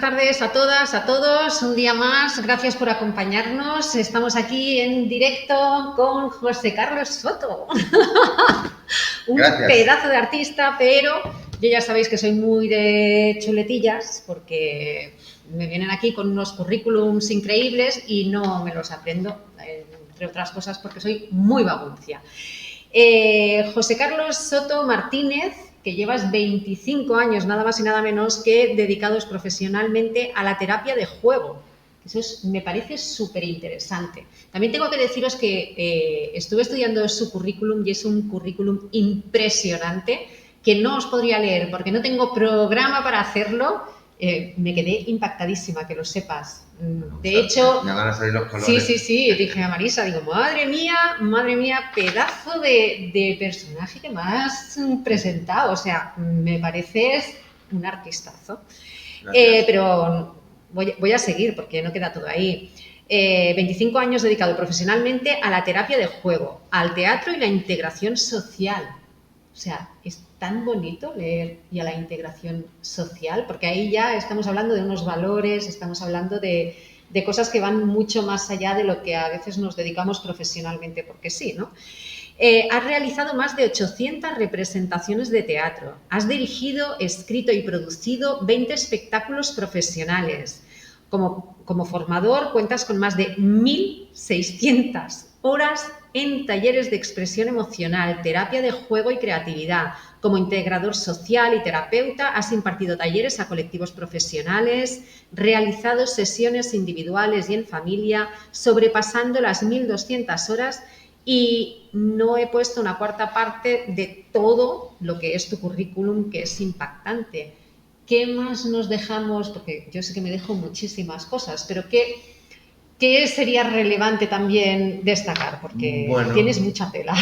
tardes a todas, a todos. Un día más, gracias por acompañarnos. Estamos aquí en directo con José Carlos Soto. Un pedazo de artista, pero yo ya sabéis que soy muy de chuletillas porque me vienen aquí con unos currículums increíbles y no me los aprendo, entre otras cosas porque soy muy vaguncia. José Carlos Soto Martínez, que llevas 25 años, nada más y nada menos, que dedicados profesionalmente a la terapia de juego. Eso me parece súper interesante. También tengo que deciros que estuve estudiando su currículum y es un currículum impresionante que no os podría leer porque no tengo programa para hacerlo. Me quedé impactadísima, que lo sepas. De hecho, me van a salir los colores. Sí, dije a Marisa, digo, madre mía, pedazo de personaje que me has presentado. O sea, me pareces un artistazo. Pero voy a seguir porque no queda todo ahí. 25 años dedicado profesionalmente a la terapia de juego, al teatro y la integración social. O sea, es tan bonito leer y a la integración social, porque ahí ya estamos hablando de unos valores, estamos hablando de cosas que van mucho más allá de lo que a veces nos dedicamos profesionalmente, porque sí, ¿no? Has realizado más de 800 representaciones de teatro, has dirigido, escrito y producido 20 espectáculos profesionales. Como formador cuentas con más de 1.600 horas en talleres de expresión emocional, terapia de juego y creatividad. Como integrador social y terapeuta, has impartido talleres a colectivos profesionales, realizado sesiones individuales y en familia, sobrepasando las 1.200 horas y no he puesto una cuarta parte de todo lo que es tu currículum, que es impactante. ¿Qué más nos dejamos? Porque yo sé que me dejo muchísimas cosas, pero ¿qué sería relevante también destacar? Porque tienes mucha tela.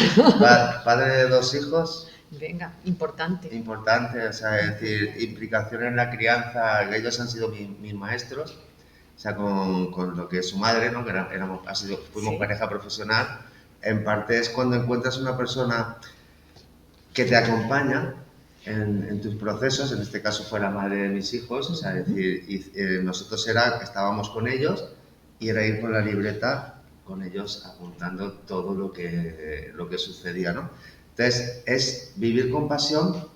Padre de 2 hijos. Venga, importante. Importante, o sea, es decir, implicación en la crianza, ellos han sido mis maestros, o sea, con lo que es su madre, ¿no? Que fuimos pareja profesional. En parte es cuando encuentras una persona que te acompaña en tus procesos, en este caso fue la madre de mis hijos, o sea, es decir, nosotros estábamos con ellos y era ir con la libreta con ellos apuntando todo lo que sucedía, ¿no? Entonces, es vivir con pasión,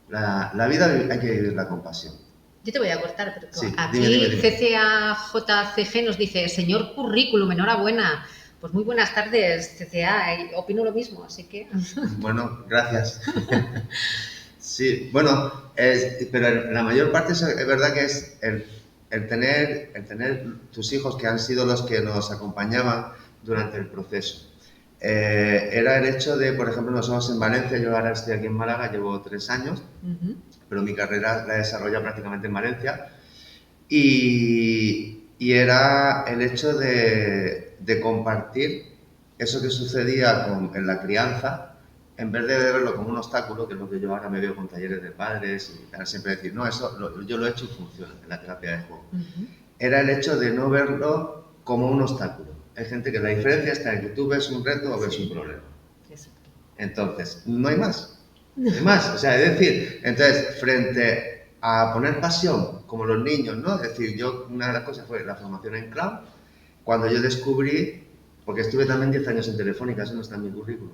la vida hay que vivirla con pasión. Yo te voy a cortar, pero sí, aquí dime. CCAJCG nos dice, señor currículum, enhorabuena. Pues muy buenas tardes, CCA, opino lo mismo, así que... Bueno, gracias. Sí, bueno, pero la mayor parte es verdad que es el tener tus hijos, que han sido los que nos acompañaban durante el proceso. Era el hecho de, por ejemplo, nosotros en Valencia, yo ahora estoy aquí en Málaga, llevo 3 años, pero mi carrera la he desarrollado prácticamente en Valencia, y era el hecho de compartir eso que sucedía en la crianza, en vez de verlo como un obstáculo, que es lo que yo ahora me veo con talleres de padres, y siempre decir, no, yo lo he hecho y funciona en la terapia de juego. Era el hecho de no verlo como un obstáculo. Hay gente que la diferencia está en que tú ves un reto o ves un problema. Exacto. Entonces, no hay más. No hay más. O sea, es decir, entonces, frente a poner pasión, como los niños, ¿no? Es decir, una de las cosas fue la formación en cloud, cuando yo descubrí, porque estuve también 10 años en Telefónica, eso no está en mi currículum.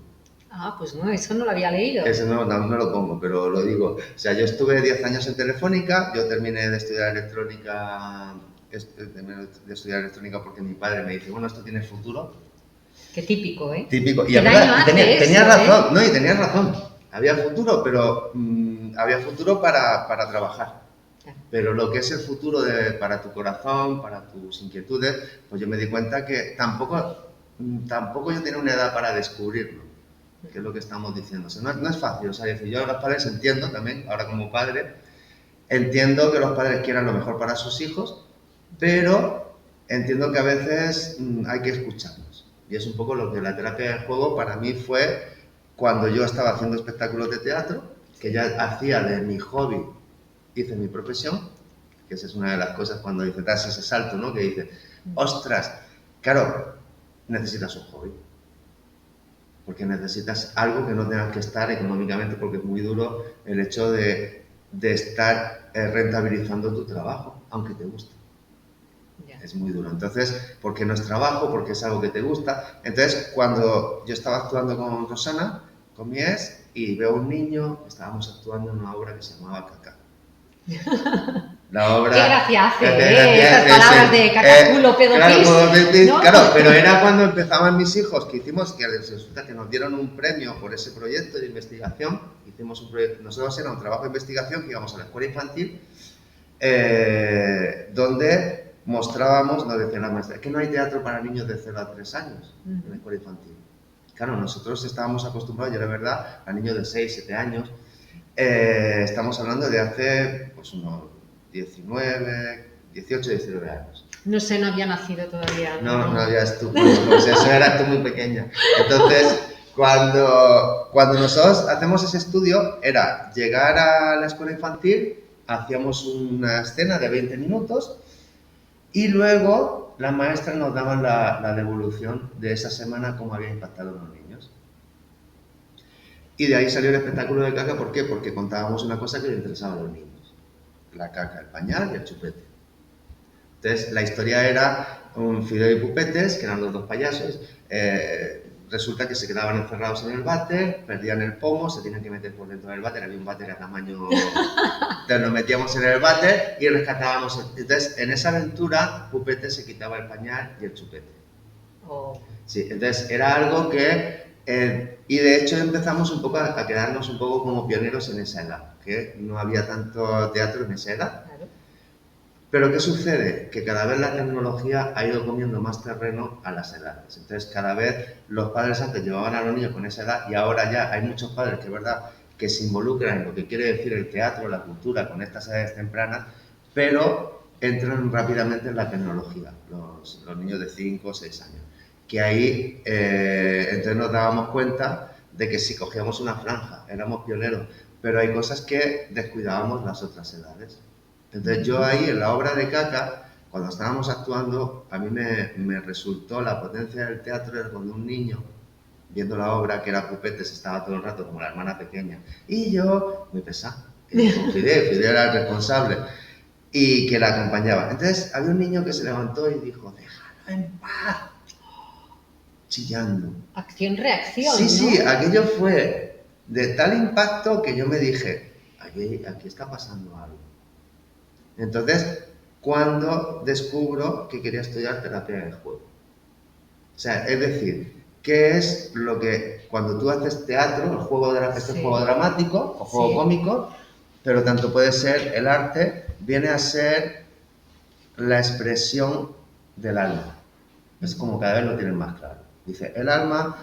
Ah, pues no, eso no lo había leído. Eso no lo pongo, pero lo digo. O sea, yo estuve 10 años en Telefónica, yo terminé de estudiar electrónica porque mi padre me dice, bueno, esto tiene futuro. Qué típico, ¿eh? Típico. Y tenía razón, ¿no? Y tenías razón. Había futuro, pero había futuro para trabajar. Claro. Pero lo que es el futuro para tu corazón, para tus inquietudes, pues yo me di cuenta que tampoco yo tenía una edad para descubrirlo, que es lo que estamos diciendo. O sea, no es fácil. O sea, yo a los padres entiendo también, ahora como padre, entiendo que los padres quieran lo mejor para sus hijos, pero entiendo que a veces hay que escucharlos. Y es un poco lo que la terapia de juego para mí fue cuando yo estaba haciendo espectáculos de teatro, que ya hacía de mi hobby, hice mi profesión, que esa es una de las cosas cuando das ese salto, ¿no? Que dices, ostras, claro, necesitas un hobby. Porque necesitas algo que no tengas que estar económicamente, porque es muy duro el hecho de estar rentabilizando tu trabajo. aunque te guste. Ya. Es muy duro. Entonces, porque no es trabajo, porque es algo que te gusta. Entonces, cuando yo estaba actuando con Rosana, con mi ex, y veo un niño, estábamos actuando en una obra que se llamaba Caca. La obra... Qué gracia hace, gracia, estas palabras de caca, culo, pedo, claro, pis, ¿no? claro, pero era cuando empezaban mis hijos, que hicimos, que resulta que nos dieron un premio por ese proyecto de investigación. Hicimos un proyecto, nosotros era un trabajo de investigación que íbamos a la escuela infantil, donde mostrábamos, nos decían la maestra, que no hay teatro para niños de 0 a 3 años en la escuela infantil. Claro, nosotros estábamos acostumbrados, yo la verdad, a niños de 6, 7 años. Estamos hablando de hace pues unos 19, 18, 19 años. No sé, no había nacido todavía. No habías tú, pues eso era tú muy pequeña. Entonces, cuando nosotros hacemos ese estudio, era llegar a la escuela infantil, hacíamos una escena de 20 minutos y luego las maestras nos daban la devolución de esa semana, cómo había impactado en los niños. Y de ahí salió el espectáculo de caca, ¿por qué? Porque contábamos una cosa que le interesaba a los niños. La caca, el pañal y el chupete. Entonces, la historia era un Fideo y Pupetes, que eran los dos payasos. Resulta que se quedaban encerrados en el váter, perdían el pomo, se tenían que meter por dentro del váter. Había un váter a tamaño... Entonces nos metíamos en el váter y rescatábamos. Entonces, en esa aventura, Pupetes se quitaba el pañal y el chupete. Oh. Sí, entonces era algo que... y de hecho empezamos un poco a quedarnos un poco como pioneros en esa edad, que no había tanto teatro en esa edad. Claro. Pero ¿qué sucede? Que cada vez la tecnología ha ido comiendo más terreno a las edades. Entonces cada vez los padres antes llevaban a los niños con esa edad y ahora ya hay muchos padres que es verdad que se involucran en lo que quiere decir el teatro, la cultura con estas edades tempranas, pero entran rápidamente en la tecnología, los niños de 5 o 6 años. Que ahí entonces nos dábamos cuenta de que si cogíamos una franja, éramos pioneros, pero hay cosas que descuidábamos las otras edades. Entonces yo ahí en la obra de Caca, cuando estábamos actuando, a mí me resultó la potencia del teatro era cuando un niño, viendo la obra que era Pupetes, estaba todo el rato como la hermana pequeña, y yo, muy pesado, con Fideo era el responsable, y que la acompañaba. Entonces había un niño que se levantó y dijo, déjalo en paz, chillando. Acción-reacción, Sí, ¿no? sí, aquello fue de tal impacto que yo me dije, aquí está pasando algo. Entonces, cuando descubro que quería estudiar terapia del juego. O sea, es decir, ¿qué es lo que cuando tú haces teatro, el juego juego dramático o juego cómico, pero tanto puede ser el arte, viene a ser la expresión del alma? Es como cada vez lo tienen más claro. Dice, el alma,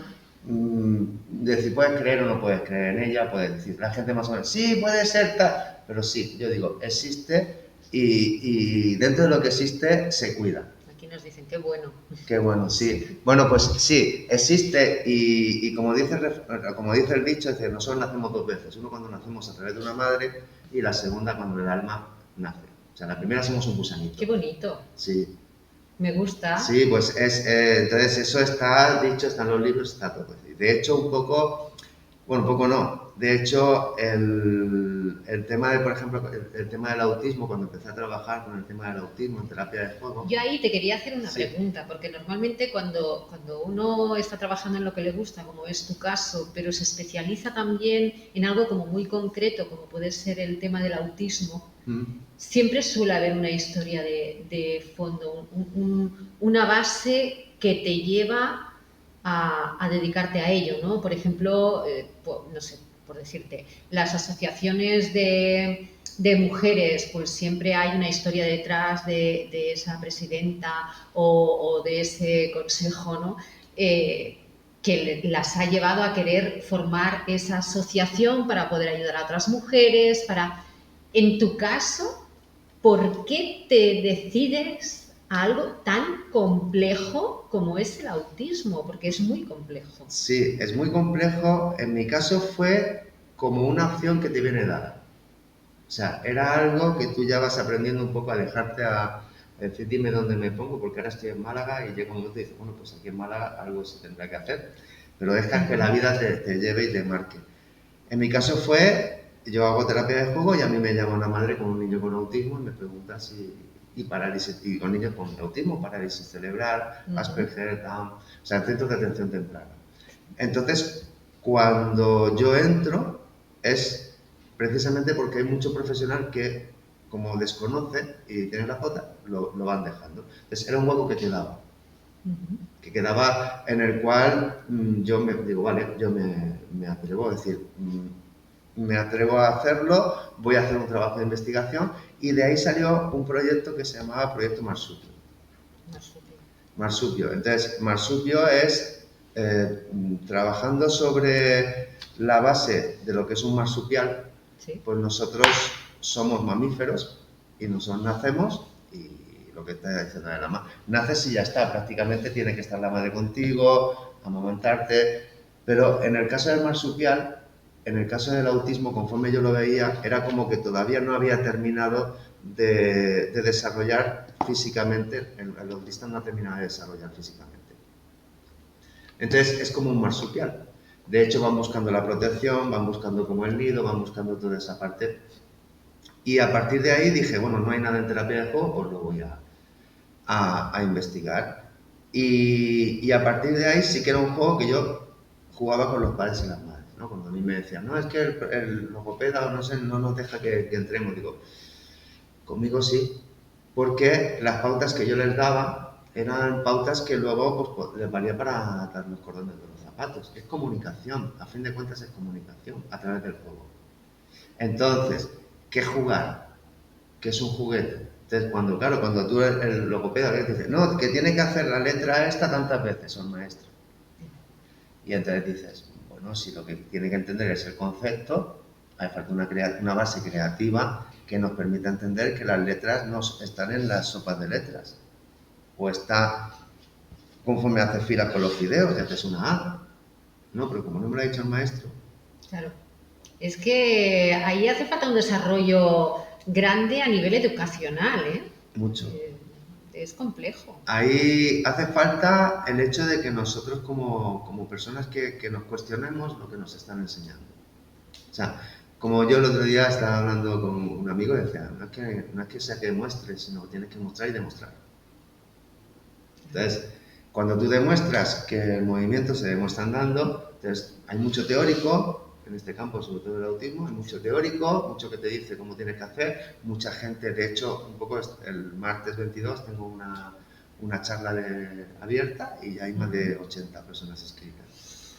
decir, puedes creer o no puedes creer en ella, puedes decir, la gente más o menos, sí, puede ser tal, pero sí, yo digo, existe y dentro de lo que existe se cuida. Aquí nos dicen, qué bueno. Qué bueno, sí. Bueno, pues sí, existe y como dice el dicho, es decir, nosotros nacemos dos veces. Uno cuando nacemos a través de una madre y la segunda cuando el alma nace. O sea, la primera somos un gusanito. Qué bonito. Sí. Me gusta. Sí, pues entonces eso está dicho, está en los libros, está todo. De hecho, un poco no. De hecho, el tema de, por ejemplo, el tema del autismo, cuando empecé a trabajar con el tema del autismo en terapia de juego... Yo ahí te quería hacer una pregunta, porque normalmente cuando uno está trabajando en lo que le gusta, como es tu caso, pero se especializa también en algo como muy concreto, como puede ser el tema del autismo, siempre suele haber una historia de fondo, una base que te lleva a dedicarte a ello, ¿no? Por ejemplo, no sé, por decirte, las asociaciones de mujeres, pues siempre hay una historia detrás de esa presidenta o de ese consejo, ¿no? Que las ha llevado a querer formar esa asociación para poder ayudar a otras mujeres, En tu caso, ¿por qué te decides a algo tan complejo como es el autismo? Porque es muy complejo. Sí, es muy complejo. En mi caso fue como una opción que te viene dada. O sea, era algo que tú ya vas aprendiendo un poco a dejarte a decir, dime dónde me pongo, porque ahora estoy en Málaga y llega un momento y dices, bueno, pues aquí en Málaga algo se tendrá que hacer. Pero dejas que la vida te lleve y te marque. En mi caso fue, yo hago terapia de juego y a mí me llama una madre con un niño con autismo y me pregunta si y parálisis, y con niños con autismo, parálisis cerebral, Asperger, Down, o sea, centros de atención temprana. Entonces, cuando yo entro, es precisamente porque hay mucho profesional que, como desconoce y tiene la jota, lo van dejando. Entonces, era un hueco que quedaba. Que quedaba en el cual yo me digo, vale, yo me atrevo a decir, me atrevo a hacerlo, voy a hacer un trabajo de investigación, y de ahí salió un proyecto que se llamaba Proyecto Marsupio. Marsupio. Entonces, Marsupio es trabajando sobre la base de lo que es un marsupial. ¿Sí? Pues nosotros somos mamíferos y nosotros nacemos y lo que está diciendo la madre, naces y ya está, prácticamente tiene que estar la madre contigo, amamantarte, pero en el caso del marsupial, en el caso del autismo, conforme yo lo veía, era como que todavía no había terminado de desarrollar físicamente, el autista no ha terminado de desarrollar físicamente. Entonces es como un marsupial. De hecho van buscando la protección, van buscando como el nido, van buscando toda esa parte. Y a partir de ahí dije, bueno, no hay nada en terapia de juego, pues lo voy a investigar. Y a partir de ahí sí que era un juego que yo jugaba con los padres y las madres, ¿no? Cuando a mí me decían, no, es que el logopeda no sé, no nos deja que entremos, digo, conmigo sí, porque las pautas que yo les daba eran pautas que luego pues, les valía para atar los cordones de los zapatos. Es comunicación, a fin de cuentas es comunicación a través del juego. Entonces, ¿qué jugar? ¿Qué es un juguete? Entonces, cuando tú el logopeda te dice, no, que tiene que hacer la letra esta tantas veces, son maestros. Y entonces dices, bueno, si lo que tiene que entender es el concepto, hay falta una base creativa que nos permita entender que las letras no están en las sopas de letras. O está conforme haces filas con los fideos y haces una A. No, pero como no me lo ha dicho el maestro. Claro. Es que ahí hace falta un desarrollo grande a nivel educacional, ¿eh? Mucho. Es complejo. Ahí hace falta el hecho de que nosotros como personas que nos cuestionemos lo que nos están enseñando. O sea, como yo el otro día estaba hablando con un amigo y decía, no es que sea que demuestres, sino que tienes que mostrar y demostrar. Entonces, cuando tú demuestras que el movimiento se demuestra andando, entonces hay mucho teórico, en este campo, sobre todo el autismo, hay mucho teórico, mucho que te dice cómo tienes que hacer, mucha gente, de hecho, un poco el martes 22 tengo una charla abierta y hay más de 80 personas inscritas.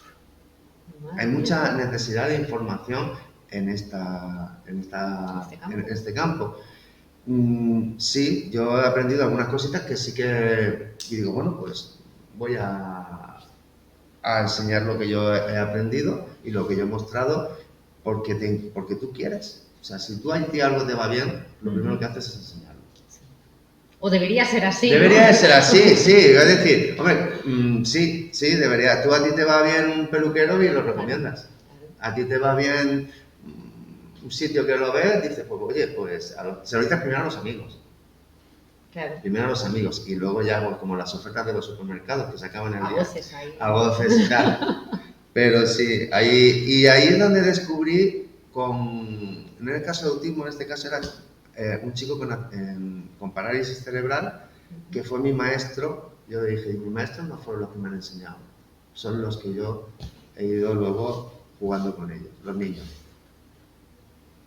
Hay mucha necesidad de información en este campo. Sí, yo he aprendido algunas cositas que sí que... Y digo, bueno, pues voy a enseñar lo que yo he aprendido y lo que yo he mostrado porque tú quieres. O sea, si tú a ti algo te va bien, lo primero que haces es enseñarlo. O debería ser así, Debería ser así, sí. Es decir, hombre, sí, debería. Tú a ti te va bien un peluquero y lo recomiendas. A ti te va bien un sitio que lo ves, dices, pues oye, pues se lo dices primero a los amigos. Claro. Primero a los amigos y luego ya, pues, como las ofertas de los supermercados que se acaban el día. Voces ahí. A voces, claro. Pero sí, ahí es donde descubrí, en el caso de autismo, en este caso era un chico con parálisis cerebral, que fue mi maestro. Yo le dije, mis maestros no fueron los que me han enseñado, son los que yo he ido luego jugando con ellos, los niños.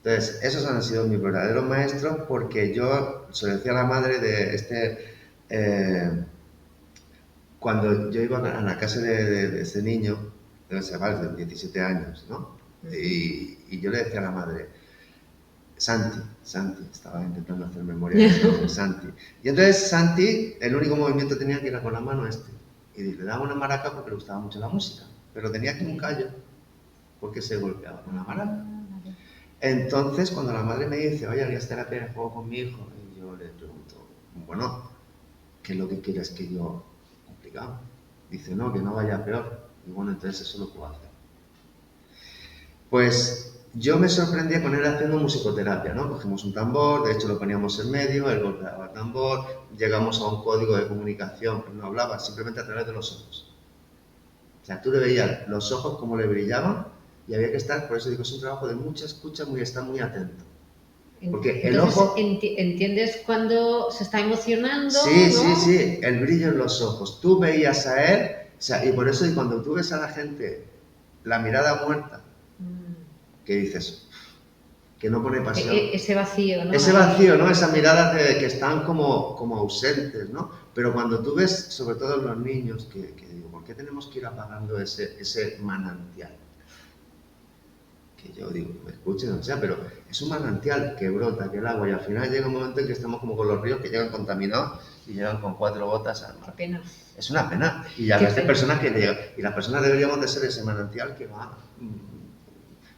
Entonces, esos han sido mis verdaderos maestros porque yo se lo decía a la madre de cuando yo iba a la casa de este niño, de 17 años, ¿no? Y yo le decía a la madre, Santi, estaba intentando hacer memoria de Santi. Y entonces Santi, el único movimiento tenía que ir con la mano y le daba una maraca porque le gustaba mucho la música, pero tenía aquí un callo porque se golpeaba con la maraca. Entonces, cuando la madre me dice, oye, ¿harías terapia de juego con mi hijo? Y yo le pregunto, bueno, ¿qué es lo que quieres que yo? Complicado. Dice, no, que no vaya peor. Y bueno, entonces eso lo puedo hacer. Pues yo me sorprendía con él haciendo musicoterapia, ¿no? Cogimos un tambor, de hecho lo poníamos en medio, él golpeaba el tambor, llegamos a un código de comunicación, pero no hablaba, simplemente a través de los ojos. O sea, tú le veías los ojos como le brillaban y había que estar, por eso digo, es un trabajo de mucha escucha, estar muy atento. Porque el Entonces, ojo... ¿entiendes cuando se está emocionando? Sí, ¿no? sí, el brillo en los ojos. Tú veías a él, o sea, y por eso y cuando tú ves a la gente la mirada muerta, que dices, que no pone pasión. Ese vacío, ¿no? Ese vacío, ¿no? Esas miradas que están como ausentes, ¿no? Pero cuando tú ves, sobre todo en los niños, que digo, ¿por qué tenemos que ir apagando ese manantial? Que yo digo, me escuchen, o sea, pero es un manantial que brota, que el agua, y al final llega un momento en que estamos como con los ríos que llegan contaminados y llegan con 4 gotas al mar. Qué pena. Es una pena. Y a veces personas que llegan, y las personas deberíamos de ser ese manantial que va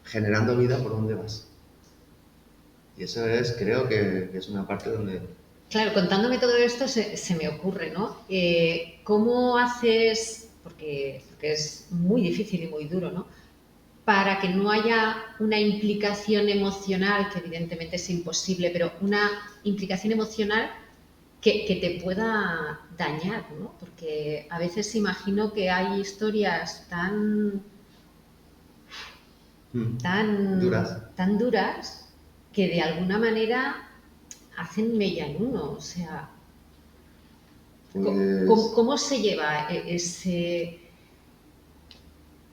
generando vida por donde vas. Y eso es, creo que es una parte donde... Claro, contándome todo esto se me ocurre, ¿no? ¿Cómo haces, porque es muy difícil y muy duro, ¿no? Para que no haya una implicación emocional, que evidentemente es imposible, pero una implicación emocional que te pueda dañar, ¿no? Porque a veces imagino que hay historias tan duras que de alguna manera hacen mella en uno. O sea, pues... ¿cómo se lleva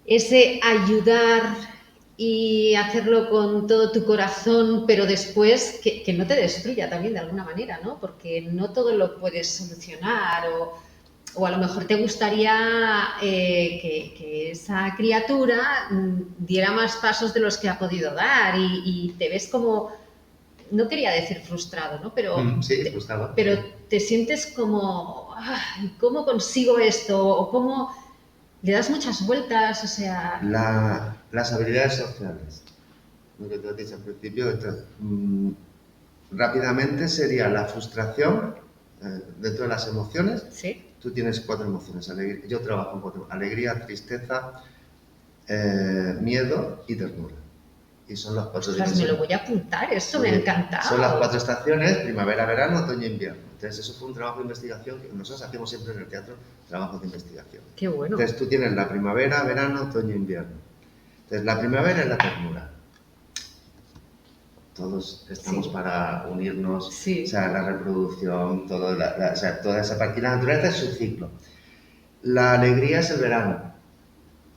ese ayudar y hacerlo con todo tu corazón, pero después que no te destruya también de alguna manera, ¿no? Porque no todo lo puedes solucionar o a lo mejor te gustaría que esa criatura diera más pasos de los que ha podido dar y te ves como, no quería decir frustrado, ¿no? Pero, sí, frustrado. Pero te sientes como, ay, ¿cómo consigo esto? O cómo le das muchas vueltas, o sea... Las habilidades sociales, lo que te has dicho al principio, rápidamente sería la frustración dentro de las emociones. Sí. Tú tienes 4 emociones, yo trabajo en 4, alegría, tristeza, miedo y ternura. Y son las 4 dimensiones. Me lo voy a apuntar, esto me ha encantado. Son las 4 estaciones, primavera, verano, otoño, invierno. Entonces eso fue un trabajo de investigación que nosotros hacemos siempre en el teatro, trabajos de investigación. Qué bueno. Entonces tú tienes la primavera, verano, otoño, invierno. Entonces la primavera es la ternura. Todos estamos para unirnos, o sea, la reproducción, o sea, toda esa parte. Y la naturaleza es su ciclo. La alegría es el verano,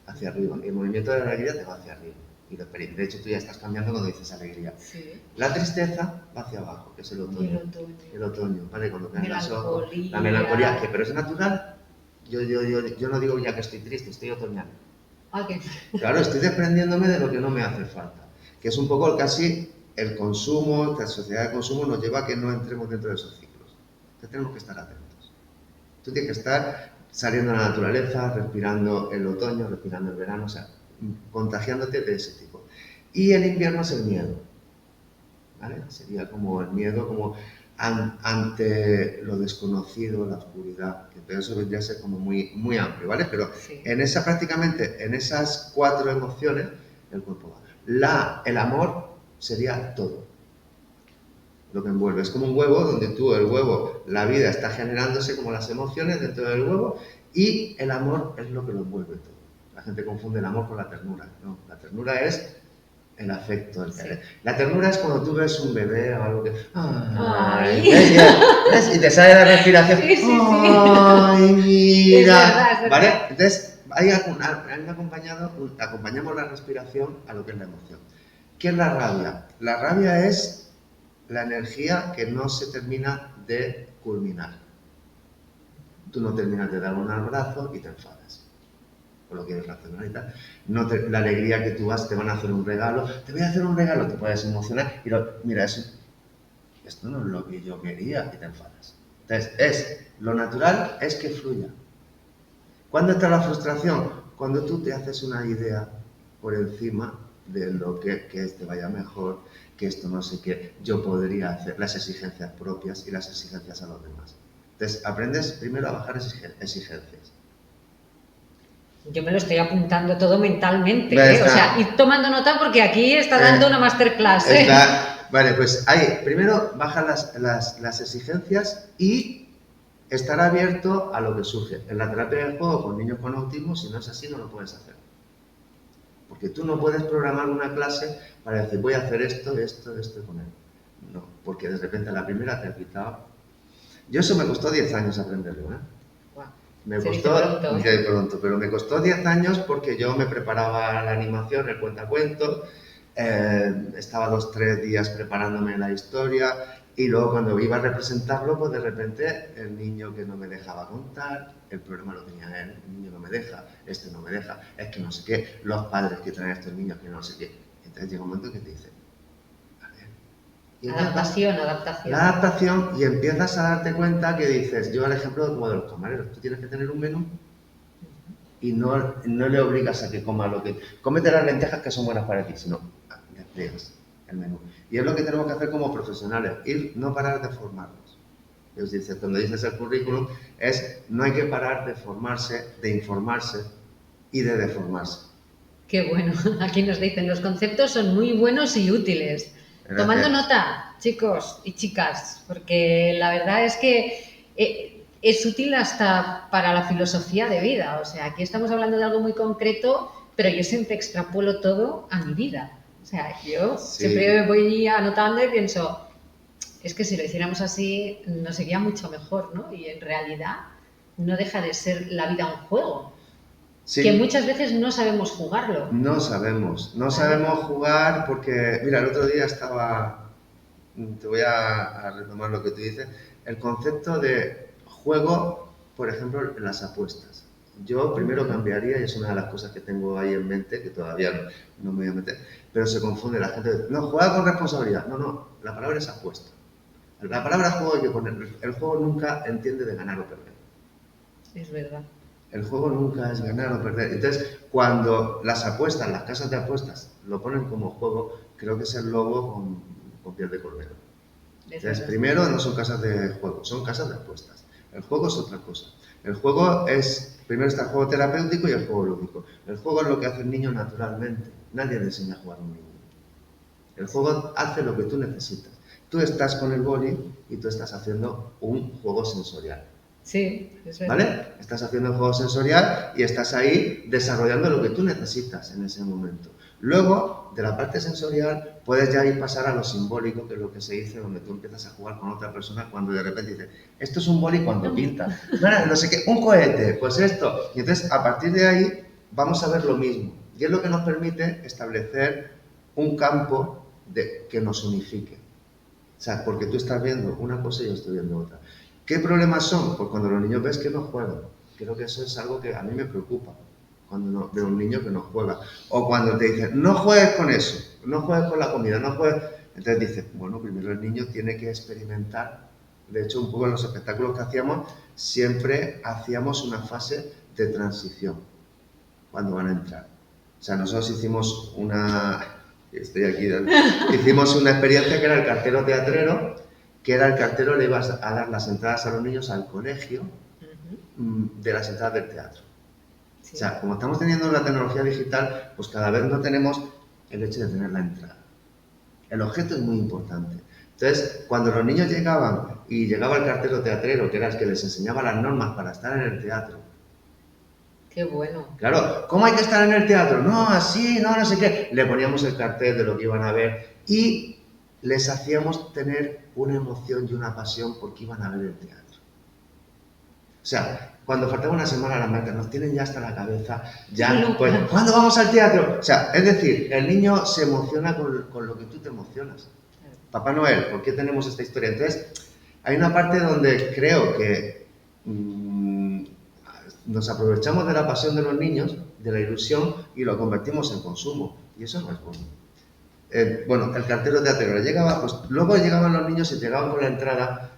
hacia arriba. El movimiento de la alegría te va hacia arriba. Y de hecho tú ya estás cambiando cuando dices alegría. Sí. La tristeza va hacia abajo, que es el otoño. El otoño, ¿vale? Cuando caen las hojas. La melancolía, pero es natural. Yo no digo ya que estoy triste, estoy otoñal. Okay. Claro, estoy desprendiéndome de lo que no me hace falta. Que es un poco casi el consumo, la sociedad de consumo nos lleva a que no entremos dentro de esos ciclos. Entonces tenemos que estar atentos. Tú tienes que estar saliendo a la naturaleza, respirando el otoño, respirando el verano, o sea, contagiándote de ese tipo. Y el invierno es el miedo, ¿vale? Sería como el miedo como ante lo desconocido, la oscuridad, que eso vendría a ser como muy, muy amplio, ¿vale? Pero prácticamente en esas 4 emociones, el cuerpo va. El amor sería todo lo que envuelve. Es como un huevo donde el huevo, la vida está generándose como las emociones dentro del huevo y el amor es lo que lo envuelve todo. La gente confunde el amor con la ternura. No, la ternura es el afecto. La ternura es cuando tú ves un bebé o algo que... ¡Ay! Y te sale la respiración. ¡Ay, mira! Es verdad. ¿Vale? Entonces, acompañamos la respiración a lo que es la emoción. ¿Qué es la rabia? La rabia es la energía que no se termina de culminar. Tú no terminas de dar un abrazo y te enfadas. Por lo que es racionalidad. La alegría que tú vas, te van a hacer un regalo. Te voy a hacer un regalo, te puedes emocionar. Y mira, esto no es lo que yo quería y te enfadas. Entonces, lo natural es que fluya. ¿Cuándo está la frustración? Cuando tú te haces una idea por encima de lo que te vaya mejor, que esto no sé qué, yo podría hacer, las exigencias propias y las exigencias a los demás. Entonces, aprendes primero a bajar exigencias. Yo me lo estoy apuntando todo mentalmente, o sea, ir tomando nota porque aquí está dando una masterclass. Vale, pues ahí, primero baja las exigencias y estar abierto a lo que surge. En la terapia del juego con niños con autismo, si no es así, no lo puedes hacer. Porque tú no puedes programar una clase para decir, voy a hacer esto con él. No, porque de repente a la primera te ha quitado. Yo eso me costó 10 años aprenderlo, ¿eh? Wow. Me Se costó, dice pronto, ¿eh? de pronto, pero me costó 10 años porque yo me preparaba la animación, el cuentacuentos, estaba 2-3 días preparándome la historia y luego cuando iba a representarlo, pues de repente el niño que no me dejaba contar, el problema lo tenía él, el niño no me deja, este no me deja, es que no sé qué, los padres que traen a estos niños que no sé qué. Entonces llega un momento que te dice, a ver, y Adaptación. la adaptación y empiezas a darte cuenta que dices, yo el ejemplo como de los camareros, tú tienes que tener un menú y no le obligas a que coma lo que... Cómete las lentejas que son buenas para ti, sino despliegas el menú. Y es lo que tenemos que hacer como profesionales, no parar de formarnos. Cuando dices el currículum, no hay que parar de formarse, de informarse y de deformarse. Qué bueno. Aquí nos dicen, los conceptos son muy buenos y útiles. Gracias. Tomando nota, chicos y chicas, porque la verdad es que es útil hasta para la filosofía de vida. O sea, aquí estamos hablando de algo muy concreto, pero yo siempre extrapolo todo a mi vida. O sea, yo siempre voy anotando y pienso, es que si lo hiciéramos así nos sería mucho mejor, ¿no? Y en realidad no deja de ser la vida un juego. Sí. Que muchas veces no sabemos jugarlo. No sabemos jugar porque, mira, el otro día te voy a retomar lo que tú dices, el concepto de juego, por ejemplo, en las apuestas. Yo primero cambiaría, y es una de las cosas que tengo ahí en mente, que todavía no me voy a meter, pero se confunde la gente. No, juega con responsabilidad. No, la palabra es apuesta. La palabra juego hay que poner. El juego nunca entiende de ganar o perder. Es verdad. El juego nunca es ganar o perder. Entonces, cuando las apuestas, las casas de apuestas, lo ponen como juego, creo que es el lobo con piel de cordero. Entonces, primero, no son casas de juego, son casas de apuestas. El juego es otra cosa. El juego primero está el juego terapéutico y el juego lúdico. El juego es lo que hace el niño naturalmente. Nadie le enseña a jugar a un niño. El juego hace lo que tú necesitas. Tú estás con el boli y tú estás haciendo un juego sensorial. Sí, eso es. ¿Vale? Estás haciendo el juego sensorial y estás ahí desarrollando lo que tú necesitas en ese momento. Luego, de la parte sensorial, puedes ya ir pasar a lo simbólico, que es lo que se dice, donde tú empiezas a jugar con otra persona cuando de repente dices, esto es un boli cuando pinta. No sé qué, un cohete, pues esto. Y entonces, a partir de ahí, vamos a ver lo mismo. Y es lo que nos permite establecer un campo que nos unifique. O sea, porque tú estás viendo una cosa y yo estoy viendo otra. ¿Qué problemas son? Pues cuando los niños ves que no juegan. Creo que eso es algo que a mí me preocupa, cuando veo un niño que no juega. O cuando te dicen, no juegues con eso, no juegues con la comida, no juegues... Entonces dices, bueno, primero el niño tiene que experimentar. De hecho, un poco en los espectáculos que hacíamos, siempre hacíamos una fase de transición cuando van a entrar. O sea, nosotros hicimos hicimos una experiencia que era el cartero teatrero, que era el cartero, le ibas a dar las entradas a los niños al colegio de las entradas del teatro. Sí. O sea, como estamos teniendo la tecnología digital, pues cada vez no tenemos el hecho de tener la entrada. El objeto es muy importante. Entonces, cuando los niños llegaban y llegaba el cartero teatrero, que era el que les enseñaba las normas para estar en el teatro. ¡Qué bueno! Claro, ¿cómo hay que estar en el teatro? No, así, no sé qué. Le poníamos el cartel de lo que iban a ver y les hacíamos tener una emoción y una pasión porque iban a ver el teatro. O sea, cuando faltaba una semana las maestras nos tienen ya hasta la cabeza, ya, pues, ¿cuándo vamos al teatro? O sea, es decir, el niño se emociona con lo que tú te emocionas. Papá Noel, ¿por qué tenemos esta historia? Entonces, hay una parte donde creo que nos aprovechamos de la pasión de los niños, de la ilusión, y lo convertimos en consumo. Y eso no es bueno. Bueno, el cartero teatrero llegaba, pues luego llegaban los niños y llegaban con la entrada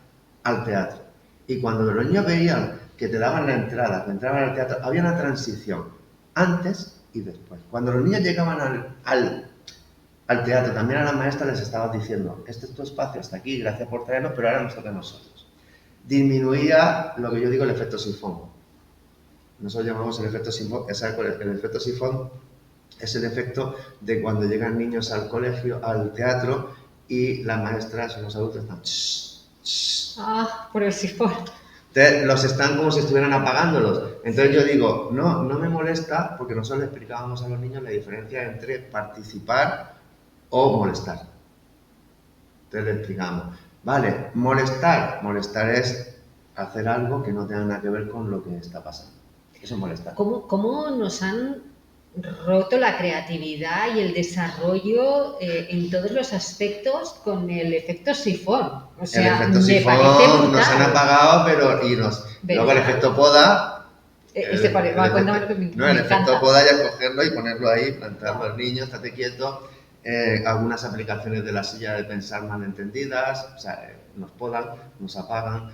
al teatro. Y cuando los niños veían que te daban la entrada, que entraban al teatro, había una transición antes y después. Cuando los niños llegaban al teatro, también a las maestras les estabas diciendo, este es tu espacio, hasta aquí, gracias por traernos, pero ahora nos toca a nosotros. Disminuía lo que yo digo el efecto sifón. Nosotros llamamos el efecto sifón, el efecto sifón es el efecto de cuando llegan niños al colegio, al teatro, y las maestras o los adultos están... por el sifón. Entonces, los están como si estuvieran apagándolos. Entonces yo digo, no me molesta, porque nosotros le explicábamos a los niños la diferencia entre participar o molestar. Entonces le explicamos, vale, molestar. Molestar es hacer algo que no tenga nada que ver con lo que está pasando. Eso es molestar. ¿Cómo nos han roto la creatividad y el desarrollo en todos los aspectos con el efecto sifón? O sea, el efecto me sifón parece brutal. nos han apagado, pero luego el efecto poda. Cuéntame lo que me el efecto encanta. poda ya es cogerlo y ponerlo ahí, plantarlo al niño, estate quieto. Algunas aplicaciones de la silla de pensar malentendidas, o sea, nos podan, nos apagan.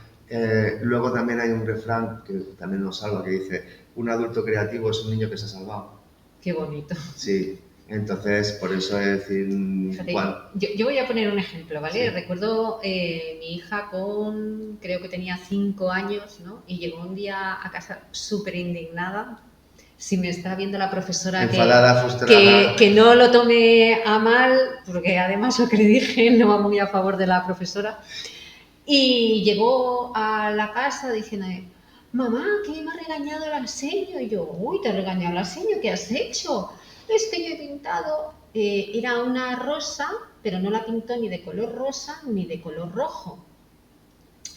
Luego también hay un refrán que también nos salva, que dice, un adulto creativo es un niño que se ha salvado. Qué bonito. Sí, entonces por eso es decir... Fíjate, yo voy a poner un ejemplo, ¿vale? Sí. Recuerdo mi hija creo que tenía 5 años, ¿no? Y llegó un día a casa súper indignada. Si me está viendo la profesora, enfadada, frustrada, que no lo tome a mal, porque además lo que le dije no va muy a favor de la profesora. Y llegó a la casa diciendo, mamá, que me ha regañado la seño. Y yo, uy, te ha regañado la seño, ¿qué has hecho? Es que yo he pintado, era una rosa, pero no la pintó ni de color rosa ni de color rojo.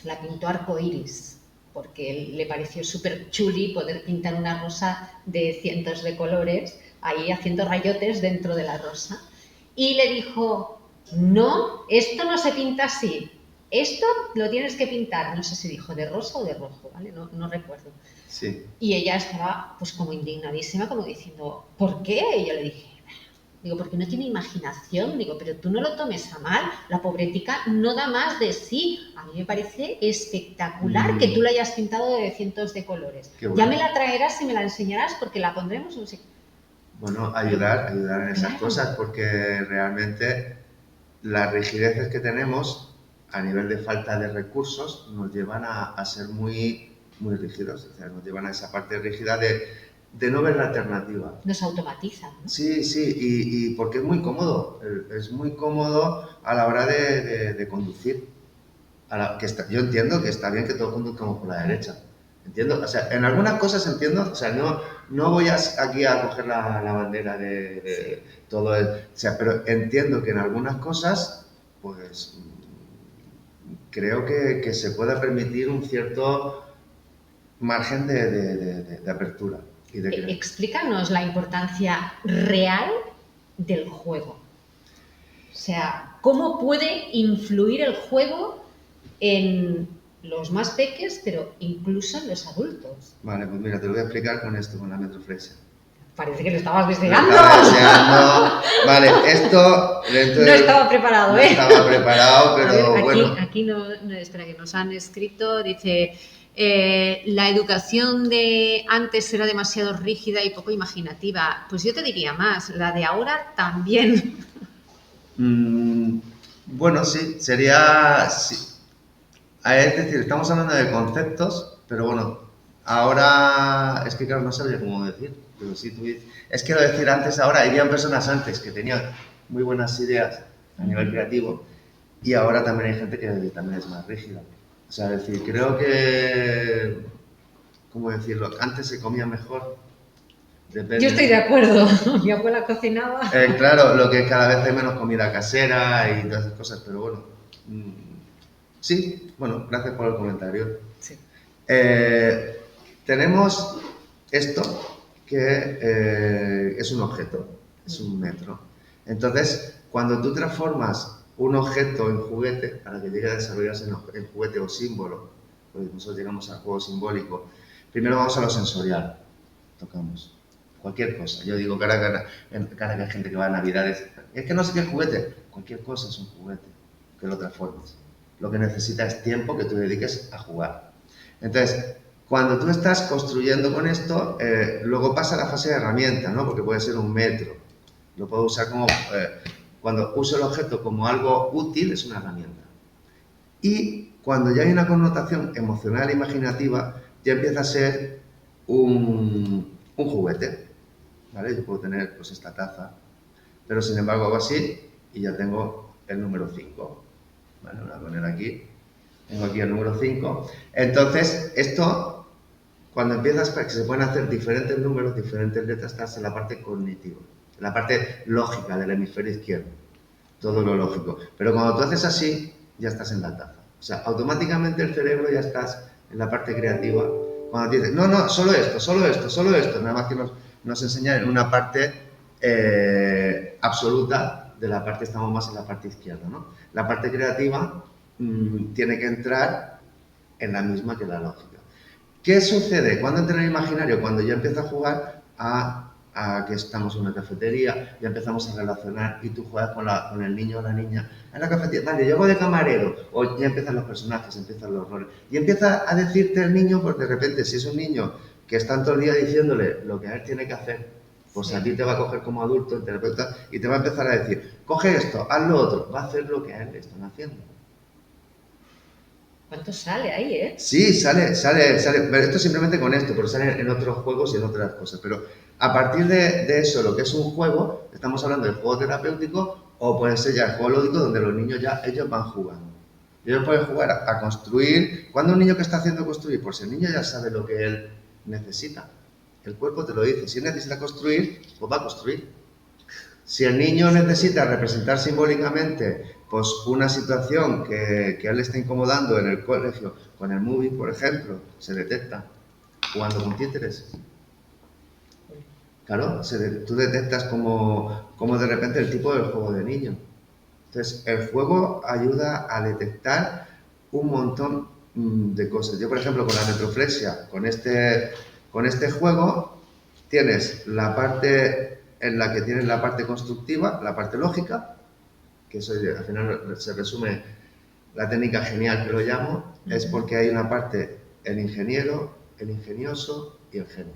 La pintó arcoíris, porque le pareció súper chuli poder pintar una rosa de cientos de colores, ahí haciendo rayotes dentro de la rosa. Y le dijo, no, esto no se pinta así. Esto lo tienes que pintar, no sé si dijo de rosa o de rojo, ¿vale? No recuerdo. Sí. Y ella estaba pues como indignadísima, como diciendo, ¿por qué? Y yo le dije, porque no tiene imaginación, pero tú no lo tomes a mal, la pobretica no da más de sí. A mí me parece espectacular que tú la hayas pintado de cientos de colores. Bueno. Ya me la traerás y me la enseñarás porque la pondremos en un sitio. Bueno, ayudar en esas cosas, porque realmente las rigideces que tenemos a nivel de falta de recursos nos llevan a ser muy rígidos, o sea, nos llevan a esa parte rígida de no ver la alternativa. Nos automatizan, ¿no? Sí, y porque es muy cómodo a la hora de conducir. Yo entiendo que está bien que todos conduzcamos por la derecha. Entiendo, o sea, en algunas cosas entiendo, o sea, no voy aquí a coger la bandera de todo o sea, pero entiendo que en algunas cosas, pues, creo que se pueda permitir un cierto margen de apertura. Y de Explícanos la importancia real del juego. O sea, ¿cómo puede influir el juego en los más peques, pero incluso en los adultos? Vale, pues mira, te lo voy a explicar con esto, con la metroflexia. Parece que lo estabas deseando. Vale, esto... No estaba preparado, No estaba preparado, pero ver, bueno. Aquí espera, que nos han escrito, dice... la educación de antes era demasiado rígida y poco imaginativa. Pues yo te diría más, la de ahora también. Bueno, sí, sería... Sí. Es decir, estamos hablando de conceptos, pero bueno, ahora es que claro, no sabría cómo decir, pero sí, es que lo decir antes, ahora, habían personas antes que tenían muy buenas ideas a nivel creativo y ahora también hay gente que también es más rígida. O sea, es decir, creo que, ¿cómo decirlo? Antes se comía mejor. Depende. Yo estoy de acuerdo, mi abuela cocinaba. Claro, lo que cada vez hay menos comida casera y todas esas cosas, pero bueno. Sí, bueno, gracias por el comentario. Sí. Tenemos esto que es un objeto, es un metro. Entonces, cuando tú transformas un objeto en juguete, para que llegue a desarrollarse en juguete o símbolo, pues nosotros llegamos al juego simbólico, primero vamos a lo sensorial, tocamos cualquier cosa. Yo digo, cara que hay gente que va a Navidades, es que no sé qué es juguete, cualquier cosa es un juguete, que lo transformes. Lo que necesita es tiempo que tú dediques a jugar. Entonces, cuando tú estás construyendo con esto, luego pasa la fase de herramienta, ¿no? Porque puede ser un metro. Lo puedo usar como... cuando uso el objeto como algo útil, es una herramienta. Y cuando ya hay una connotación emocional e imaginativa, ya empieza a ser un juguete. ¿Vale? Yo puedo tener pues esta taza, pero sin embargo hago así y ya tengo el número 5. Vale, voy a poner aquí, tengo aquí el número 5. Entonces, esto, cuando empiezas, que se pueden hacer diferentes números, diferentes letras, estás en la parte cognitiva, en la parte lógica del hemisferio izquierdo. todo lo lógico. Pero cuando tú haces así, ya estás en la taza. O sea, automáticamente el cerebro ya estás en la parte creativa. Cuando te dices, no, solo esto, solo esto, solo esto, nada más que nos enseñan en una parte absoluta de la parte, estamos más en la parte izquierda, ¿no? La parte creativa tiene que entrar en la misma que la lógica. ¿Qué sucede? ¿Cuándo entra en el imaginario? Cuando ya empieza a jugar a que estamos en una cafetería, ya empezamos a relacionar y tú juegas con el niño o la niña en la cafetería, vale, yo hago de camarero, o ya empiezan los personajes, empiezan los roles, y empieza a decirte el niño, porque de repente si es un niño que está todo el día diciéndole lo que él tiene que hacer, pues a ti te va a coger como adulto, el terapeuta, y te va a empezar a decir, coge esto, haz lo otro, va a hacer lo que a él le están haciendo. ¿Cuánto sale ahí, eh? Sí, sale. Pero esto simplemente con esto, pero sale en otros juegos y en otras cosas. Pero a partir de eso, lo que es un juego, estamos hablando del juego terapéutico o puede ser ya el juego lúdico donde los niños ya, ellos van jugando. Ellos pueden jugar a construir. ¿Cuándo un niño que está haciendo construir? Pues el niño ya sabe lo que él necesita. El cuerpo te lo dice. Si él necesita construir, pues va a construir. Si el niño necesita representar simbólicamente pues una situación que a él le está incomodando en el colegio, con el movie, por ejemplo, se detecta jugando con títeres. Claro, tú detectas como de repente el tipo del juego de niño. Entonces, el juego ayuda a detectar un montón de cosas. Yo, por ejemplo, con la retroflexia, con este juego, tienes la parte en la que tienes la parte constructiva, la parte lógica, que eso al final se resume, la técnica genial que lo llamo, es porque hay una parte, el ingeniero, el ingenioso y el genio.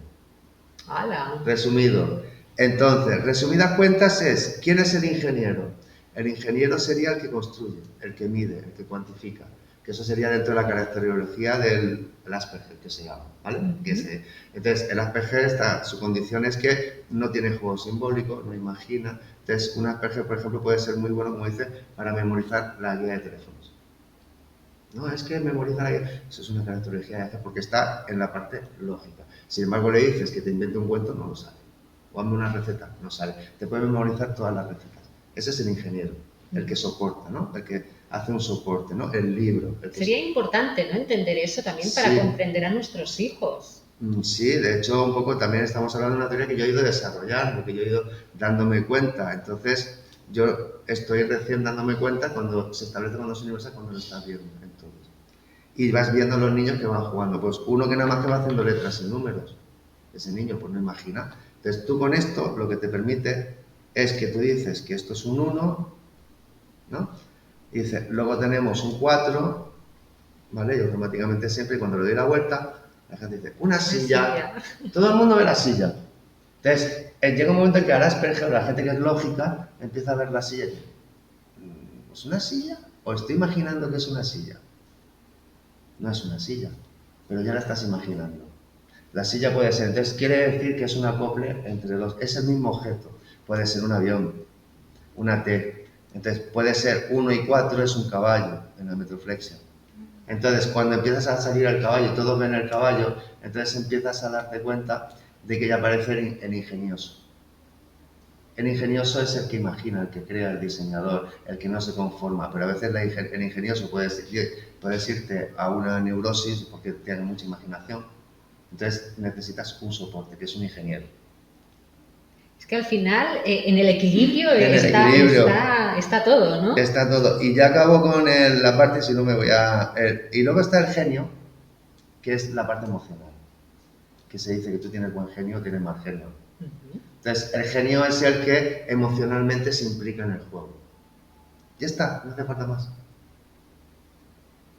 ¡Hala! Resumido. Entonces, resumidas cuentas es, ¿quién es el ingeniero? El ingeniero sería el que construye, el que mide, el que cuantifica, que eso sería dentro de la caracterología del Asperger, que se llama, ¿vale? Entonces, el Asperger, su condición es que no tiene juego simbólico, no imagina. Entonces, un Asperger, por ejemplo, puede ser muy bueno, como dice, para memorizar la guía de teléfonos. No, es que memoriza la guía. Eso es una caracterología porque está en la parte lógica. Sin embargo, le dices que te invente un cuento, no lo sale. O hazme una receta, no sale. Te puede memorizar todas las recetas. Ese es el ingeniero, el que soporta, ¿no? El que hace un soporte, ¿no? El libro. Sería importante, ¿no? Entender eso también para comprender a nuestros hijos. Sí, de hecho, un poco también estamos hablando de una teoría que yo he ido desarrollando, que yo he ido dándome cuenta. Entonces, yo estoy recién dándome cuenta cuando se establece cuando es universal, cuando lo estás viendo. Entonces, y vas viendo a los niños que van jugando. Pues uno que nada más que va haciendo letras y números. Ese niño, pues no imagina. Entonces, tú con esto lo que te permite es que tú dices que esto es un 1, ¿no? Y dices, luego tenemos un 4, ¿vale? Y automáticamente siempre, cuando le doy la vuelta, la gente dice, una silla. Todo el mundo ve la silla. Entonces, llega un momento en que a Asperger, la gente que es lógica, empieza a ver la silla y dice, ¿es una silla? ¿O estoy imaginando que es una silla? No es una silla, pero ya la estás imaginando. La silla puede ser, entonces quiere decir que es un acople entre dos, es el mismo objeto. Puede ser un avión, una T. Entonces puede ser 1 y 4 es un caballo en la metroflexia. Entonces cuando empiezas a salir al caballo, todos ven el caballo, entonces empiezas a darte cuenta de que ya aparece el ingenioso. El ingenioso es el que imagina, el que crea, el diseñador, el que no se conforma, pero a veces el ingenioso puedes irte a una neurosis porque tiene mucha imaginación. Entonces necesitas un soporte, que es un ingeniero. Es que al final, en el equilibrio, está todo, ¿no? Está todo. Y ya acabo con la parte, si no me voy a... y luego está el genio, que es la parte emocional. Que se dice que tú tienes buen genio o tienes mal genio. Entonces, el genio es el que emocionalmente se implica en el juego. Ya está, no hace falta más.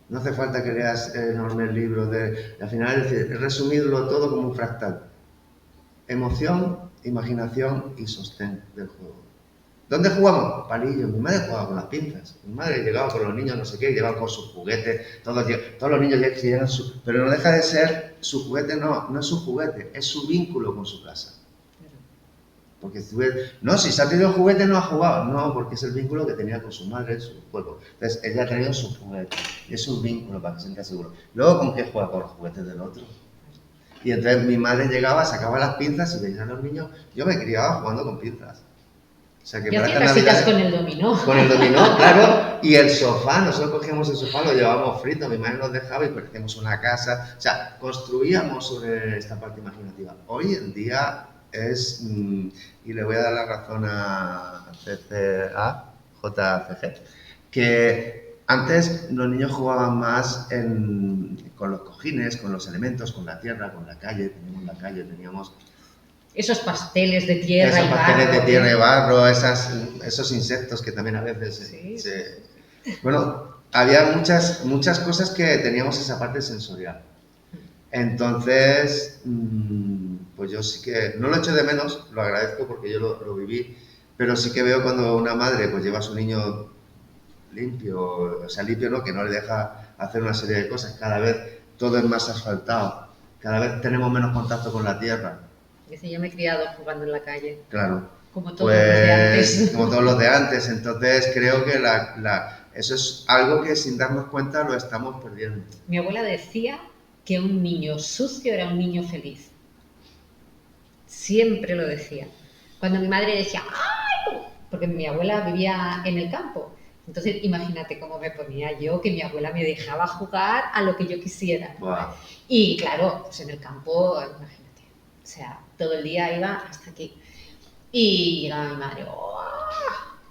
No hace falta que leas enormes libros al final, es decir, resumirlo todo como un fractal. Emoción, imaginación y sostén del juego. ¿Dónde jugamos? Palillos. Mi madre jugaba con las pinzas. Mi madre llegaba con los niños, no sé qué, llegaban con sus juguetes. Todos los niños llegan pero no deja de ser su juguete, no es su juguete, es su vínculo con su casa. Porque si se ha tenido juguete no ha jugado. No, porque es el vínculo que tenía con su madre, su juego. Entonces, ella ha tenido su juguete. Y es un vínculo para que se sienta seguro. Luego, ¿con qué juega? Con los juguetes del otro. Y entonces mi madre llegaba, sacaba las pinzas y veía a los niños. Yo me criaba jugando con pinzas. sea, que yo para hacía estas casitas navidades, con el dominó. con el dominó, claro, y el sofá, nosotros cogíamos el sofá, lo llevábamos frito, mi madre nos dejaba y parecíamos una casa, o sea, construíamos sobre esta parte imaginativa. Hoy en día es, y le voy a dar la razón a JCG, que antes los niños jugaban más con los cojines, con los elementos, con la tierra, con la calle, teníamos Esos pasteles de tierra esos y pasteles barro. de tierra y barro, esos insectos que también a veces Sí. Bueno, había muchas cosas que teníamos esa parte sensorial. Entonces, pues yo sí que, no lo echo de menos, lo agradezco porque yo lo viví, pero sí que veo cuando una madre pues lleva a su niño limpio, o sea, limpio no, que no le deja hacer una serie de cosas, cada vez todo es más asfaltado, cada vez tenemos menos contacto con la tierra. Dice, yo me he criado jugando en la calle. Claro. Como todos los de antes. Como todos los de antes. Entonces creo que eso es algo que sin darnos cuenta lo estamos perdiendo. Mi abuela decía que un niño sucio era un niño feliz. Siempre lo decía. Cuando mi madre decía, ¡ay! Porque mi abuela vivía en el campo. Entonces, imagínate cómo me ponía yo, que mi abuela me dejaba jugar a lo que yo quisiera. Wow. Y claro, pues en el campo, imagínate, o sea, todo el día iba hasta aquí. Y llegaba mi madre, ¡oh!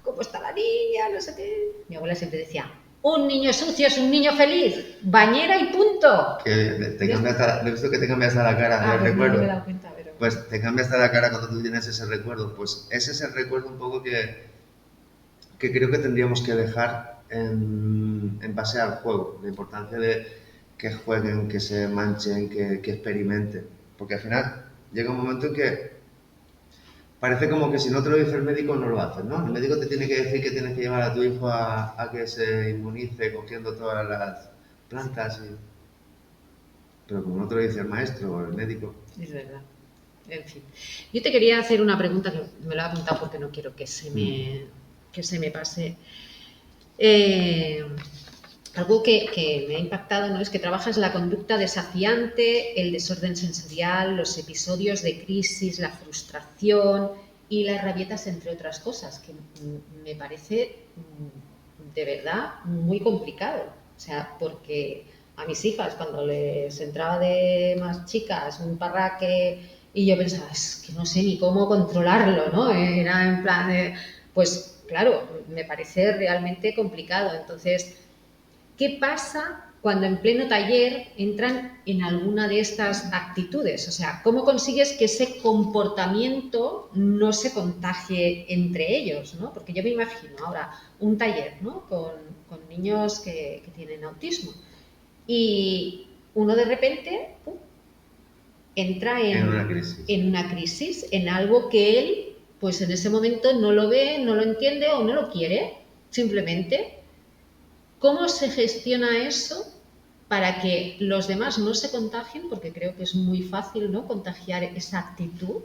¿Cómo está la niña? No sé qué. Mi abuela siempre decía, un niño sucio es un niño feliz, bañera y punto. Que te cambias a la cara del pues recuerdo. no me he dado cuenta, pero... Pues te cambias a la cara cuando tú tienes ese recuerdo. Pues ese es el recuerdo un poco que creo que tendríamos que dejar en base al juego. La importancia de que jueguen, que se manchen, que experimenten. Porque al final llega un momento en que parece como que si no te lo dice el médico no lo haces, ¿no? El médico te tiene que decir que tienes que llevar a tu hijo a que se inmunice cogiendo todas las plantas. Pero como no te lo dice el maestro o el médico. Es verdad. En fin. Yo te quería hacer una pregunta que me lo he apuntado porque no quiero que se me pase. Algo que me ha impactado, ¿no? Es que trabajas la conducta desafiante, el desorden sensorial, los episodios de crisis, la frustración y las rabietas, entre otras cosas, que me parece de verdad muy complicado. O sea, porque a mis hijas, cuando les entraba de más chicas un parraque y yo pensaba, es que no sé ni cómo controlarlo, ¿no? Era en plan de, pues claro, me parece realmente complicado. Entonces, ¿qué pasa cuando en pleno taller entran en alguna de estas actitudes? O sea, ¿cómo consigues que ese comportamiento no se contagie entre ellos, ¿no? Porque yo me imagino ahora un taller, ¿no? Con niños que tienen autismo y uno de repente entra en una crisis, en algo que él, pues en ese momento no lo ve, no lo entiende o no lo quiere, simplemente. ¿Cómo se gestiona eso para que los demás no se contagien? Porque creo que es muy fácil, ¿no?, contagiar esa actitud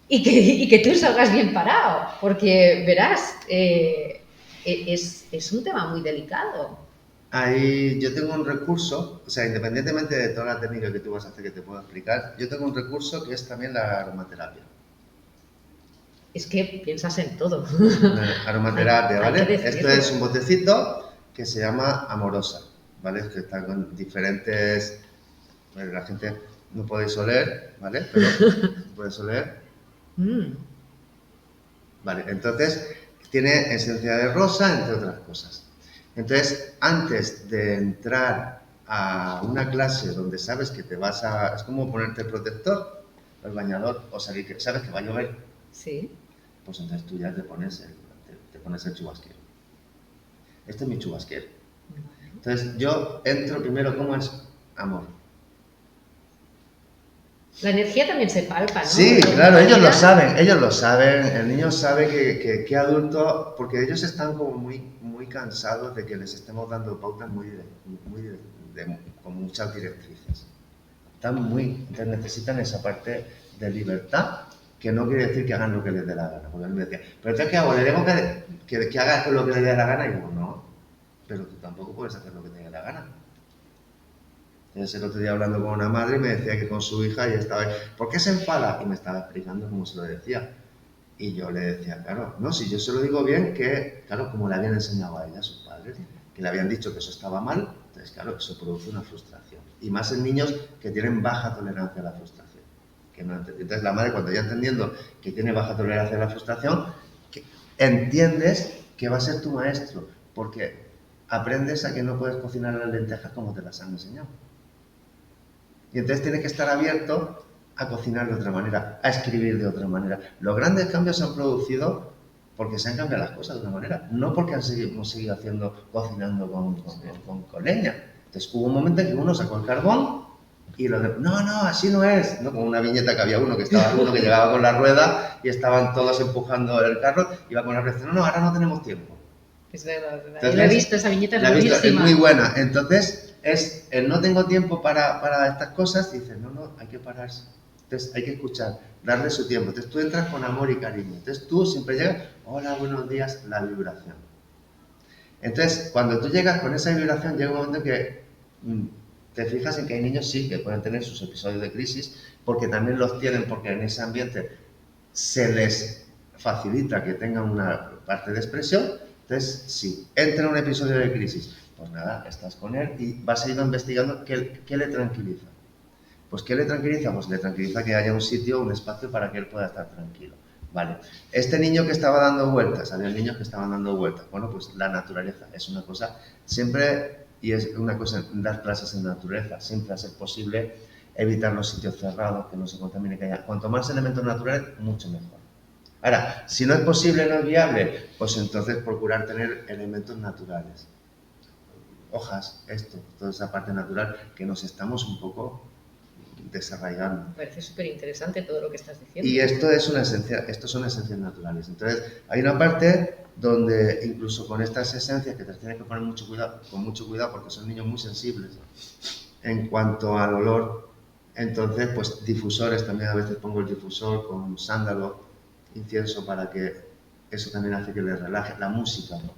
y que tú salgas bien parado, porque verás, es un tema muy delicado. Ahí yo tengo un recurso, o sea, independientemente de toda la técnica que tú vas a hacer que te puedo explicar, yo tengo un recurso que es también la aromaterapia. Es que piensas en todo. Aromaterapia, ¿vale? Esto es un botecito que se llama Amorosa, ¿vale? Que está con diferentes... Bueno, la gente no podéis oler, ¿vale? Pero puedes oler. Vale, entonces tiene esencia de rosa, entre otras cosas. Entonces, antes de entrar a una clase donde sabes que te vas a... Es como ponerte el protector, el bañador, o salir que sabes que va a llover. Sí. Pues entonces tú ya te pones el chubasquero. Este es mi chubasquero. Entonces yo entro primero, ¿cómo es? Amor. La energía también se palpa, ¿no? Sí, claro, ellos lo saben, el niño sabe que adulto, porque ellos están como muy cansados de que les estemos dando pautas con muchas directrices. Entonces necesitan esa parte de libertad, que no quiere decir que hagan lo que les dé la gana, porque él me decía, pero entonces ¿qué hago? ¿Le debo que hagas lo que le dé la gana? Y digo, no, pero tú tampoco puedes hacer lo que te dé la gana. Entonces el otro día hablando con una madre me decía que con su hija ella estaba ahí, ¿por qué se enfada? Y me estaba explicando cómo se lo decía. Y yo le decía, claro, no, si yo se lo digo bien, que, claro, como le habían enseñado a ella, a sus padres, que le habían dicho que eso estaba mal, entonces, claro, eso produce una frustración. Y más en niños que tienen baja tolerancia a la frustración. Que no entonces, la madre, cuando ya entendiendo que tiene baja tolerancia a la frustración, que entiendes que va a ser tu maestro, porque aprendes a que no puedes cocinar las lentejas como te las han enseñado. Y entonces tienes que estar abierto a cocinar de otra manera, a escribir de otra manera. Los grandes cambios se han producido porque se han cambiado las cosas de una manera, no porque hemos seguido cocinando con leña. Entonces hubo un momento en que uno sacó el carbón y los demás, no, así no es. ¿No? Como una viñeta que había uno que llegaba con la rueda y estaban todos empujando el carro, iba con la rueda, no, ahora no tenemos tiempo. Es verdad. Entonces, yo la he visto, esa viñeta es buenísima. Es muy buena. Entonces, es el no tengo tiempo para estas cosas, dices, no, hay que pararse. Entonces, hay que escuchar, darle su tiempo. Entonces, tú entras con amor y cariño. Entonces, tú siempre llegas, hola, buenos días, la vibración. Entonces, cuando tú llegas con esa vibración, llega un momento que te fijas en que hay niños, sí, que pueden tener sus episodios de crisis, porque también los tienen, porque en ese ambiente se les facilita que tengan una parte de expresión. Entonces, si entra en un episodio de crisis, pues nada, estás con él y vas a ir investigando qué le tranquiliza. Pues ¿qué le tranquiliza? Pues le tranquiliza que haya un sitio, un espacio para que él pueda estar tranquilo. Vale, este niño que estaba dando vueltas, había niños que estaban dando vueltas. Bueno, pues la naturaleza es una cosa, siempre, y es una cosa, dar clases en naturaleza, siempre a ser posible evitar los sitios cerrados, que no se contamine, que haya. Cuanto más elementos naturales, mucho mejor. Ahora, si no es posible, no es viable, pues entonces procurar tener elementos naturales. Hojas, toda esa parte natural que nos estamos un poco desarraigando. Me parece súper interesante todo lo que estás diciendo. Y esto son esencias naturales. Entonces, hay una parte donde incluso con estas esencias que te tienes que poner con mucho cuidado porque son niños muy sensibles en cuanto al olor. Entonces, pues difusores, también a veces pongo el difusor con sándalo, incienso, para que eso también hace que les relaje. La música, ¿no?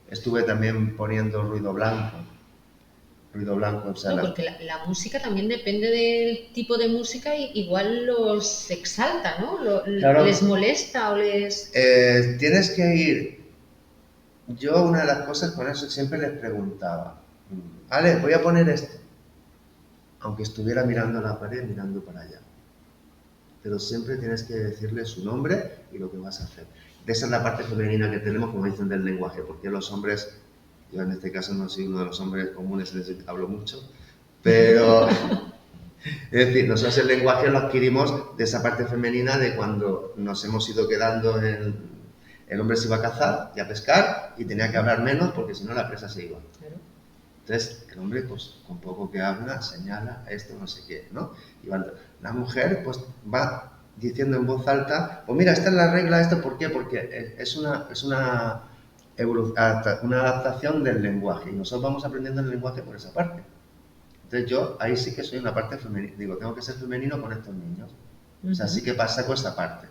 Estuve también poniendo ruido blanco, o sea, no, porque la música también depende del tipo de música y igual los exalta, ¿no? Claro, les molesta o les... tienes que ir... Yo una de las cosas con eso siempre les preguntaba, Ale, voy a poner esto, aunque estuviera mirando a la pared, mirando para allá. Pero siempre tienes que decirle su nombre y lo que vas a hacer. Esa es la parte femenina que tenemos, como dicen, del lenguaje, porque los hombres, yo en este caso no soy uno de los hombres comunes, hablo mucho, pero es decir, nosotros el lenguaje lo adquirimos de esa parte femenina de cuando nos hemos ido quedando el hombre se iba a cazar y a pescar y tenía que hablar menos porque si no la presa se iba. Entonces, el hombre, pues, con poco que habla, señala esto, no sé qué, ¿no? Y la mujer, pues, va diciendo en voz alta, pues mira, esta es la regla, ¿esto por qué? Porque es una adaptación del lenguaje y nosotros vamos aprendiendo el lenguaje por esa parte. Entonces yo ahí sí que soy una parte femenina, digo, tengo que ser femenino con estos niños. O sea, sí que saco esa parte.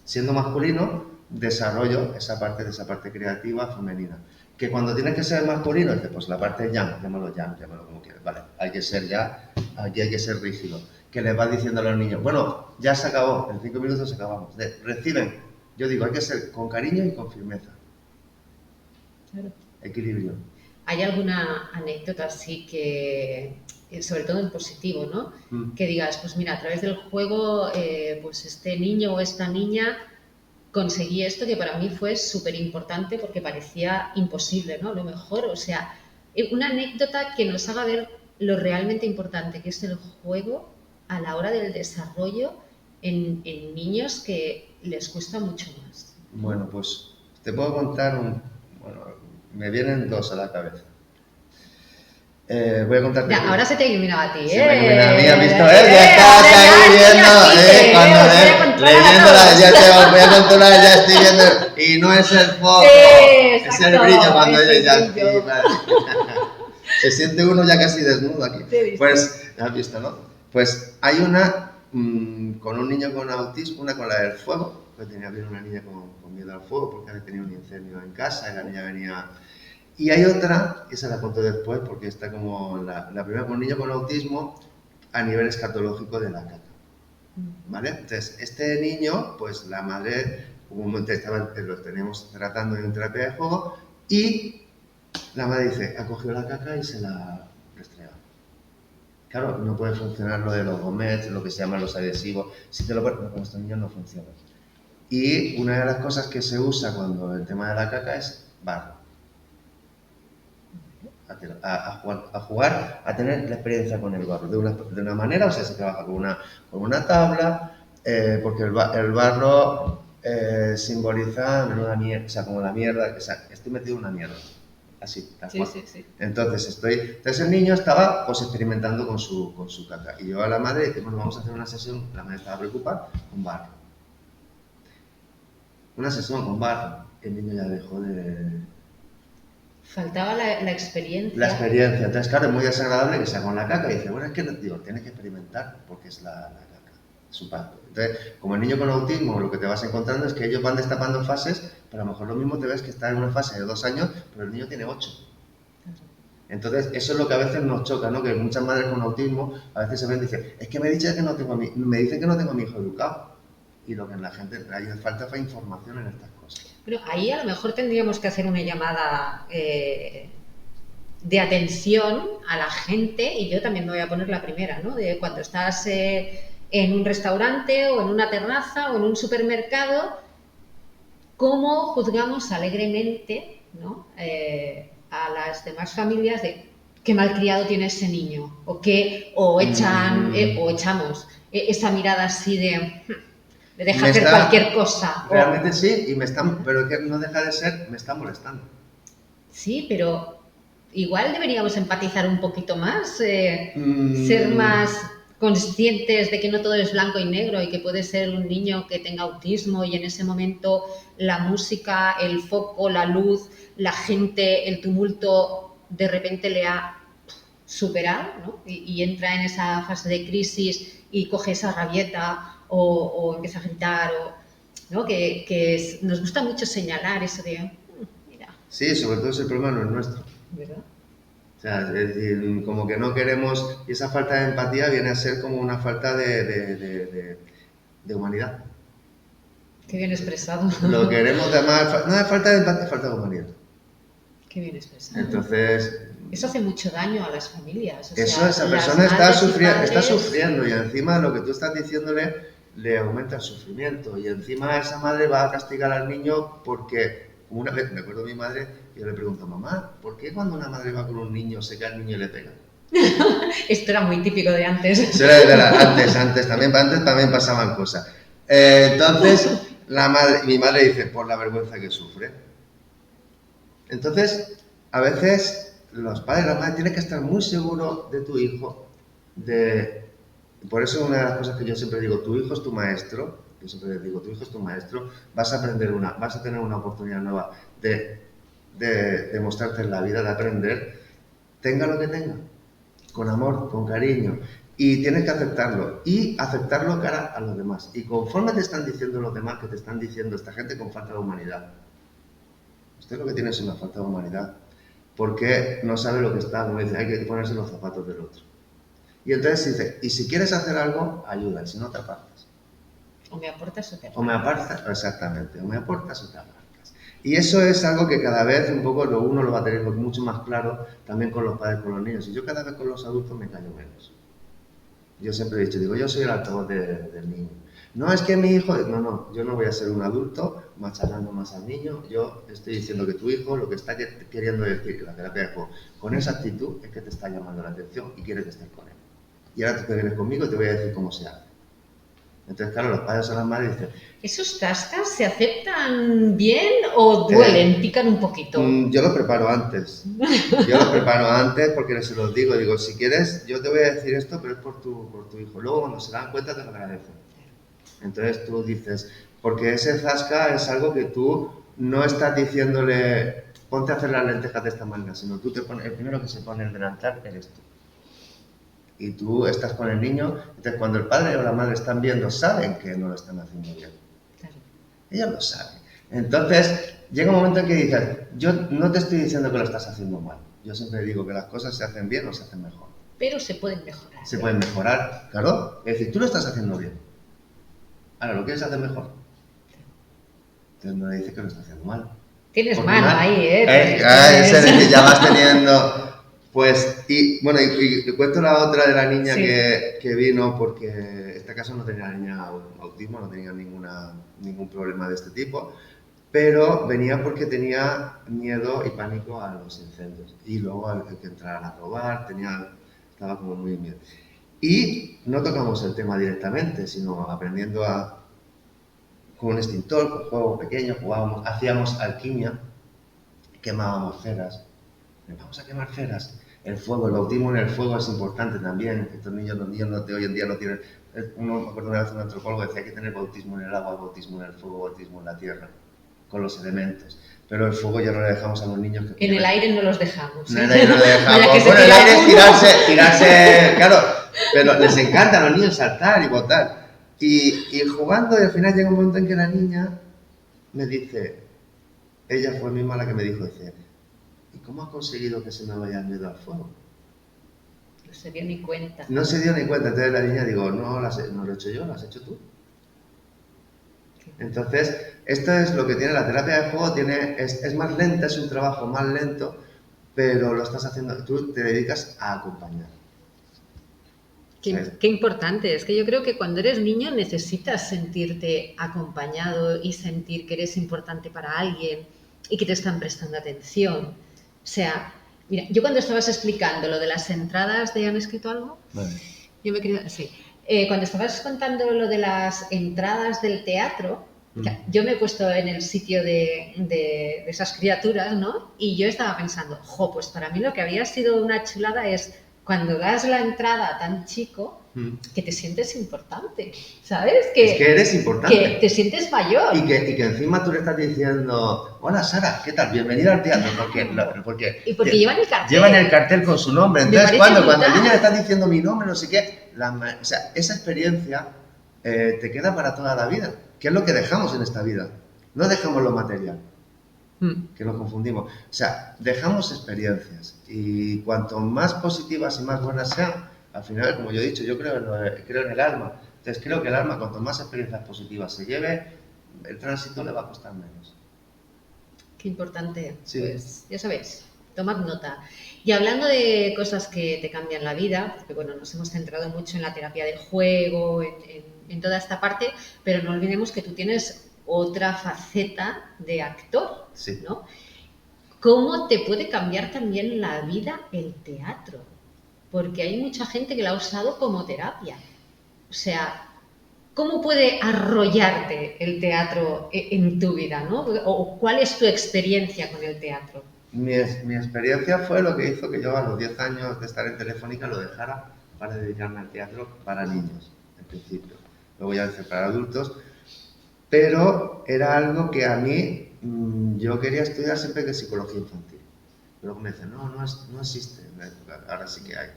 Siendo masculino, desarrollo esa parte creativa femenina. Que cuando tienes que ser masculino, dices, pues la parte yang, llámalo como quieras, vale, hay que ser aquí hay que ser rígido. Que les vas diciendo a los niños, bueno, ya se acabó, en 5 minutos acabamos. Reciben, yo digo, hay que ser con cariño y con firmeza. Claro. Equilibrio. ¿Hay alguna anécdota así que, sobre todo en positivo, ¿no? Que digas, pues mira, a través del juego, pues este niño o esta niña conseguí esto que para mí fue súper importante porque parecía imposible, ¿no? Lo mejor, o sea, una anécdota que nos haga ver lo realmente importante que es el juego a la hora del desarrollo en niños que les cuesta mucho más. Bueno, pues te puedo contar me vienen dos a la cabeza. Voy a contarte. Ya, ahora se te iluminaba a ti, Se me ilumina a mí, ¿has visto? Ya estás ahí viendo, cuando leyéndola, ya te voy a controlar, ya estoy viendo, y no es el foco, es el brillo cuando ya se siente uno ya casi desnudo aquí. Pues, has visto, ¿no? Pues hay una con un niño con autismo, una con la del fuego, que tenía bien una niña con miedo al fuego porque había tenido un incendio en casa y la niña venía... Y hay otra, esa la cuento después porque está como la primera con un niño con autismo a nivel escatológico de la caca, ¿vale? Entonces, este niño, pues la madre hubo un momento que los teníamos tratando en terapia de juego y la madre dice, ha cogido la caca y se la restrega. Claro, no puede funcionar lo de los gomets, lo que se llaman los adhesivos. Si te lo pones, con estos niños no funciona. Y una de las cosas que se usa cuando el tema de la caca es barro. A jugar, a tener la experiencia con el barro. De una manera, o sea, se trabaja con una tabla, porque el barro simboliza una mierda, o sea, como la mierda, o sea, estoy metido en una mierda. Así, tal cual. Sí. Entonces el niño estaba pues experimentando con su caca. Y yo a la madre dije, bueno, vamos a hacer una sesión, la madre estaba preocupada, con barro. Una sesión con barro. El niño ya dejó de... Faltaba la experiencia. La experiencia. Entonces, claro, es muy desagradable que sea con la caca. Y dice, bueno, es que digo, tienes que experimentar porque es la caca, su parto. Entonces, como el niño con autismo, lo que te vas encontrando es que ellos van destapando fases, pero a lo mejor lo mismo te ves que está en una fase de 2 años, pero el niño tiene 8. Entonces, eso es lo que a veces nos choca, ¿no? Que muchas madres con autismo a veces se ven y dicen, es que me dicen que no tengo a mi hijo educado. Y lo que la gente, hay falta fue información en estas cosas. Pero ahí a lo mejor tendríamos que hacer una llamada de atención a la gente, y yo también me voy a poner la primera, ¿no? De cuando estás en un restaurante o en una terraza o en un supermercado, cómo juzgamos alegremente, ¿no? A las demás familias de qué malcriado tiene ese niño, o echamos esa mirada así de deja hacer cualquier cosa. Realmente sí, pero que no deja de ser, me está molestando. Sí, pero igual deberíamos empatizar un poquito más, ser más conscientes de que no todo es blanco y negro y que puede ser un niño que tenga autismo y en ese momento la música, el foco, la luz, la gente, el tumulto de repente le ha superado, ¿no? Y entra en esa fase de crisis y coge esa rabieta o empieza a gritar, ¿no? Que nos gusta mucho señalar eso de, mira. Sí, sobre todo ese problema no es nuestro. ¿Verdad? O sea, es decir, como que no queremos, y esa falta de empatía viene a ser como una falta de humanidad. Qué bien expresado. Lo queremos llamar, no es falta de empatía, es falta de humanidad. Qué bien expresado. Entonces... Eso hace mucho daño a las familias. Esa persona está sufriendo y encima lo que tú estás diciéndole le aumenta el sufrimiento y encima esa madre va a castigar al niño porque una vez, me acuerdo de mi madre, yo le pregunto, mamá, ¿por qué cuando una madre va con un niño se cae al niño y le pega? Esto era muy típico de antes. Eso era antes también pasaban cosas. Entonces, mi madre dice, por la vergüenza que sufre. Entonces, a veces los padres, las madres tienen que estar muy seguros de tu hijo. Por eso una de las cosas que yo siempre digo, tu hijo es tu maestro. Yo siempre les digo, tu hijo es tu maestro. Vas a tener una oportunidad nueva de mostrarte en la vida, de aprender. Tenga lo que tenga, con amor, con cariño. Y tienes que aceptarlo. Y aceptarlo cara a los demás. Y conforme te están diciendo los demás, que te están diciendo esta gente con falta de humanidad. Usted lo que tiene es una falta de humanidad. Porque no sabe lo que está, como dice, hay que ponerse los zapatos del otro. Y entonces dice, y si quieres hacer algo, ayuda, y si no te apartas. O me aportas o te apartas. O me apartas, exactamente, o me aportas o te apartas. Y eso es algo que cada vez un poco uno lo va a tener mucho más claro también con los padres, con los niños. Y yo cada vez con los adultos me callo menos. Yo siempre he dicho, yo soy el altavoz del niño. No es que mi hijo, no, yo no voy a ser un adulto machacando más al niño, yo estoy diciendo que tu hijo lo que está queriendo decir, que la terapia de juego, con esa actitud es que te está llamando la atención y quiere que estés con él. Y ahora tú te vienes conmigo y te voy a decir cómo se hace. Entonces, claro, los padres o las madres dicen... ¿Esos tascas se aceptan bien o duelen, pican un poquito? Yo los preparo antes. Porque se los digo, si quieres, yo te voy a decir esto, pero es por tu hijo. Luego, cuando se dan cuenta, te lo agradecen. Entonces tú dices, porque ese zasca es algo que tú no estás diciéndole, ponte a hacer las lentejas de esta manera, sino tú te pones, el primero que se pone el delantal eres tú. Y tú estás con el niño, entonces cuando el padre o la madre están viendo, saben que no lo están haciendo bien. Claro. Ellos lo saben. Entonces llega un momento en que dices, yo no te estoy diciendo que lo estás haciendo mal. Yo siempre digo que las cosas se hacen bien o se hacen mejor. Pero se pueden mejorar. Se pueden mejorar, claro. Es decir, tú lo estás haciendo bien. Ahora, ¿lo quieres hacer mejor? entonces no le dices que lo está haciendo mal. Tienes Porque mano mal, ahí, ese de que ya vas teniendo... Pues, y bueno, y te cuento la otra de la niña Sí. que vino, porque en este caso no tenía la niña autismo, no tenía ningún problema de este tipo, pero venía porque tenía miedo y pánico a los incendios. Y luego al que entraran a robar, estaba como muy miedo. Y no tocamos el tema directamente, sino aprendiendo con un extintor, con juegos pequeños, jugábamos, hacíamos alquimia, quemábamos ceras. Vamos a quemar ceras. El fuego, el bautismo en el fuego es importante también. Estos niños, los niños de hoy en día no tienen... Me acuerdo una vez un antropólogo decía que hay que tener bautismo en el agua, bautismo en el fuego, bautismo en la tierra, con los elementos. Pero el fuego ya no le dejamos a los niños que... En el aire no los dejamos. En el aire no le dejamos. Bueno, el aire es tirarse, claro, pero les encanta a los niños saltar y botar. Y jugando, y al final llega un momento en que la niña me dice, ella fue misma la que me dijo, dice, ¿y cómo has conseguido que se me vaya el miedo al fuego? No se dio ni cuenta. No se dio ni cuenta. Entonces la niña digo, no lo he hecho yo, lo has hecho tú. Entonces, esto es lo que tiene la terapia de fuego, es más lenta, es un trabajo más lento, pero lo estás haciendo, tú te dedicas a acompañar. Qué importante, es que yo creo que cuando eres niño necesitas sentirte acompañado y sentir que eres importante para alguien y que te están prestando atención. O sea, mira, yo cuando estabas explicando lo de las entradas de ¿han escrito algo? Vale. Yo me quería, sí. Cuando estabas contando lo de las entradas del teatro, yo me he puesto en el sitio de esas criaturas, ¿no? Y yo estaba pensando, pues para mí lo que había sido una chulada es cuando das la entrada a tan chico, que te sientes importante, ¿sabes? Es que eres importante. Que te sientes mayor. Y que encima tú le estás diciendo, hola Sara, ¿qué tal? Bienvenida al teatro. Porque llevan el cartel. Llevan el cartel con su nombre. Entonces cuando el niño le está diciendo mi nombre, no sé qué, o sea, esa experiencia te queda para toda la vida. ¿Qué es lo que dejamos en esta vida? No dejamos lo material. Que nos confundimos. O sea, dejamos experiencias y cuanto más positivas y más buenas sean, al final, como yo he dicho, yo creo en el alma. Entonces creo que el alma, cuanto más experiencias positivas se lleve, el tránsito le va a costar menos. Qué importante. Sí. Pues ya sabéis, tomad nota. Y hablando de cosas que te cambian la vida, porque bueno, nos hemos centrado mucho en la terapia del juego, en toda esta parte, pero no olvidemos que tú tienes otra faceta de actor, sí. ¿no? ¿Cómo te puede cambiar también la vida el teatro? Porque hay mucha gente que la ha usado como terapia. O sea, ¿cómo puede arrollarte el teatro en tu vida, ¿no? ¿O cuál es tu experiencia con el teatro? Mi experiencia fue lo que hizo que yo a los 10 años de estar en Telefónica lo dejara para dedicarme al teatro para niños, en principio. Luego ya hice para adultos. Pero era algo que a mí, yo quería estudiar siempre que psicología infantil. Luego me decían, no existe, ahora sí que hay.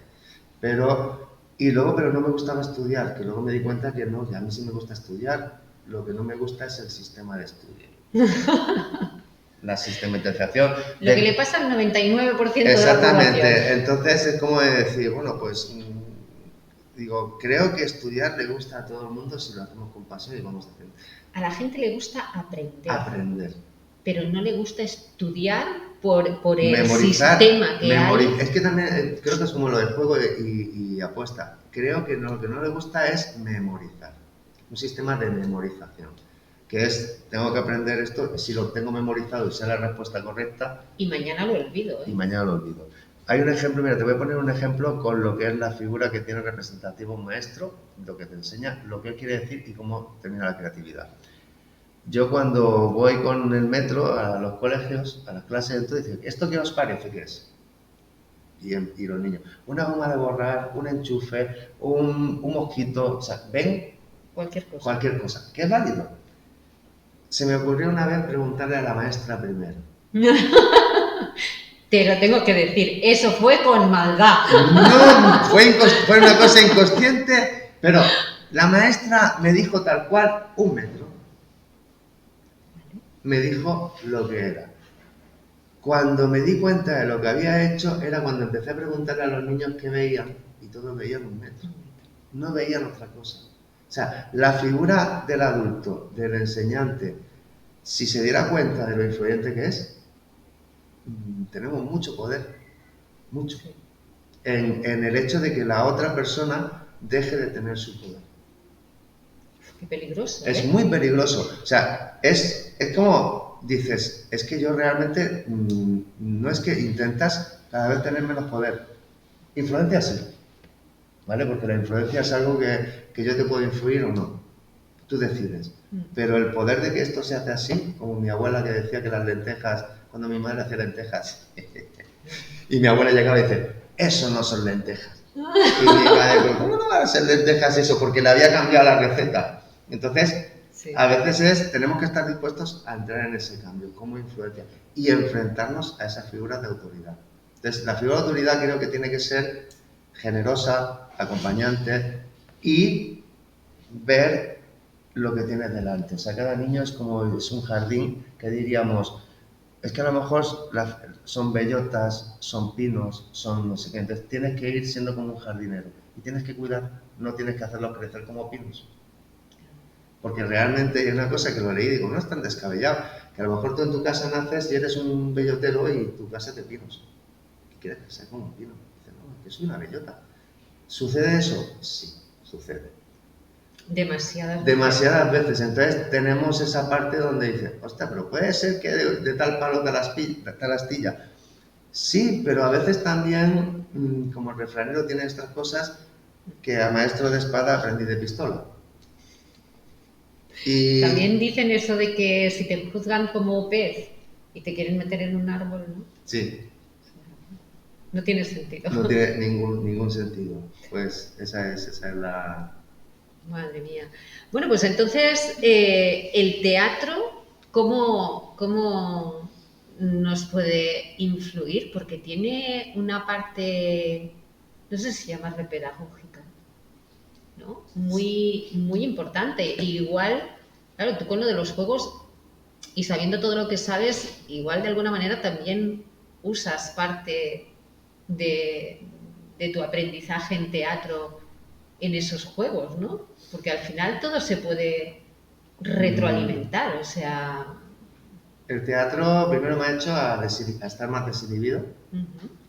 Pero no me gustaba estudiar, que luego me di cuenta que no, que a mí sí me gusta estudiar, lo que no me gusta es el sistema de estudio. La sistematización. Lo que le pasa al 99% de la población. Exactamente, entonces es como de decir, bueno, pues... Digo, creo que estudiar le gusta a todo el mundo si lo hacemos con pasión y vamos haciendo. A la gente le gusta aprender. Aprender. Pero no le gusta estudiar por el memorizar, sistema que hay. Es que también creo que es como lo del juego y apuesta. Creo que lo que no le gusta es memorizar. Un sistema de memorización. Que es, tengo que aprender esto, si lo tengo memorizado y sé la respuesta correcta. Y mañana lo olvido. Y mañana lo olvido. Hay un ejemplo, mira, te voy a poner un ejemplo con lo que es la figura que tiene representativo un maestro, lo que te enseña, lo que él quiere decir y cómo termina la creatividad. Yo cuando voy con el metro a los colegios, a las clases, entonces dicen, ¿esto qué os parece que es? Y los niños, una goma de borrar, un enchufe, un mosquito, o sea, ven cualquier cosa, que es válido. Se me ocurrió una vez preguntarle a la maestra primero. Te lo tengo que decir, eso fue con maldad. No, fue una cosa inconsciente, pero la maestra me dijo tal cual, 1 metro. Me dijo lo que era. Cuando me di cuenta de lo que había hecho, era cuando empecé a preguntarle a los niños qué veían, y todos veían 1 metro. No veían otra cosa. O sea, la figura del adulto, del enseñante, si se diera cuenta de lo influyente que es, tenemos mucho poder, mucho, en el hecho de que la otra persona deje de tener su poder. Qué peligroso. Es muy peligroso. O sea, es como dices, es que yo realmente no es que intentas cada vez tener menos poder. Influencia sí, ¿vale? Porque la influencia es algo que yo te puedo influir o no. Tú decides. Pero el poder de que esto se hace así, como mi abuela que decía que las lentejas, cuando mi madre hacía lentejas, y mi abuela llegaba y dice, eso no son lentejas. Y mi madre, ¿cómo no van a ser lentejas eso? Porque le había cambiado la receta. Entonces, a veces tenemos que estar dispuestos a entrar en ese cambio, como influencia, y enfrentarnos a esas figuras de autoridad. Entonces, la figura de autoridad creo que tiene que ser generosa, acompañante y ver lo que tienes delante. O sea, cada niño es como es un jardín que diríamos, es que a lo mejor son bellotas, son pinos, son no sé qué. Entonces tienes que ir siendo como un jardinero y tienes que cuidar, no tienes que hacerlos crecer como pinos. Porque realmente hay una cosa que lo leí y digo, no es tan descabellado, que a lo mejor tú en tu casa naces y eres un bellotero y tu casa es de pinos. ¿Qué quieres que sea como un pino? Dice, no, que soy una bellota. ¿Sucede eso? Sí, sucede. Demasiadas veces. Entonces tenemos esa parte donde dice, hostia, pero puede ser que de tal palo tal astilla. Sí, pero a veces también, como el refranero tiene estas cosas, que a maestro de espada aprendí de pistola. Y también dicen eso de que si te juzgan como pez y te quieren meter en un árbol, ¿no? Sí. No tiene sentido. No tiene ningún sentido. Pues esa es la... Madre mía. Bueno, pues entonces, el teatro, ¿cómo nos puede influir? Porque tiene una parte, no sé si llamarle pedagógica, ¿no? Muy, muy importante. Y igual, claro, tú con lo de los juegos y sabiendo todo lo que sabes, igual de alguna manera también usas parte de tu aprendizaje en teatro en esos juegos, ¿no? Porque al final todo se puede retroalimentar, o sea... El teatro primero me ha hecho a estar más desinhibido,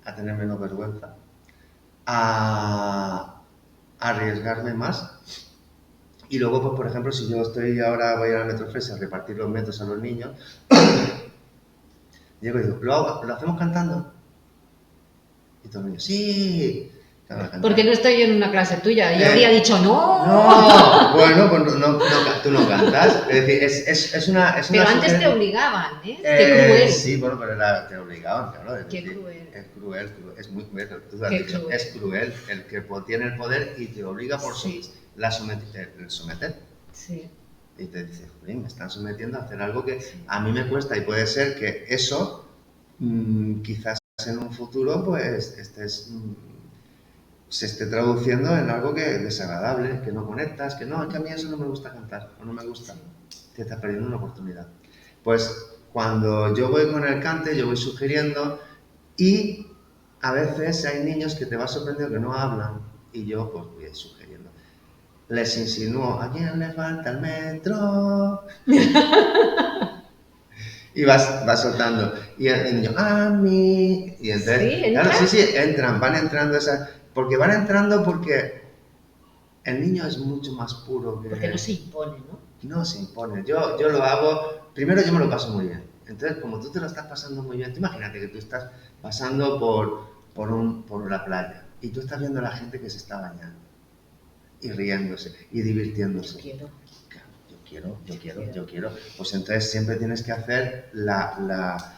a tener menos vergüenza, a arriesgarme más. Y luego, pues por ejemplo, si yo voy a ir a la Metrofresia a repartir los metros a los niños, llego y digo, ¿lo hacemos cantando? Y todos los niños, ¡sí! Porque no estoy en una clase tuya, yo habría dicho ¡no! No, bueno, pues tú no cantas. Es decir, es una pero antes te obligaban, ¿eh? Qué cruel. Sí, bueno, pero te obligaban, claro. Qué cruel. Es cruel, es muy cruel. Tú has dicho, es cruel el que tiene el poder y te obliga por someter. Sí. Y te dice, me están sometiendo a hacer algo que a mí me cuesta y puede ser que eso, quizás en un futuro, pues se esté traduciendo en algo que es desagradable, que no conectas, que no, es que a mí eso no me gusta cantar o no me gusta. Te estás perdiendo una oportunidad. Pues cuando yo voy con el cante, yo voy sugiriendo y a veces hay niños que te va sorprendiendo que no hablan y yo pues voy sugiriendo. Les insinúo, ¿a quién le falta el metro? Y vas soltando. Y el niño, a mí. Y entonces, ¿Sí? claro, sí, van entrando esas. Porque van entrando porque el niño es mucho más puro que... Porque no se impone, ¿no? No se impone. Yo lo hago... Primero yo me lo paso muy bien. Entonces, como tú te lo estás pasando muy bien, tú imagínate que tú estás pasando por la playa y tú estás viendo a la gente que se está bañando y riéndose y divirtiéndose. Yo quiero. Pues entonces siempre tienes que hacer la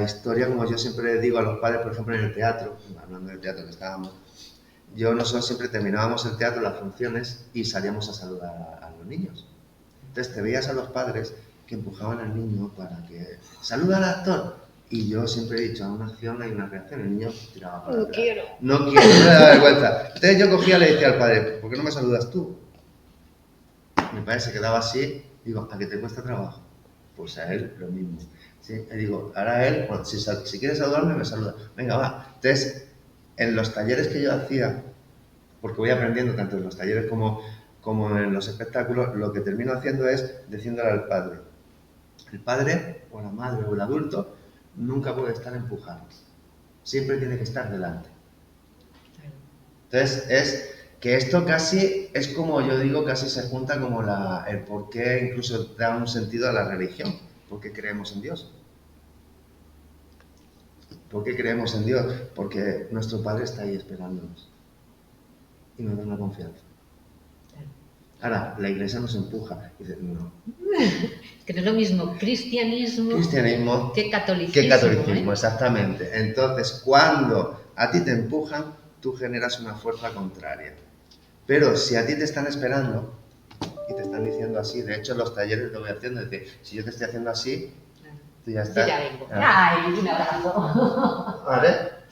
historia, como yo siempre digo a los padres, por ejemplo, en el teatro, hablando del teatro que estábamos, nosotros siempre terminábamos el teatro, las funciones, y salíamos a saludar a los niños. Entonces te veías a los padres que empujaban al niño para que saluda al actor. Y yo siempre he dicho, a una acción hay una reacción, el niño tiraba para atrás. No quiero, no le da vergüenza. Entonces yo cogía y le decía al padre, ¿por qué no me saludas tú? Mi padre se quedaba así, digo, ¿a qué te cuesta trabajo? Pues a él lo mismo. ¿Sí? Y digo, ahora él, bueno, si quiere saludarme, me saluda. Venga, va. Entonces, en los talleres que yo hacía, porque voy aprendiendo tanto en los talleres como en los espectáculos, lo que termino haciendo es diciéndole al padre, el padre o la madre o el adulto nunca puede estar empujando. Siempre tiene que estar delante. Entonces, es que esto casi es como yo digo, casi se junta como el por qué incluso da un sentido a la religión. ¿Por qué creemos en Dios? ¿Por qué creemos en Dios? Porque nuestro Padre está ahí esperándonos y nos da una confianza. Ahora, la Iglesia nos empuja y dice, no. Es que no es lo mismo cristianismo que catolicismo, exactamente. Entonces, cuando a ti te empujan, tú generas una fuerza contraria. Pero si a ti te están esperando y te están diciendo así, de hecho en los talleres lo voy haciendo, es decir, si yo te estoy haciendo así, tú ya estás. Yo ya vengo. ¡Ay, un abrazo! ¿Vale?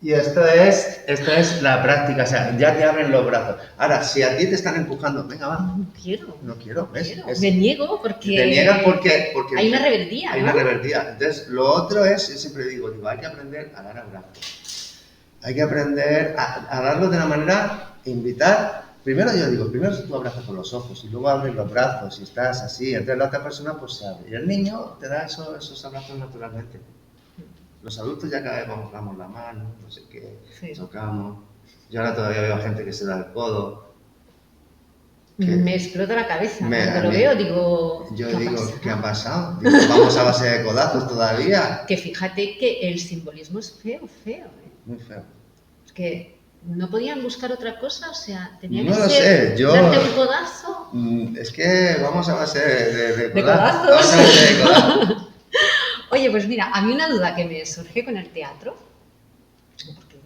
Y esto es la práctica, o sea, ya te abren los brazos. Ahora, si a ti te están empujando, venga, va. No quiero, ¿ves? Me niego porque... Te niegas porque hay una rebeldía, Hay una rebeldía. Entonces, lo otro es, yo siempre digo, hay que aprender a dar abrazos. Hay que aprender a darlo de una manera, invitar. Primero tú abrazas con los ojos y luego abres los brazos y estás así. Entonces la otra persona pues se abre. Y el niño te da esos abrazos naturalmente. Los adultos ya cada vez damos la mano, no sé qué, tocamos. Yo ahora todavía veo a gente que se da el codo. Me explota la cabeza. Cuando lo veo digo... Yo digo, ¿qué ha pasado? Digo, vamos a base de codazos todavía. Que fíjate que el simbolismo es feo, Muy feo. Es que no podían buscar otra cosa, o sea, tenía que no lo ser sé, darte un codazo. Es que vamos a base de codazos. Vamos a base de codazos. Oye, pues mira, a mí una duda que me surge con el teatro, porque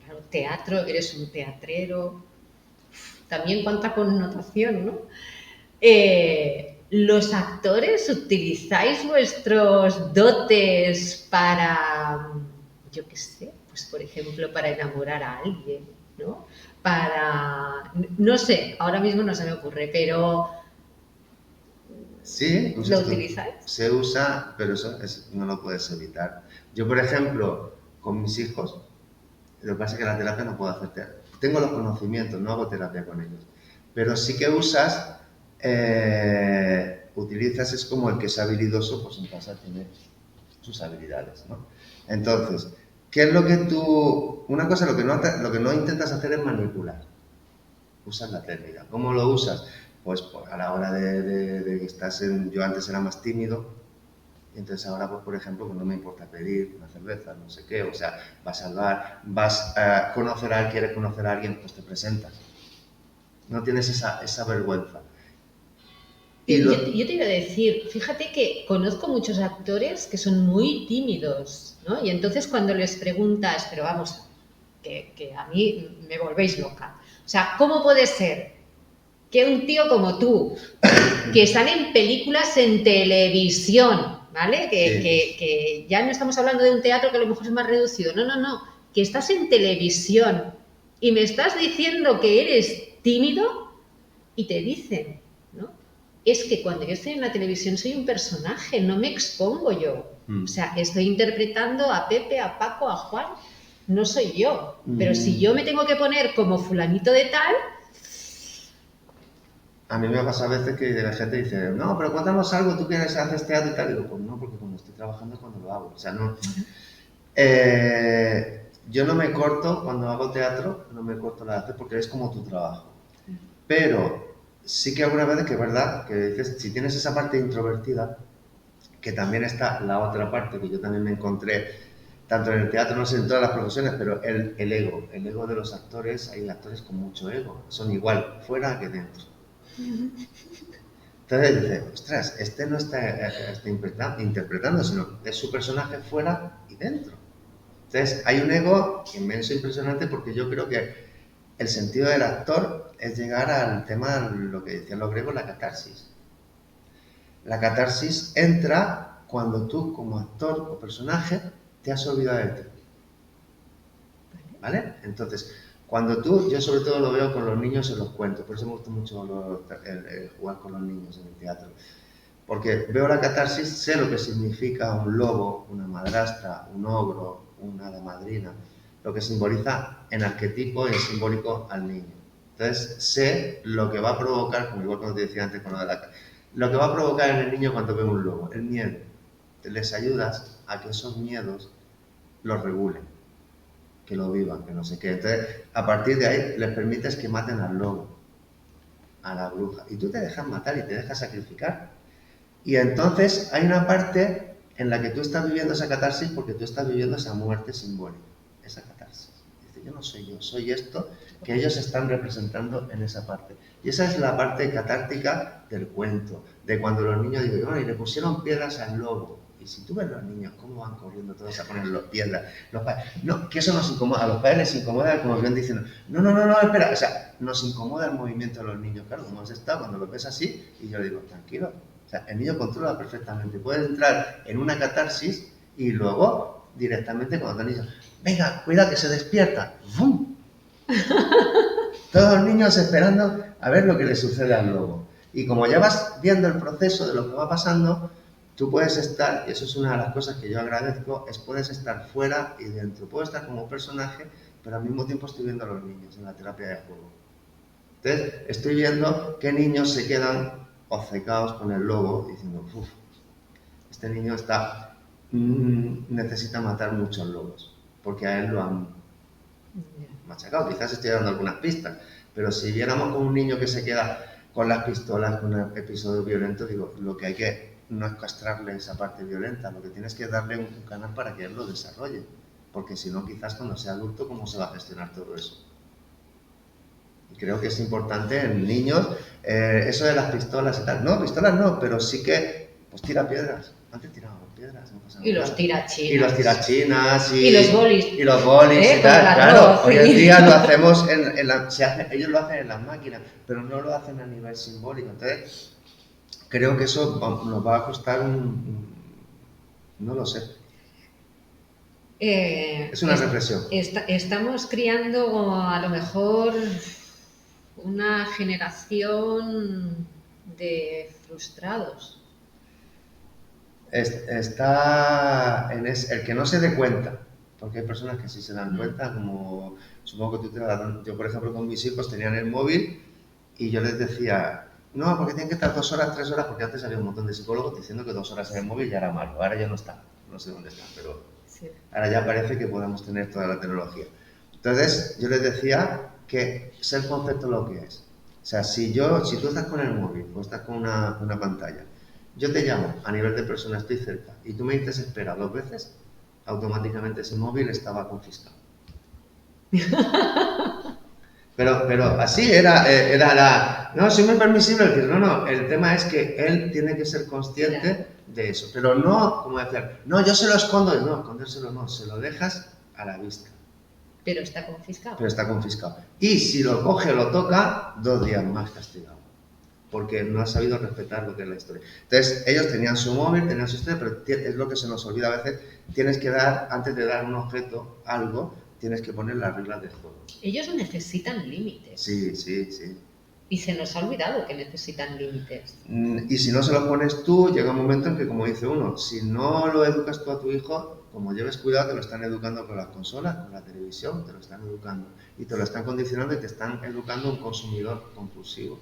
claro, teatro, eres un teatrero, también cuánta connotación, ¿no? ¿Los actores utilizáis vuestros dotes para, yo qué sé, pues por ejemplo, para enamorar a alguien, ¿no? No sé, ahora mismo no se me ocurre, pero... Sí, ¿lo utilizáis? Se usa, pero eso no lo puedes evitar. Yo, por ejemplo, con mis hijos, lo que pasa es que la terapia no puedo hacer terapia. Tengo los conocimientos, no hago terapia con ellos. Pero sí que utilizas, es como el que es habilidoso, pues en casa tiene sus habilidades, ¿no? Entonces, ¿qué es lo que una cosa, lo que no intentas hacer es manipular. Usas la técnica. ¿Cómo lo usas? Pues a la hora de que estás yo antes era más tímido, y entonces ahora, pues por ejemplo, pues no me importa pedir una cerveza, no sé qué, o sea, vas al bar, vas a quieres conocer a alguien, pues te presentas. No tienes esa vergüenza. Yo te iba a decir, fíjate que conozco muchos actores que son muy tímidos, ¿no? Y entonces cuando les preguntas, pero vamos, que a mí me volvéis loca. O sea, ¿cómo puede ser que un tío como tú, que sale en películas en televisión, ¿vale? Que ya no estamos hablando de un teatro que a lo mejor es más reducido, no, que estás en televisión y me estás diciendo que eres tímido y te dicen, ¿no? Es que cuando yo estoy en la televisión soy un personaje, no me expongo yo. O sea, estoy interpretando a Pepe, a Paco, a Juan, no soy yo. Pero si yo me tengo que poner como fulanito de tal... A mí me ha pasado a veces que la gente dice, no, pero cuéntanos algo, tú quieres hacer teatro y tal. Y digo, pues no, porque cuando estoy trabajando es cuando lo hago. O sea, no... yo no me corto cuando hago teatro, no me corto la hacer porque es como tu trabajo. Pero sí que alguna vez que es verdad que dices, si tienes esa parte introvertida, que también está la otra parte que yo también me encontré, tanto en el teatro, no sé, en todas las profesiones, pero el ego de los actores, hay actores con mucho ego, son igual fuera que dentro. Entonces dice, ostras, este no está interpretando, sino es su personaje fuera y dentro. Entonces hay un ego inmenso, impresionante, porque yo creo que el sentido del actor es llegar al tema, lo que decían los griegos, la catarsis. La catarsis entra cuando tú, como actor o personaje, te has olvidado de ti. ¿Vale? Entonces, yo sobre todo lo veo con los niños en los cuentos, por eso me gusta mucho el jugar con los niños en el teatro. Porque veo la catarsis, sé lo que significa un lobo, una madrastra, un ogro, una hada madrina, lo que simboliza en arquetipo y en simbólico al niño. Entonces sé lo que va a provocar, como igual como te decía antes con lo de lo que va a provocar en el niño cuando ve un lobo, el miedo. Les ayudas a que esos miedos los regulen, que lo vivan, que no sé qué. Entonces, a partir de ahí, les permites que maten al lobo, a la bruja. Y tú te dejas matar y te dejas sacrificar. Y entonces hay una parte en la que tú estás viviendo esa catarsis porque tú estás viviendo esa muerte simbólica, esa catarsis. Dice, yo no soy yo, soy esto que ellos están representando en esa parte. Y esa es la parte catártica del cuento, de cuando los niños digo, bueno, y le pusieron piedras al lobo. Y si tú ves los niños cómo van corriendo todos a poner las piedras, los padres, no, que eso nos incomoda, a los padres les incomoda como ven diciendo, no, espera, o sea, nos incomoda el movimiento de los niños, claro, como has estado, cuando lo ves así, y yo le digo, tranquilo, o sea, el niño controla perfectamente, puede entrar en una catarsis y luego directamente cuando el niño, venga, cuida que se despierta, ¡bum! Todos los niños esperando a ver lo que le sucede al lobo. Y como ya vas viendo el proceso de lo que va pasando, tú puedes estar, y eso es una de las cosas que yo agradezco, es puedes estar fuera y dentro. Puedo estar como personaje, pero al mismo tiempo estoy viendo a los niños en la terapia de juego. Entonces, estoy viendo qué niños se quedan obcecados con el lobo, diciendo, uff, este niño necesita matar muchos lobos, porque a él lo han machacado. Quizás estoy dando algunas pistas, pero si viéramos con un niño que se queda con las pistolas, con un episodio violento, digo, lo que hay que no es castrarle esa parte violenta, lo que tienes que darle un canal para que él lo desarrolle, porque si no, quizás cuando sea adulto, ¿cómo se va a gestionar todo eso? Y creo que es importante en niños, eso de las pistolas y tal. No, pistolas no, pero sí que, pues tira piedras. Antes tiraban piedras, no pasa nada. Y los tirachinas. Y los tirachinas y los bolis. Y los bolis y tal. Claro, hoy en día lo hacemos ellos lo hacen en las máquinas, pero no lo hacen a nivel simbólico. Entonces, creo que eso nos va a costar no lo sé. Es una reflexión. Estamos criando a lo mejor una generación de frustrados. Está en el que no se dé cuenta, porque hay personas que sí se dan cuenta, como supongo que tú te das. Yo, por ejemplo, con mis hijos tenían el móvil y yo les decía, no, porque tienen que estar 2 horas, 3 horas, porque antes había un montón de psicólogos diciendo que 2 horas en el móvil ya era malo, ahora ya no está, no sé dónde está, pero sí. Ahora ya parece que podemos tener toda la tecnología. Entonces, yo les decía que sé el concepto lo que es. O sea, si tú estás con el móvil o estás con una pantalla, yo te llamo a nivel de persona, estoy cerca, y tú me dices espera 2 veces, automáticamente ese móvil estaba confiscado. Pero así era no, soy muy permisible decir, no, el tema es que él tiene que ser consciente de eso, pero no como decir, no, yo se lo escondo, no, escondérselo no, se lo dejas a la vista. Pero está confiscado. Pero está confiscado. Y si lo coge o lo toca, 2 días más castigado, porque no ha sabido respetar lo que es la historia. Entonces, ellos tenían su móvil, tenían su historia, pero es lo que se nos olvida a veces, tienes que dar, antes de dar un objeto, algo, tienes que poner las reglas del juego. Ellos necesitan límites. Sí. Y se nos ha olvidado que necesitan límites. Y si no se los pones tú, llega un momento en que, como dice uno, si no lo educas tú a tu hijo, como lleves cuidado, te lo están educando con las consolas, con la televisión, te lo están educando. Y te lo están condicionando y te están educando un consumidor compulsivo.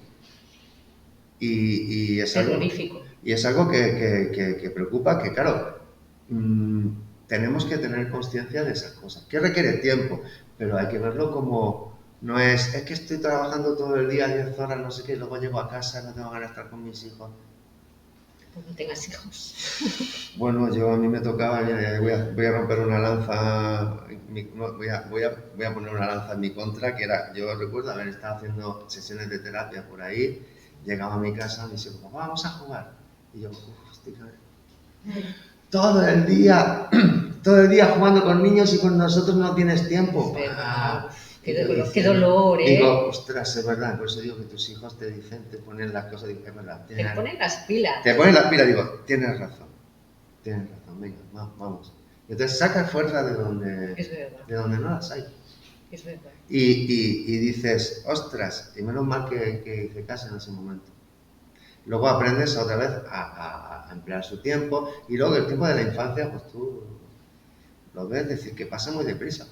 Y es terrorífico. Y es algo que preocupa, que claro, tenemos que tener conciencia de esas cosas, que requiere tiempo, pero hay que verlo como, no es que estoy trabajando todo el día 10 horas, no sé qué, y luego llego a casa, no tengo ganas de estar con mis hijos. Pues no tengas hijos. Bueno, a mí me tocaba, voy a romper una lanza, voy a poner una lanza en mi contra, que era, yo recuerdo haber estado haciendo sesiones de terapia por ahí, llegaba a mi casa, me decía, vamos a jugar. Y yo, todo el día jugando con niños y con nosotros no tienes tiempo. Qué dolor, ¿eh? Digo, ostras, es verdad, por eso digo que tus hijos te dicen, te ponen las cosas, digo, es verdad. Te ponen las pilas. Te ponen las pilas, digo, tienes razón, venga, vamos. Y entonces saca fuerza de donde no las hay. Es verdad. Y dices, ostras, y menos mal que hice caso en ese momento. Luego aprendes otra vez a emplear su tiempo, y luego el tiempo de la infancia, pues tú lo ves, decir que pasa muy deprisa.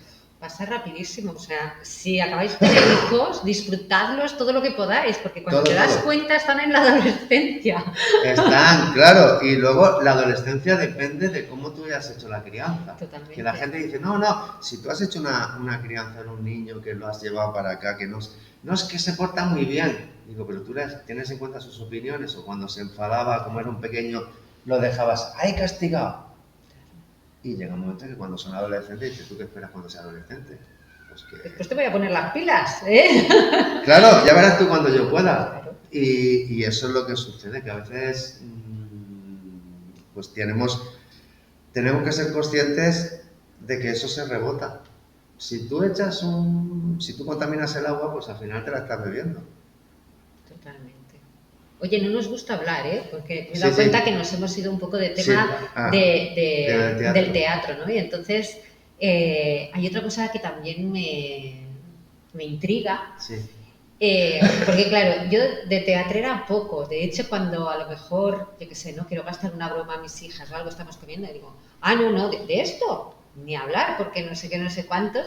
pasa rapidísimo. O sea, si acabáis de tener hijos, disfrutadlos todo lo que podáis, porque cuando te das cuenta están en la adolescencia. Están, claro, y luego la adolescencia depende de cómo tú hayas hecho la crianza. Totalmente. Que la gente dice, no, si tú has hecho una crianza en un niño que lo has llevado para acá, que no es que se porta muy bien. Digo, pero tú tienes en cuenta sus opiniones, o cuando se enfadaba, como era un pequeño, lo dejabas, ¡ay, castigado! Y llega un momento que cuando son adolescentes, dices, ¿tú qué esperas cuando sea adolescente? Pues que... Después te voy a poner las pilas, ¿eh? Claro, ya verás tú cuando yo pueda. Claro. Y eso es lo que sucede, que a veces pues tenemos que ser conscientes de que eso se rebota. Si tú contaminas el agua, pues al final te la estás bebiendo. Totalmente. Oye, no nos gusta hablar, ¿eh? Porque me he dado cuenta que nos hemos ido un poco de tema del teatro, ¿no? Y entonces hay otra cosa que también me intriga. Sí. Porque claro, yo de teatrera poco. De hecho, cuando a lo mejor, yo qué sé, no quiero gastar una broma a mis hijas o algo, estamos comiendo y digo, no, de esto ni hablar, porque no sé qué, no sé cuántos.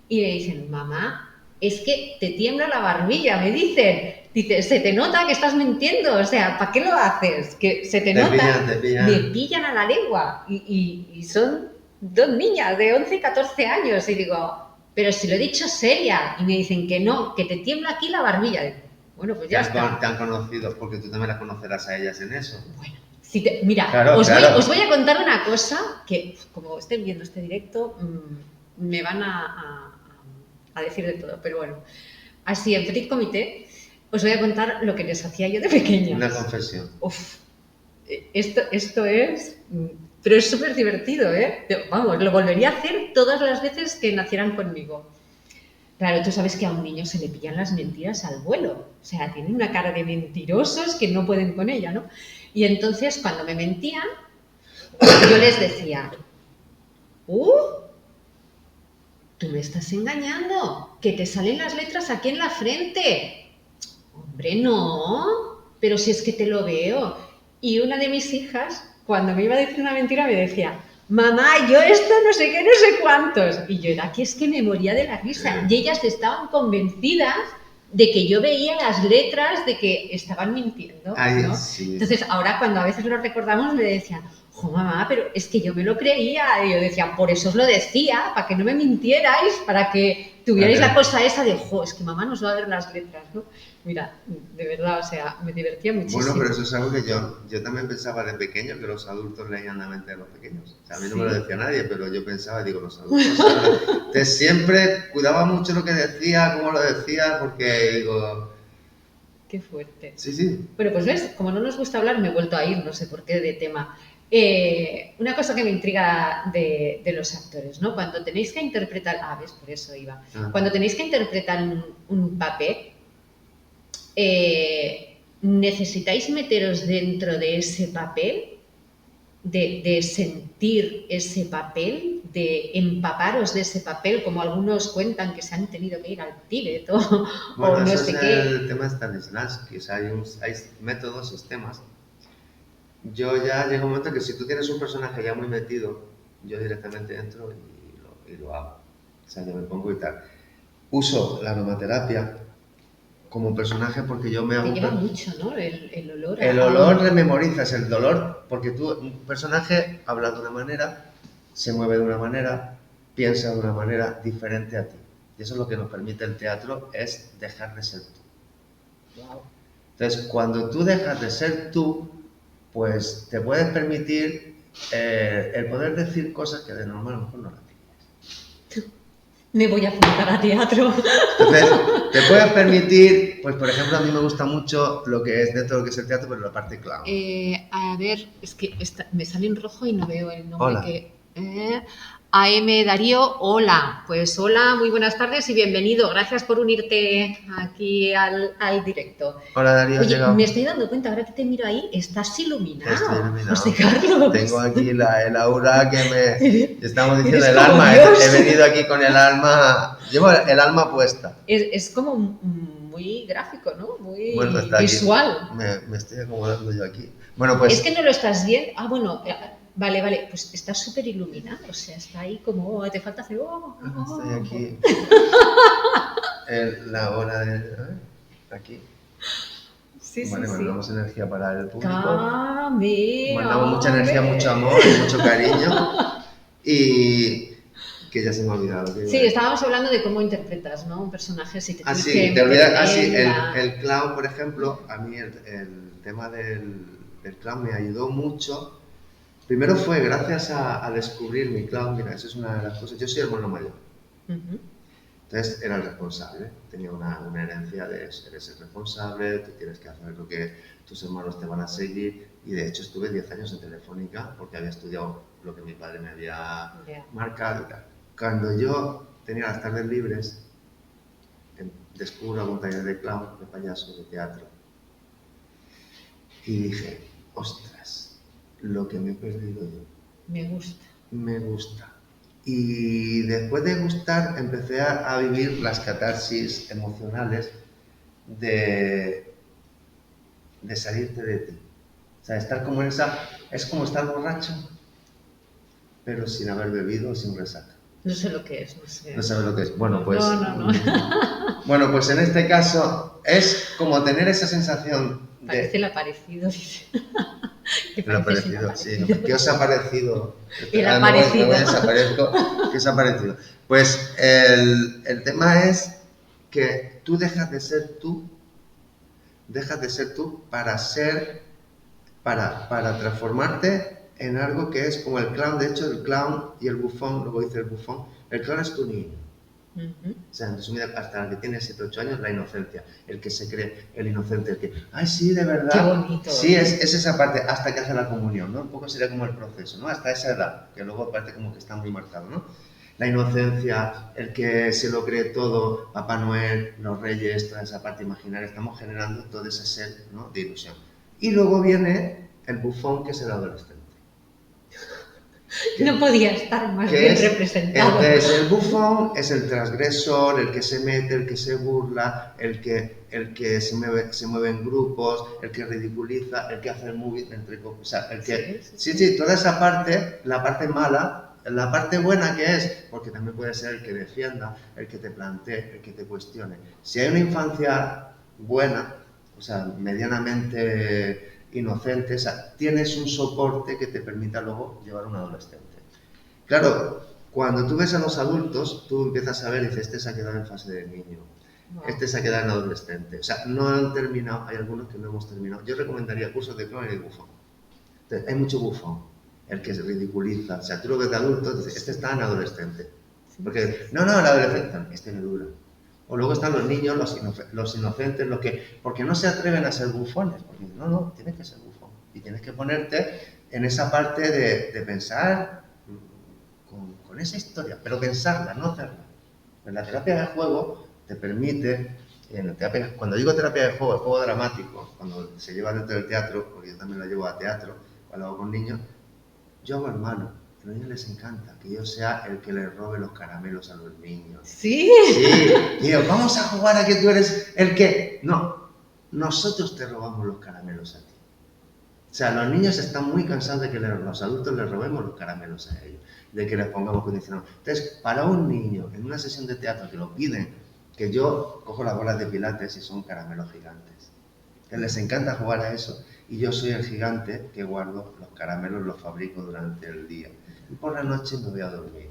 Y me dicen, mamá, es que te tiembla la barbilla, me dicen. Dice, se te nota que estás mintiendo, o sea, ¿para qué lo haces? Que se te nota, te pillan. me pillan a la lengua. Y son dos niñas de 11 y 14 años. Y digo, pero si lo he dicho seria. Y me dicen que no, que te tiembla aquí la barbilla. Digo, bueno, pues ya está. Te han conocido, porque tú también las conocerás a ellas en eso. Bueno, mira, claro, os voy a contar una cosa que, como estén viendo este directo, me van a decir de todo. Pero bueno, así en petit comité, os voy a contar lo que les hacía yo de pequeña. Una confesión. Uf, esto es... Pero es súper divertido, ¿eh? Vamos, lo volvería a hacer todas las veces que nacieran conmigo. Claro, tú sabes que a un niño se le pillan las mentiras al vuelo. O sea, tienen una cara de mentirosos que no pueden con ella, ¿no? Y entonces, cuando me mentían, yo les decía, tú me estás engañando, que te salen las letras aquí en la frente. Hombre, no, pero si es que te lo veo. Y una de mis hijas, cuando me iba a decir una mentira, me decía, mamá, yo esto no sé qué, no sé cuántos. Y yo era que es que me moría de la risa. Y ellas estaban convencidas de que yo veía las letras de que estaban mintiendo, ¿no? Sí. Entonces, ahora cuando a veces lo recordamos, me decían, mamá, pero es que yo me lo creía. Y yo decía, por eso os lo decía, para que no me mintierais, para que tuvierais la cosa esa de, es que mamá nos va a ver las letras, ¿no? Mira, de verdad, o sea, me divertía muchísimo. Bueno, pero eso es algo que yo también pensaba de pequeño, que los adultos leían la mente de los pequeños. O sea, a mí no me lo decía nadie, pero yo pensaba, digo, los adultos siempre cuidaba mucho lo que decía, cómo lo decía, porque digo... Qué fuerte. Sí. Bueno, pues ves, como no nos gusta hablar, me he vuelto a ir, no sé por qué, de tema. Una cosa que me intriga de los actores, ¿no? Cuando tenéis que interpretar... ves, por eso iba. Cuando tenéis que interpretar un papel, necesitáis meteros dentro de ese papel, de sentir ese papel, de empaparos de ese papel, como algunos cuentan que se han tenido que ir al Tíbet o no sé qué. El tema de Stanislavski, o sea, hay métodos, sistemas. Yo ya llega un momento que si tú tienes un personaje ya muy metido, yo directamente entro y lo hago. O sea, yo me pongo y tal. Uso la aromaterapia como personaje porque yo me hago... Te lleva mucho, ¿no? El olor. El olor le memorizas, el dolor, porque un personaje habla de una manera, se mueve de una manera, piensa de una manera diferente a ti. Y eso es lo que nos permite el teatro, es dejar de ser tú. Wow. Entonces, cuando tú dejas de ser tú, pues te puedes permitir el poder decir cosas que de normal a lo mejor no las dirías. Me voy a apuntar a teatro. Entonces, te puedes permitir, pues por ejemplo, a mí me gusta mucho lo que es dentro de lo que es el teatro, pero la parte clown. A ver, es que me sale en rojo y no veo el nombre. Hola. AM Darío, hola. Pues hola, muy buenas tardes y bienvenido. Gracias por unirte aquí al directo. Hola Darío, oye, me estoy dando cuenta, ahora que te miro ahí, estás iluminado. Estoy iluminado. José Carlos. Tengo aquí el aura que me... Estamos diciendo el alma, he venido aquí con el alma... Llevo el alma puesta. Es como muy gráfico, ¿no? Muy bueno, visual. Me estoy acomodando yo aquí. Bueno, pues... Es que no lo estás viendo. Bueno... Vale, pues está súper iluminado, o sea, está ahí como, te falta hacer... Estoy aquí. La hora de... aquí. Sí, vale, sí, mandamos energía para el público. Cambia, Mandamos mucha energía, mucho amor y mucho cariño. Y que ya se me ha olvidado. Sí, estábamos hablando de cómo interpretas, ¿no? Un personaje, si te tienes que te olvidas. meter El clown, por ejemplo, a mí el tema del clown me ayudó mucho. Primero fue gracias a descubrir mi clown. Mira, eso es una de las cosas. Yo soy hermano mayor. Entonces era el responsable, tenía una herencia de eres el responsable, tú tienes que hacer lo que tus hermanos te van a seguir, y de hecho estuve 10 años en Telefónica porque había estudiado lo que mi padre me había marcado y tal. Cuando yo tenía las tardes libres, descubro algún taller de clown, de payaso, de teatro, y dije, ostras, lo que me he perdido yo. Me gusta. Y después de gustar, empecé a vivir las catarsis emocionales de salirte de ti. O sea, estar como en esa... Es como estar borracho, pero sin haber bebido, sin resaca. No sé lo que es, no sé. No sabes lo que es. Bueno, pues... No. Bueno, pues en este caso es como tener esa sensación de... Parece el aparecido, dice. El aparecido, sí. ¿Qué os ha parecido? El aparecido. No desaparezco. ¿Qué os ha parecido? Pues el tema es que tú dejas de ser tú para transformarte en algo que es como el clown. De hecho, el clown y el bufón, luego dice el bufón, el clown es tu niño. O sea, en resumida, hasta el que tiene 7 o 8 años, la inocencia, el que se cree el inocente, el que, ay, sí, de verdad. Qué bonito. Sí, es esa parte, hasta que hace la comunión, ¿no? Un poco sería como el proceso, ¿no? Hasta esa edad, que luego parece como que está muy marcado, ¿no? La inocencia, el que se lo cree todo, Papá Noel, los reyes, toda esa parte imaginaria, estamos generando todo ese ser, ¿no? De ilusión. Y luego viene el bufón, que es el adolescente. No podía estar más bien representado. Entonces, el bufón es el transgresor, el que se mete, el que se burla, el que se mueve en grupos, el que ridiculiza, el que hace el movie, o sea, el que... Sí, toda esa parte, la parte mala, la parte buena que es, porque también puede ser el que defienda, el que te plantee, el que te cuestione. Si hay una infancia buena, o sea, medianamente inocente, o sea, tienes un soporte que te permita luego llevar a un adolescente. Claro, cuando tú ves a los adultos, tú empiezas a ver y dices, este se ha quedado en fase de niño, este se ha quedado en adolescente. O sea, no han terminado, hay algunos que no hemos terminado. Yo recomendaría cursos de clown y de bufón. Entonces, hay mucho bufón, el que se ridiculiza. O sea, tú lo ves de adulto, dices, este está en adolescente. Porque, no, el adolescente, este me dura. O luego están los niños, los inocentes, porque no se atreven a ser bufones. Porque no, tienes que ser bufón. Y tienes que ponerte en esa parte de pensar con esa historia, pero pensarla, no hacerla. En la terapia de juego te permite, cuando digo terapia de juego dramático, cuando se lleva dentro del teatro, porque yo también la llevo a teatro, cuando hago con niños, yo hago hermano. A los niños les encanta que yo sea el que les robe los caramelos a los niños. ¿Sí? Sí. Y digo, vamos a jugar a que tú eres el que... No, nosotros te robamos los caramelos a ti. O sea, los niños están muy cansados de que los adultos les robemos los caramelos a ellos, de que les pongamos condicionados. Entonces, para un niño, en una sesión de teatro que lo piden, que yo cojo las bolas de pilates y son caramelos gigantes. Que les encanta jugar a eso. Y yo soy el gigante que guardo los caramelos, los fabrico durante el día. Y por la noche me voy a dormir.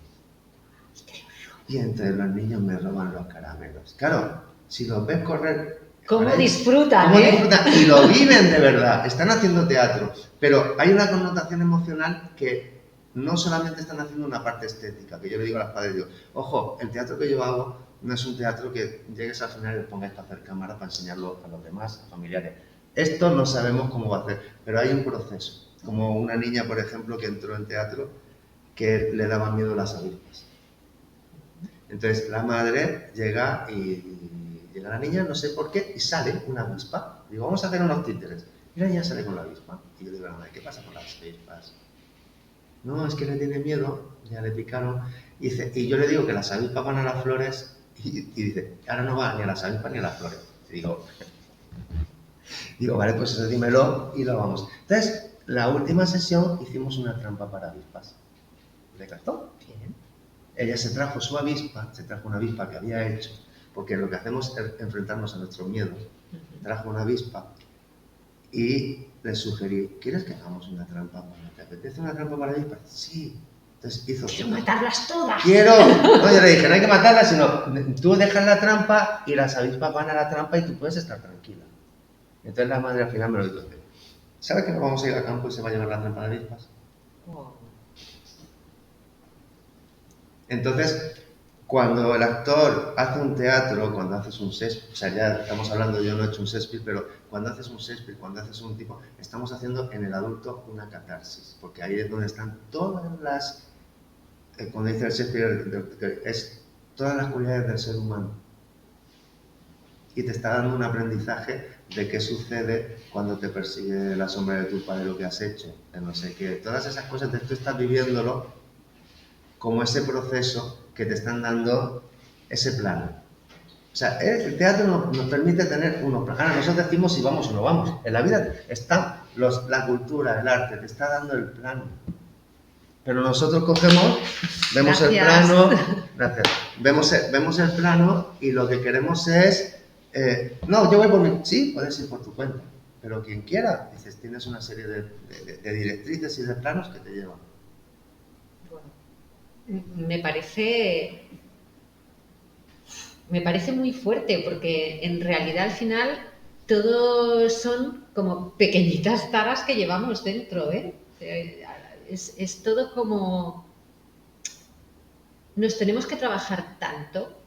Y entre los niños me roban los caramelos. Claro, si los ves correr... ¿Cómo disfrutan, Y lo viven de verdad. Están haciendo teatro. Pero hay una connotación emocional que no solamente están haciendo una parte estética, que yo le digo a los padres, digo, ojo, el teatro que yo hago no es un teatro que llegues al final y le pongáis para hacer cámara para enseñarlo a los demás, familiares. Esto no sabemos cómo va a hacer, pero hay un proceso. Como una niña, por ejemplo, que entró en teatro que le daban miedo las avispas. Entonces la madre llega la niña, no sé por qué, y sale una avispa. Digo, vamos a hacer unos títeres. Y la niña sale con la avispa. Y yo digo a la madre, ¿qué pasa con las avispas? No, es que le tiene miedo, ya le picaron. Y yo le digo que las avispas van a las flores y dice, ahora no va ni a las avispas ni a las flores. Y digo, vale, pues eso dímelo y lo vamos. Entonces, la última sesión hicimos una trampa para avispas de cartón. Bien. Ella se trajo su avispa, se trajo una avispa que había hecho, porque lo que hacemos es enfrentarnos a nuestros miedos. Trajo una avispa y le sugerí, ¿quieres que hagamos una trampa? ¿Te apetece una trampa para avispas? Sí. Entonces hizo... ¡Quiero matarlas todas! ¡Quiero! No, yo le dije, no hay que matarlas, sino tú dejas la trampa y las avispas van a la trampa y tú puedes estar tranquila. Entonces la madre al final me lo dijo, ¿sabes que nos vamos a ir al campo y se va a llevar la trampa de avispas? Wow. Entonces, cuando el actor hace un teatro, cuando haces un Shakespeare, o sea, ya estamos hablando, yo no he hecho un Shakespeare, pero cuando haces un Shakespeare, cuando haces un tipo, estamos haciendo en el adulto una catarsis, porque ahí es donde están todas las, cuando dice el Shakespeare, es todas las cualidades del ser humano. Y te está dando un aprendizaje de qué sucede cuando te persigue la sombra de tu padre, lo que has hecho, de no sé qué. Todas esas cosas, tú estás viviéndolo como ese proceso que te están dando ese plano. O sea, el teatro nos permite tener unos planos. Ahora, nosotros decimos si vamos o no vamos. En la vida está la cultura, el arte, te está dando el plano. Pero nosotros cogemos, vemos el plano, gracias, vemos el plano y lo que queremos es, no, yo voy por mi, sí, puedes ir por tu cuenta, pero quien quiera, dices, tienes una serie de directrices y de planos que te llevan. Me parece muy fuerte porque en realidad al final todos son como pequeñitas taras que llevamos dentro, ¿eh? Es todo como... Nos tenemos que trabajar tanto,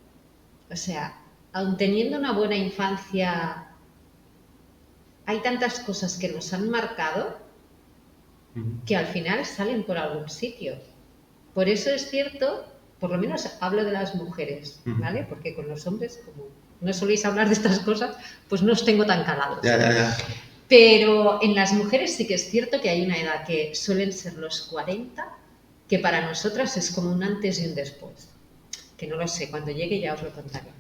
o sea, aun teniendo una buena infancia, hay tantas cosas que nos han marcado que al final salen por algún sitio. Por eso es cierto, por lo menos hablo de las mujeres, ¿vale? Porque con los hombres, como no soléis hablar de estas cosas, pues no os tengo tan calados. Ya. Pero en las mujeres sí que es cierto que hay una edad que suelen ser los 40, que para nosotras es como un antes y un después. Que no lo sé, cuando llegue ya os lo contaré.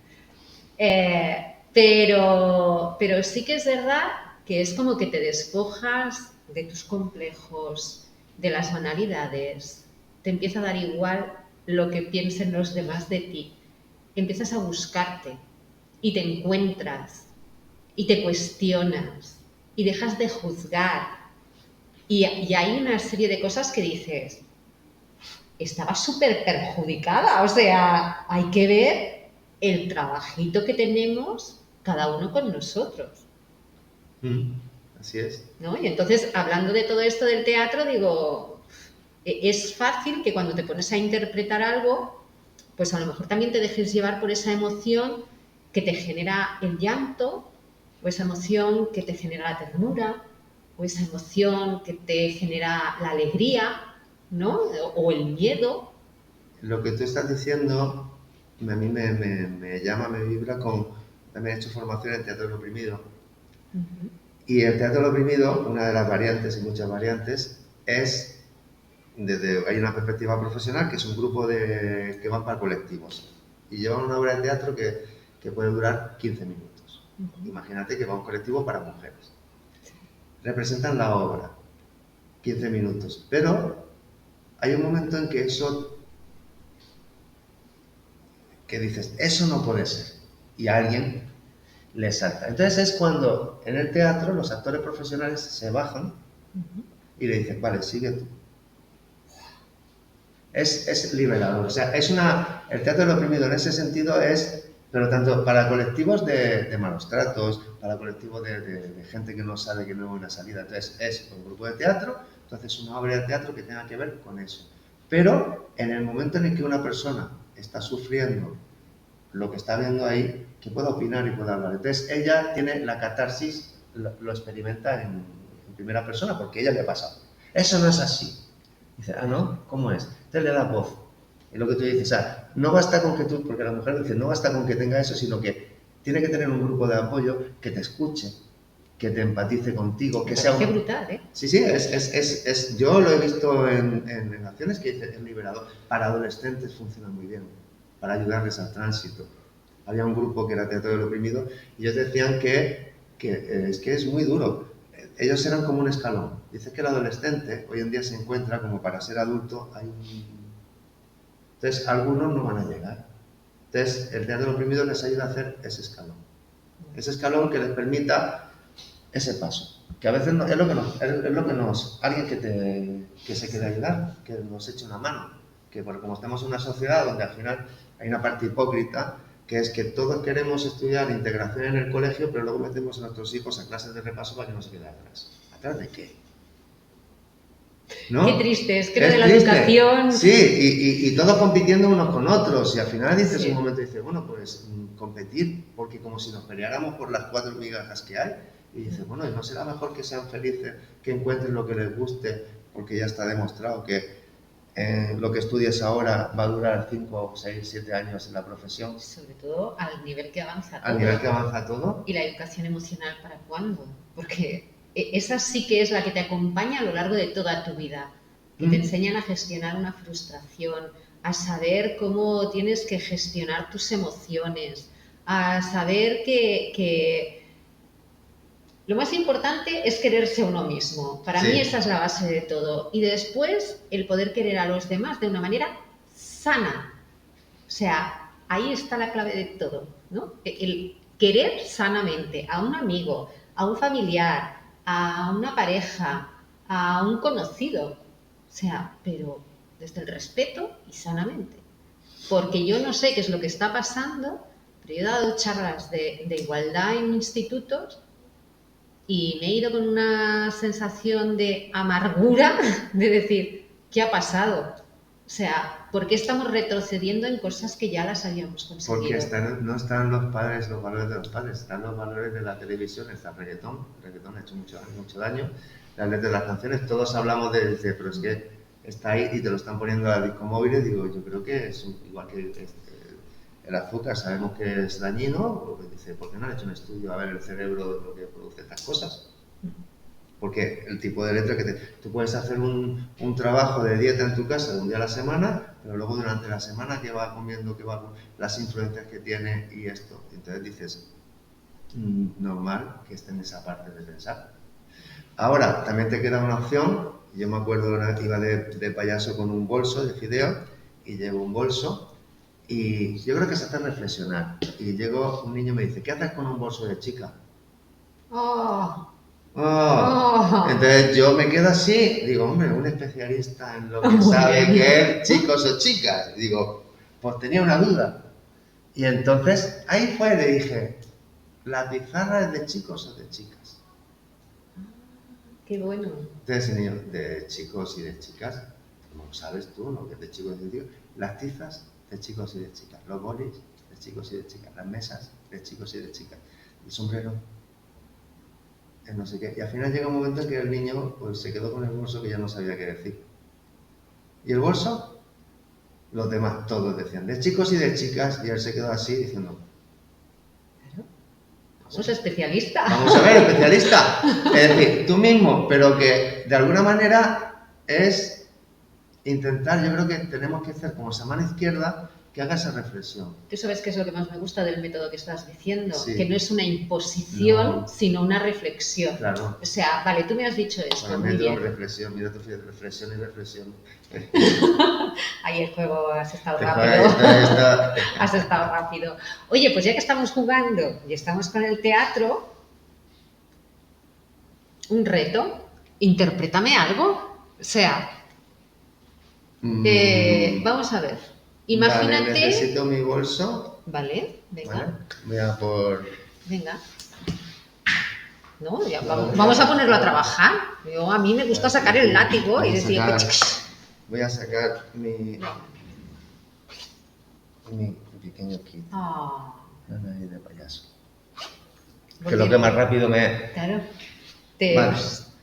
Pero sí que es verdad que es como que te despojas de tus complejos, de las banalidades, te empieza a dar igual lo que piensen los demás de ti. Empiezas a buscarte y te encuentras y te cuestionas y dejas de juzgar. Y hay una serie de cosas que dices, estaba súper perjudicada. O sea, hay que ver el trabajito que tenemos cada uno con nosotros. Así es. ¿No? Y entonces, hablando de todo esto del teatro, digo, es fácil que cuando te pones a interpretar algo, pues a lo mejor también te dejes llevar por esa emoción que te genera el llanto, o esa emoción que te genera la ternura, o esa emoción que te genera la alegría, ¿no? O el miedo. Lo que tú estás diciendo a mí me llama, me vibra con... También he hecho formación en teatro del oprimido. Y el teatro del oprimido, una de las variantes y muchas variantes, es hay una perspectiva profesional que es un grupo que van para colectivos y llevan una obra de teatro que puede durar 15 minutos. Imagínate que va un colectivo para mujeres. Representan la obra, 15 minutos, pero hay un momento en que que dices, eso no puede ser, y a alguien le salta. Entonces es cuando en el teatro los actores profesionales se bajan y le dicen, vale, sigue tú. Es liberador, o sea, el teatro del oprimido en ese sentido es, pero tanto para colectivos de malos tratos, para colectivos de gente que no sabe que no hay una salida, entonces es un grupo de teatro, entonces una obra de teatro que tenga que ver con eso. Pero en el momento en el que una persona está sufriendo lo que está viendo ahí, que pueda opinar y pueda hablar. Entonces ella tiene la catarsis, lo experimenta en primera persona, porque ella le ha pasado. Eso no es así. Dice, ¿no? ¿Cómo es? Entonces le da voz. Es lo que tú dices, no basta con que tú, porque la mujer dice, no basta con que tenga eso, sino que tiene que tener un grupo de apoyo que te escuche, que te empatice contigo, que sea... Qué brutal, ¿eh? Sí, yo lo he visto en acciones que es liberador. Para adolescentes funciona muy bien, para ayudarles al tránsito. Había un grupo que era Teatro del Oprimido y ellos decían que es muy duro. ellos eran como un escalón. Dices que el adolescente hoy en día se encuentra como para ser adulto, entonces algunos no van a llegar. Entonces el teatro oprimido les ayuda a hacer ese escalón que les permita ese paso. Que a veces no, es lo que nos, alguien que se quiere ayudar, que nos eche una mano. Que bueno, como estamos en una sociedad donde al final hay una parte hipócrita, que es que todos queremos estudiar integración en el colegio, pero luego metemos a nuestros hijos a clases de repaso para que no se queden atrás. ¿Atrás de qué? ¿No? Qué triste, es que lo de la educación... Sí, y todos compitiendo unos con otros, y al final dices Sí. un momento, dices, bueno, pues competir, porque como si nos peleáramos por las 4 migajas que hay, y dices, bueno, ¿no será mejor que sean felices, que encuentren lo que les guste, porque ya está demostrado que lo que estudies ahora va a durar 5, 6, 7 años en la profesión? Sobre todo al nivel que avanza todo. Al nivel que avanza todo. ¿Y la educación emocional para cuándo? Porque esa sí que es la que te acompaña a lo largo de toda tu vida. Que te enseñan a gestionar una frustración, a saber cómo tienes que gestionar tus emociones, a saber que lo más importante es quererse a uno mismo. Para mí esa es la base de todo. Y después el poder querer a los demás de una manera sana. O sea, ahí está la clave de todo, ¿no? El querer sanamente a un amigo, a un familiar, a una pareja, a un conocido. O sea, pero desde el respeto y sanamente. Porque yo no sé qué es lo que está pasando, pero yo he dado charlas de igualdad en institutos y me he ido con una sensación de amargura de decir, ¿qué ha pasado? O sea, ¿por qué estamos retrocediendo en cosas que ya las habíamos conseguido? Porque no están los valores de los padres, están los valores de la televisión, está el reggaetón ha hecho mucho daño, las letras de las canciones, todos hablamos pero es que está ahí y te lo están poniendo a disco móviles, digo, yo creo que es igual que el azúcar, sabemos que es dañino, porque dice, ¿por qué no han hecho un estudio a ver el cerebro de lo que produce estas cosas? Porque el tipo de letra que tú puedes hacer un trabajo de dieta en tu casa de un día a la semana, pero luego durante la semana que va comiendo, las influencias que tiene y esto. Entonces dices, normal que esté en esa parte de pensar. Ahora, también te queda una opción. Yo me acuerdo que iba de payaso con un bolso de fideo y llevo un bolso y yo creo que se hace reflexionar. Y llegó un niño y me dice, ¿qué haces con un bolso de chica? Entonces yo me quedo así, digo, hombre, un especialista en lo que sabe que es chicos o chicas. Y digo, pues tenía una duda. Y entonces ahí fue, le dije, ¿la pizarra es de chicos o de chicas? Qué bueno. Entonces el niño, de chicos y de chicas, como sabes tú, ¿no? Que es de chicos y de chicos. Las tizas, de chicos y de chicas. Los bolis, de chicos y de chicas. Las mesas, de chicos y de chicas. El sombrero, no sé qué. Y al final llega un momento en que el niño pues, se quedó con el bolso que ya no sabía qué decir. ¿Y el bolso? Los demás todos decían, de chicos y de chicas, y él se quedó así diciendo... Claro. Vamos, especialista. Vamos a ver, especialista. Es decir, tú mismo, pero que de alguna manera es intentar, yo creo que tenemos que hacer como esa mano izquierda que haga esa reflexión. Tú sabes qué es lo que más me gusta del método que estás diciendo, sí. Que no es una imposición, sino una reflexión. Claro. O sea, vale, tú me has dicho esto, bueno, muy bien. Reflexión, mira tu reflexión y reflexión. Ahí el juego has estado rápido. Has estado rápido. Oye, pues ya que estamos jugando y estamos con el teatro, un reto, interprétame algo. O sea, vamos a ver. Imagínate... Vale, necesito mi bolso. Vale, venga. Vale, voy a por... Venga. No, ya, vamos a ponerlo a trabajar. A mí me gusta sacar el látigo y decir... Voy a sacar mi pequeño kit. De payaso. Que lo que más rápido me... Claro. Vale.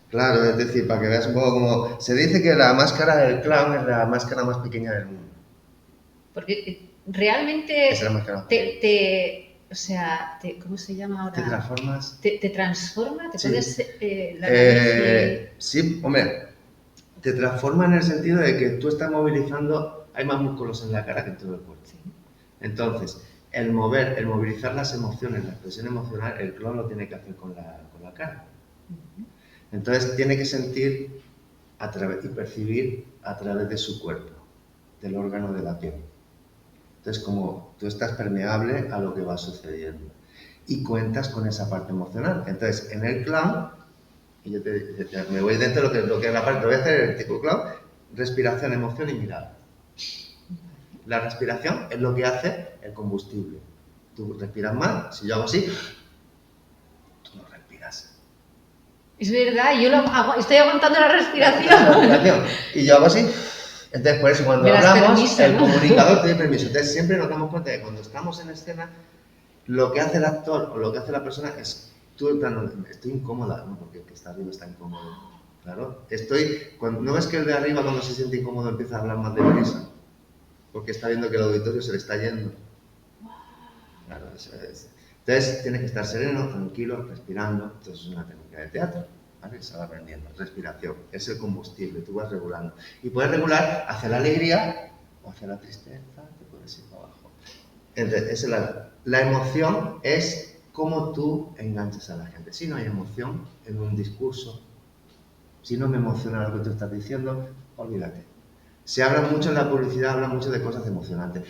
Claro, es decir, para que veas un poco como... Se dice que la máscara del clown es la máscara más pequeña del mundo. Porque realmente es la máscara o sea, ¿cómo se llama ahora? ¿Te transformas? ¿Te transforma? ¿Te pones la nariz? Sí, hombre, te transforma en el sentido de que tú estás movilizando, hay más músculos en la cara que en todo el cuerpo. Sí. Entonces, el movilizar las emociones, la expresión emocional, el clown lo tiene que hacer con la cara. Entonces tiene que sentir y percibir a través de su cuerpo, del órgano de la piel. Entonces, como tú estás permeable a lo que va sucediendo y cuentas con esa parte emocional. Entonces, en el clown, y yo me voy dentro de lo que es la parte, voy a hacer el tipo clown, respiración, emoción y mirada. La respiración es lo que hace el combustible. Tú respiras mal, si yo hago así, tú no respiras. Es verdad, yo estoy aguantando la respiración. Y yo hago así. Entonces, por eso cuando hablamos, el comunicador tiene permiso. Entonces, siempre nos damos cuenta de que cuando estamos en escena, lo que hace el actor o lo que hace la persona es, estoy incómoda, ¿no? Porque el que está arriba está incómodo. Claro, ¿no ves que el de arriba cuando se siente incómodo empieza a hablar más deprisa? Porque está viendo que el auditorio se le está yendo. Claro, eso es. Entonces, tienes que estar sereno, tranquilo, respirando. Entonces, es una técnica de teatro. ¿Vale? Se va aprendiendo. Respiración es el combustible, tú vas regulando. Y puedes regular hacia la alegría o hacia la tristeza, te puedes ir para abajo. Entonces, la emoción es cómo tú enganchas a la gente. Si no hay emoción en un discurso, si no me emociona lo que tú estás diciendo, olvídate. Se habla mucho en la publicidad, habla mucho de cosas emocionantes.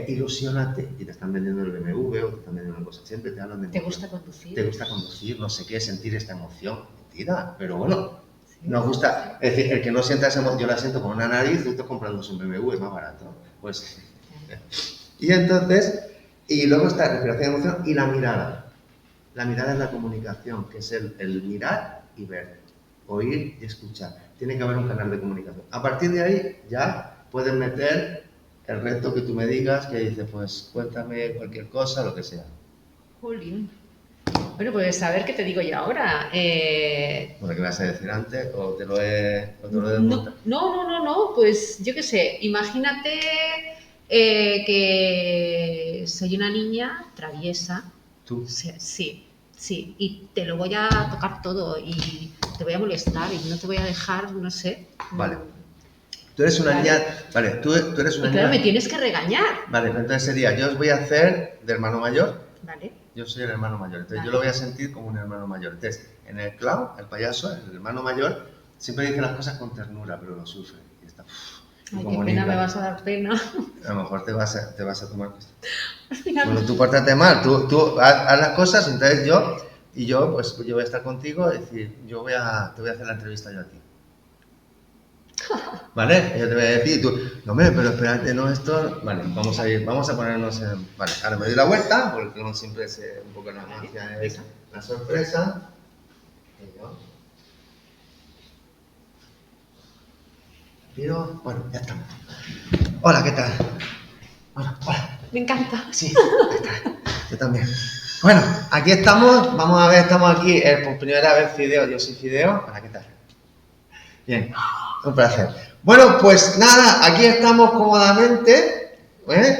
Ilusiónate y te están vendiendo el BMW o te están vendiendo una cosa. Siempre te hablan de emoción. ¿Te gusta conducir? Te gusta conducir, no sé qué, sentir esta emoción. Mentira, pero bueno, sí, nos gusta. Es decir, el que no sienta esa emoción, yo la siento con una nariz, tú estás comprando un BMW, es más barato. Pues, y entonces, y luego está la respiración de emoción y la mirada. La mirada es la comunicación, que es el mirar y ver, oír y escuchar. Tiene que haber un canal de comunicación. A partir de ahí ya puedes meter el resto que tú me digas, que dices, pues cuéntame cualquier cosa, lo que sea. Jolín. Bueno, pues a ver qué te digo yo ahora. ¿Bueno, qué vas a decir antes? ¿O te lo he desmontado? No, pues yo qué sé, imagínate que soy una niña traviesa. ¿Tú? Sí, y te lo voy a tocar todo y te voy a molestar y no te voy a dejar, no sé. Vale. Tú eres una niña... Vale, tú eres una niña... Claro, me tienes que regañar. Vale, entonces sería, yo os voy a hacer de hermano mayor. Vale. Yo soy el hermano mayor, entonces yo lo voy a sentir como un hermano mayor. Entonces, en el clown, el payaso, el hermano mayor, siempre dice las cosas con ternura, pero lo sufre. Y está... Ay, qué pena, me vas a dar pena. A lo mejor te vas a tomar cosas. Bueno, tú pórtate mal, tú haz las cosas, entonces yo voy a estar contigo, es decir, te voy a hacer la entrevista yo a ti. ¿Vale? Yo te voy a decir, tú, no, pero espérate, no, esto... Vale, vamos a ponernos en... Vale, ahora me doy la vuelta, porque no siempre es un poco la magia, es la sorpresa. Y yo... Pero, bueno, ya estamos. Hola, ¿qué tal? Hola. Me encanta. Sí, yo también. Bueno, aquí estamos, vamos a ver, estamos aquí por primera vez Fideo, yo soy Fideo. Hola, ¿qué tal? Bien, un placer. Bueno, pues nada, aquí estamos cómodamente,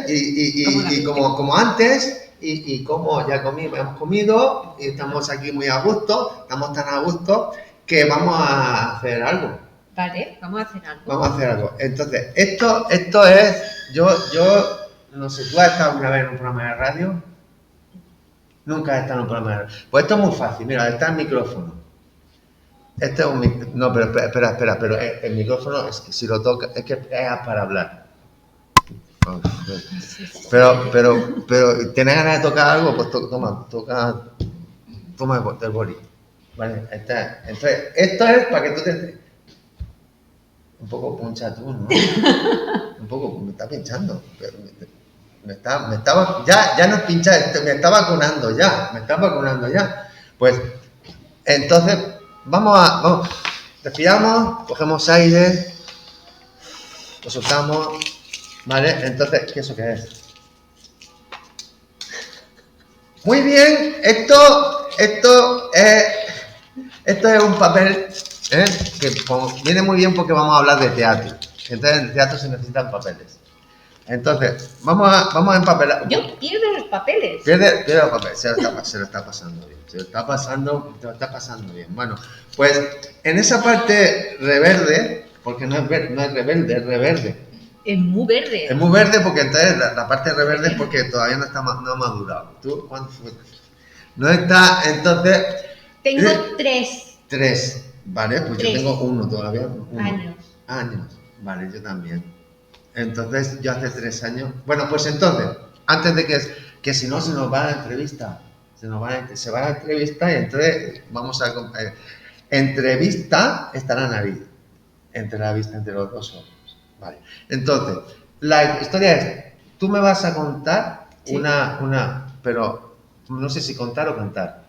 y como antes, y como ya hemos comido, y estamos aquí muy a gusto, estamos tan a gusto, que vamos a hacer algo. Vale, vamos a hacer algo. Vamos a hacer algo. Entonces, esto es, yo no sé, ¿tú has estado alguna vez en un programa de radio? Nunca has estado en un programa de radio. Pues esto es muy fácil, mira, está el micrófono. Este es un micrófono. No, pero espera, pero el micrófono es que si lo toca, es que es para hablar. Pero ¿tienes ganas de tocar algo? Pues toma el boli. Vale, entonces, esto es para que tú te... Un poco puncha tú, ¿no? Un poco, me está pinchando. Me estaba, ya no es pinchar, me está vacunando ya. Pues, entonces, vamos, respiramos, cogemos aire, lo soltamos, ¿vale? Entonces, ¿qué eso qué es? Muy bien, esto es un papel, que viene muy bien porque vamos a hablar de teatro. Entonces, en el teatro se necesitan papeles. Entonces, vamos a empapelar. Yo pierdo los papeles. Pierde los papeles, se lo está pasando bien. Te lo está pasando bien. Bueno, pues en esa parte reverde, porque no es rebelde, es reverde. Es muy verde. Es muy verde porque entonces la parte reverde es porque todavía no ha madurado. ¿Tú cuánto fue? No está, entonces... Tengo 3. 3. Vale, pues 3. yo tengo uno todavía. Años. Vale, yo también. Entonces, yo hace 3 años... Bueno, pues entonces, antes de que si no se nos va a la entrevista. Se va a la entrevista y entonces vamos a... entrevista está la nariz. Entre la vista, entre los dos ojos. Vale. Entonces, la historia es, tú me vas a contar pero no sé si contar o cantar.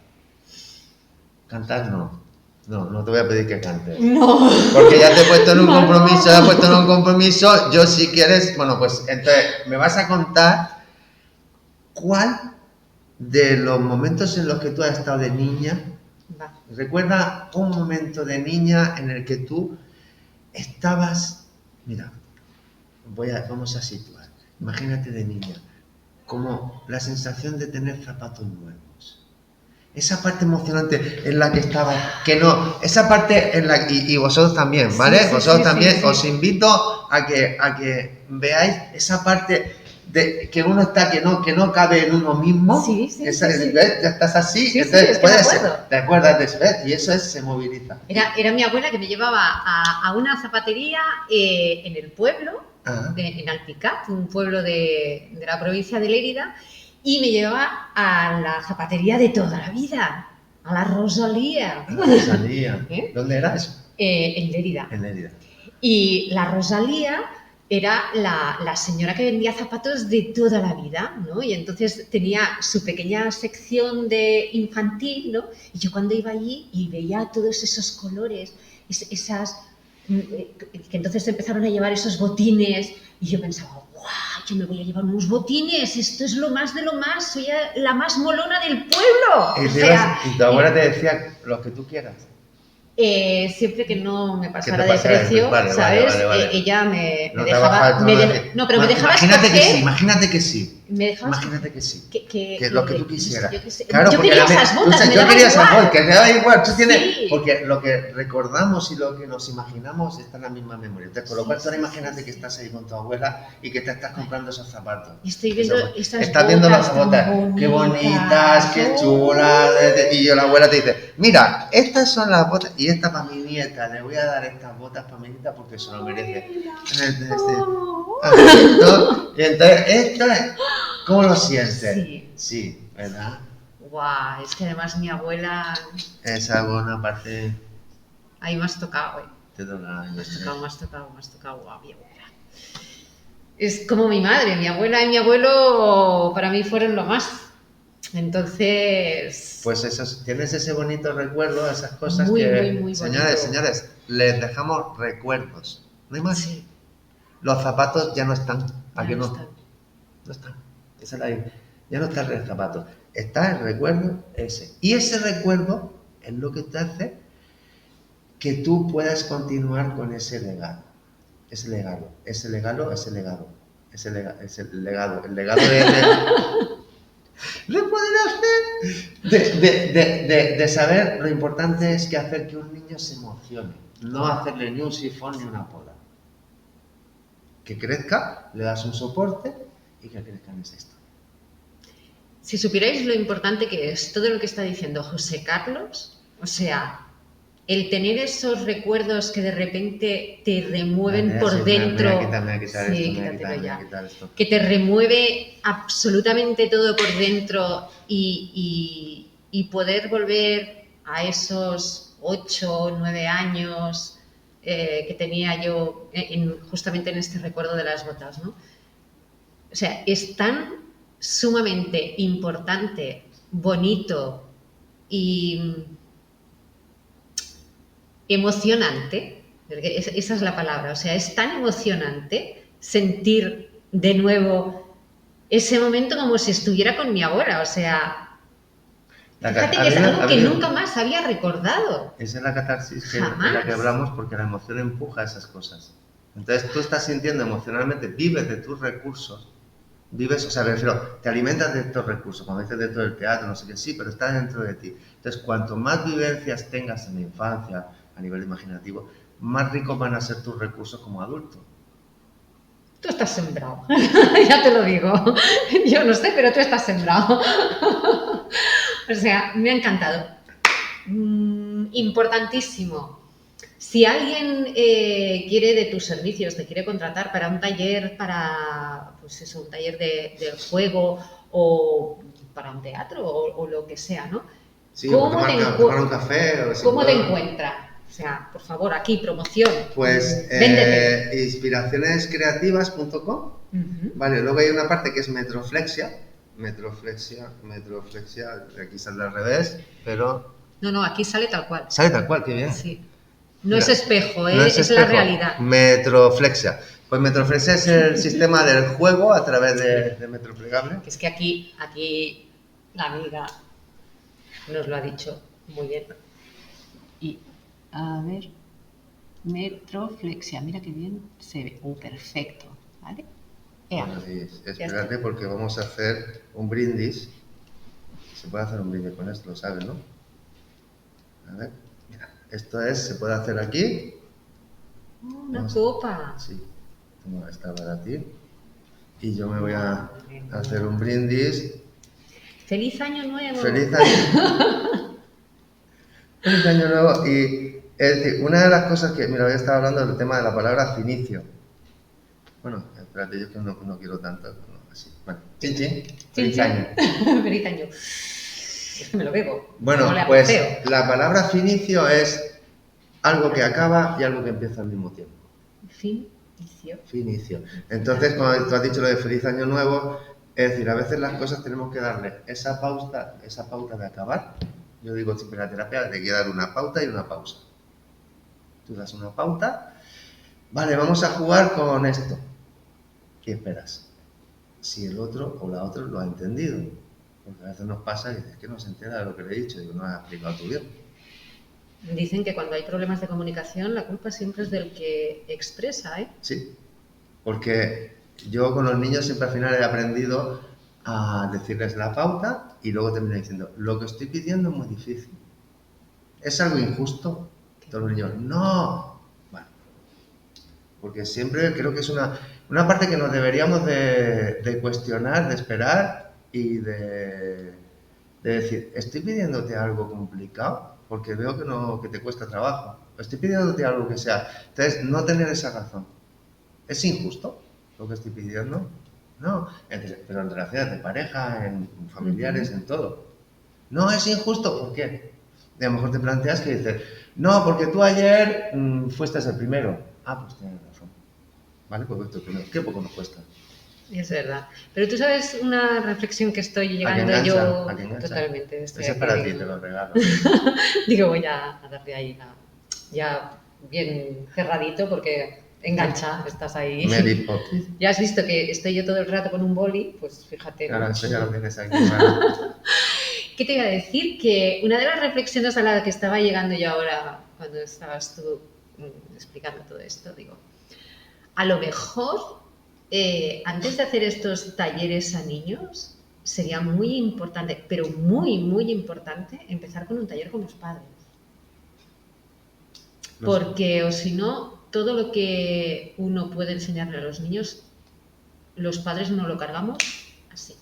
Cantar no. No te voy a pedir que cantes. No. Porque ya te he puesto en un compromiso. Yo si quieres, bueno, pues entonces me vas a contar cuál de los momentos en los que tú has estado de niña. Recuerda un momento de niña en el que tú estabas, mira, vamos a situar, imagínate de niña, como la sensación de tener zapatos nuevos. Esa parte emocionante en la que estaba, que no, esa parte en la y vosotros también, ¿vale? Sí, vosotros también, sí. Os invito a que veáis esa parte de que uno está que no cabe en uno mismo. Sí. ¿Ves? Ya estás así, sí, entonces es que puedes te acuerdas de eso, ¿ves? Y eso se moviliza. Era mi abuela que me llevaba a una zapatería en el pueblo, en Alpicat, un pueblo de la provincia de Lérida, y me llevaba a la zapatería de toda la vida, a la Rosalía. ¿Eh? ¿Dónde era eso? En Lérida. En Lérida. Y la Rosalía era la señora que vendía zapatos de toda la vida, ¿no? Y entonces tenía su pequeña sección de infantil, ¿no? Y yo cuando iba allí y veía todos esos colores, esas... que entonces empezaron a llevar esos botines y yo pensaba, ¡guau! Yo me voy a llevar unos botines, esto es lo más de lo más, soy la más molona del pueblo. Y tu abuela te decía lo que tú quieras. Siempre que no me pasara de precio, vale, ¿sabes? Vale. Ella me No dejaba... pero me dejaba escoger... Imagínate que sí. Imagínate que sí. Que lo que tú quisieras. Claro, yo quería esas botas, yo quería esas botas, que te daba igual. Tú tienes, sí. Porque lo que recordamos y lo que nos imaginamos está en la misma memoria. Entonces, por lo cual, tú ahora imagínate que estás ahí con tu abuela y que te estás comprando esos zapatos. Y estoy viendo esas estás viendo las botas. Qué bonitas, qué chulas. Y la abuela te dice, mira, estas son las botas y esta para mi nieta. Le voy a dar estas botas para mi nieta porque se lo merece. Y entonces, esto es... ¿Cómo lo sientes? Sí, ¿verdad? Guau, es que además mi abuela... Esa buena parte... Ahí me has tocado, Te toca. Me has tocado, guau, mi abuela. Es como mi madre, mi abuela y mi abuelo para mí fueron lo más. Entonces... Pues tienes ese bonito recuerdo, esas cosas muy señores, les dejamos recuerdos. No hay más. Sí. Los zapatos ya no están. ¿A qué no? No están. Ya no está el zapato, está el recuerdo ese. Y ese recuerdo es lo que te hace que tú puedas continuar con ese legado. El legado le pueden hacer de saber lo importante es que hacer que un niño se emocione, no hacerle ni un sifón ni una poda. Que crezca, le das un soporte y que crezca en esa historia. Si supierais lo importante que es todo lo que está diciendo José Carlos, o sea, el tener esos recuerdos que de repente te remueven por dentro, esto. Que te remueve absolutamente todo por dentro y poder volver a esos 8 o 9 años que tenía yo justamente en este recuerdo de las botas, ¿no? O sea, es tan sumamente importante, bonito y emocionante, esa es la palabra, o sea, es tan emocionante sentir de nuevo ese momento como si estuviera con mi abuela, o sea, fíjate que es algo que nunca más había recordado. Esa es la catarsis de la que hablamos, porque la emoción empuja esas cosas. Entonces tú estás sintiendo emocionalmente, vives de tus recursos, te alimentas de estos recursos, cuando dices dentro del teatro, no sé qué, sí, pero está dentro de ti. Entonces, cuanto más vivencias tengas en la infancia, a nivel imaginativo, más ricos van a ser tus recursos como adulto. Tú estás sembrado, ya te lo digo. Yo no sé, pero tú estás sembrado. O sea, me ha encantado. Importantísimo. Si alguien quiere de tus servicios, te quiere contratar para un taller, pues eso, un taller del juego o para un teatro o lo que sea, ¿no? Sí, o tomar un café. O ¿Cómo te encuentra? O sea, por favor, aquí, promoción. Pues véndete. inspiracionescreativas.com. Vale, luego hay una parte que es Metroflexia, aquí saldrá al revés, pero... No, aquí sale tal cual. Sale tal cual, qué bien. Sí. No es espejo, no es espejo, la realidad. Metroflexia. Pues Metroflexia es el sistema del juego a través de Metroplegable. Que es que aquí la amiga nos lo ha dicho muy bien. Y, a ver, Metroflexia, mira qué bien se ve. Perfecto, ¿vale? Bueno, espérate porque vamos a hacer un brindis. Se puede hacer un brindis con esto, lo sabes, ¿no? A ver, mira, esto se puede hacer aquí. Una copa. Sí, tengo esta para ti. Y yo me voy a hacer un brindis. ¡Feliz Año Nuevo! ¡Feliz Año Nuevo! Y es decir, una de las cosas que, mira, hoy estaba hablando del tema de la palabra finicio. Bueno, espérate, yo es que no quiero tanto. Así. Bueno, chin chin. ¡Feliz año! ¡Feliz año! Me lo bebo. Bueno, pues la palabra finicio es algo que acaba y algo que empieza al mismo tiempo. Finicio. Entonces, cuando tú has dicho lo de feliz año nuevo, es decir, a veces las cosas tenemos que darle esa pauta de acabar. Yo digo siempre en la terapia, hay que dar una pauta y una pausa. Tú das una pauta, vale, vamos a jugar con esto. ¿Qué esperas? Si el otro o la otra lo ha entendido. Porque a veces nos pasa y dices que no se entera de lo que le he dicho. Digo, no has explicado tú bien. Dicen que cuando hay problemas de comunicación, la culpa siempre es del que expresa, ¿eh? Sí, porque yo con los niños siempre al final he aprendido a decirles la pauta y luego termino diciendo, lo que estoy pidiendo es muy difícil. ¿Es algo injusto? Todos los niños, no. Bueno, porque siempre creo que es una parte que nos deberíamos de cuestionar, de esperar y de decir, estoy pidiéndote algo complicado porque veo que te cuesta trabajo. Estoy pidiéndote algo que sea. Entonces, no tener esa razón. ¿Es injusto lo que estoy pidiendo? No, pero en relaciones de pareja, en familiares, en todo. No, es injusto, ¿por qué? Y a lo mejor te planteas que dices, no, porque tú ayer fuiste el primero. Ah, pues tienes razón. Vale, pues esto primero. ¿Qué poco nos cuesta? Es verdad. Pero tú sabes una reflexión que estoy llegando yo totalmente. Ese es para ti, te lo regalo. Digo, voy a darle ahí ya bien cerradito porque engancha, estás ahí. Mary Poppins. Ya has visto que estoy yo todo el rato con un boli, pues fíjate. Ahora enseña lo que tienes aquí. ¿Qué te iba a decir? Que una de las reflexiones a la que estaba llegando yo ahora, cuando estabas tú explicando todo esto, digo, a lo mejor antes de hacer estos talleres a niños, sería muy importante, pero muy, muy importante, empezar con un taller con los padres. Porque, o si no, todo lo que uno puede enseñarle a los niños, los padres no lo cargamos así.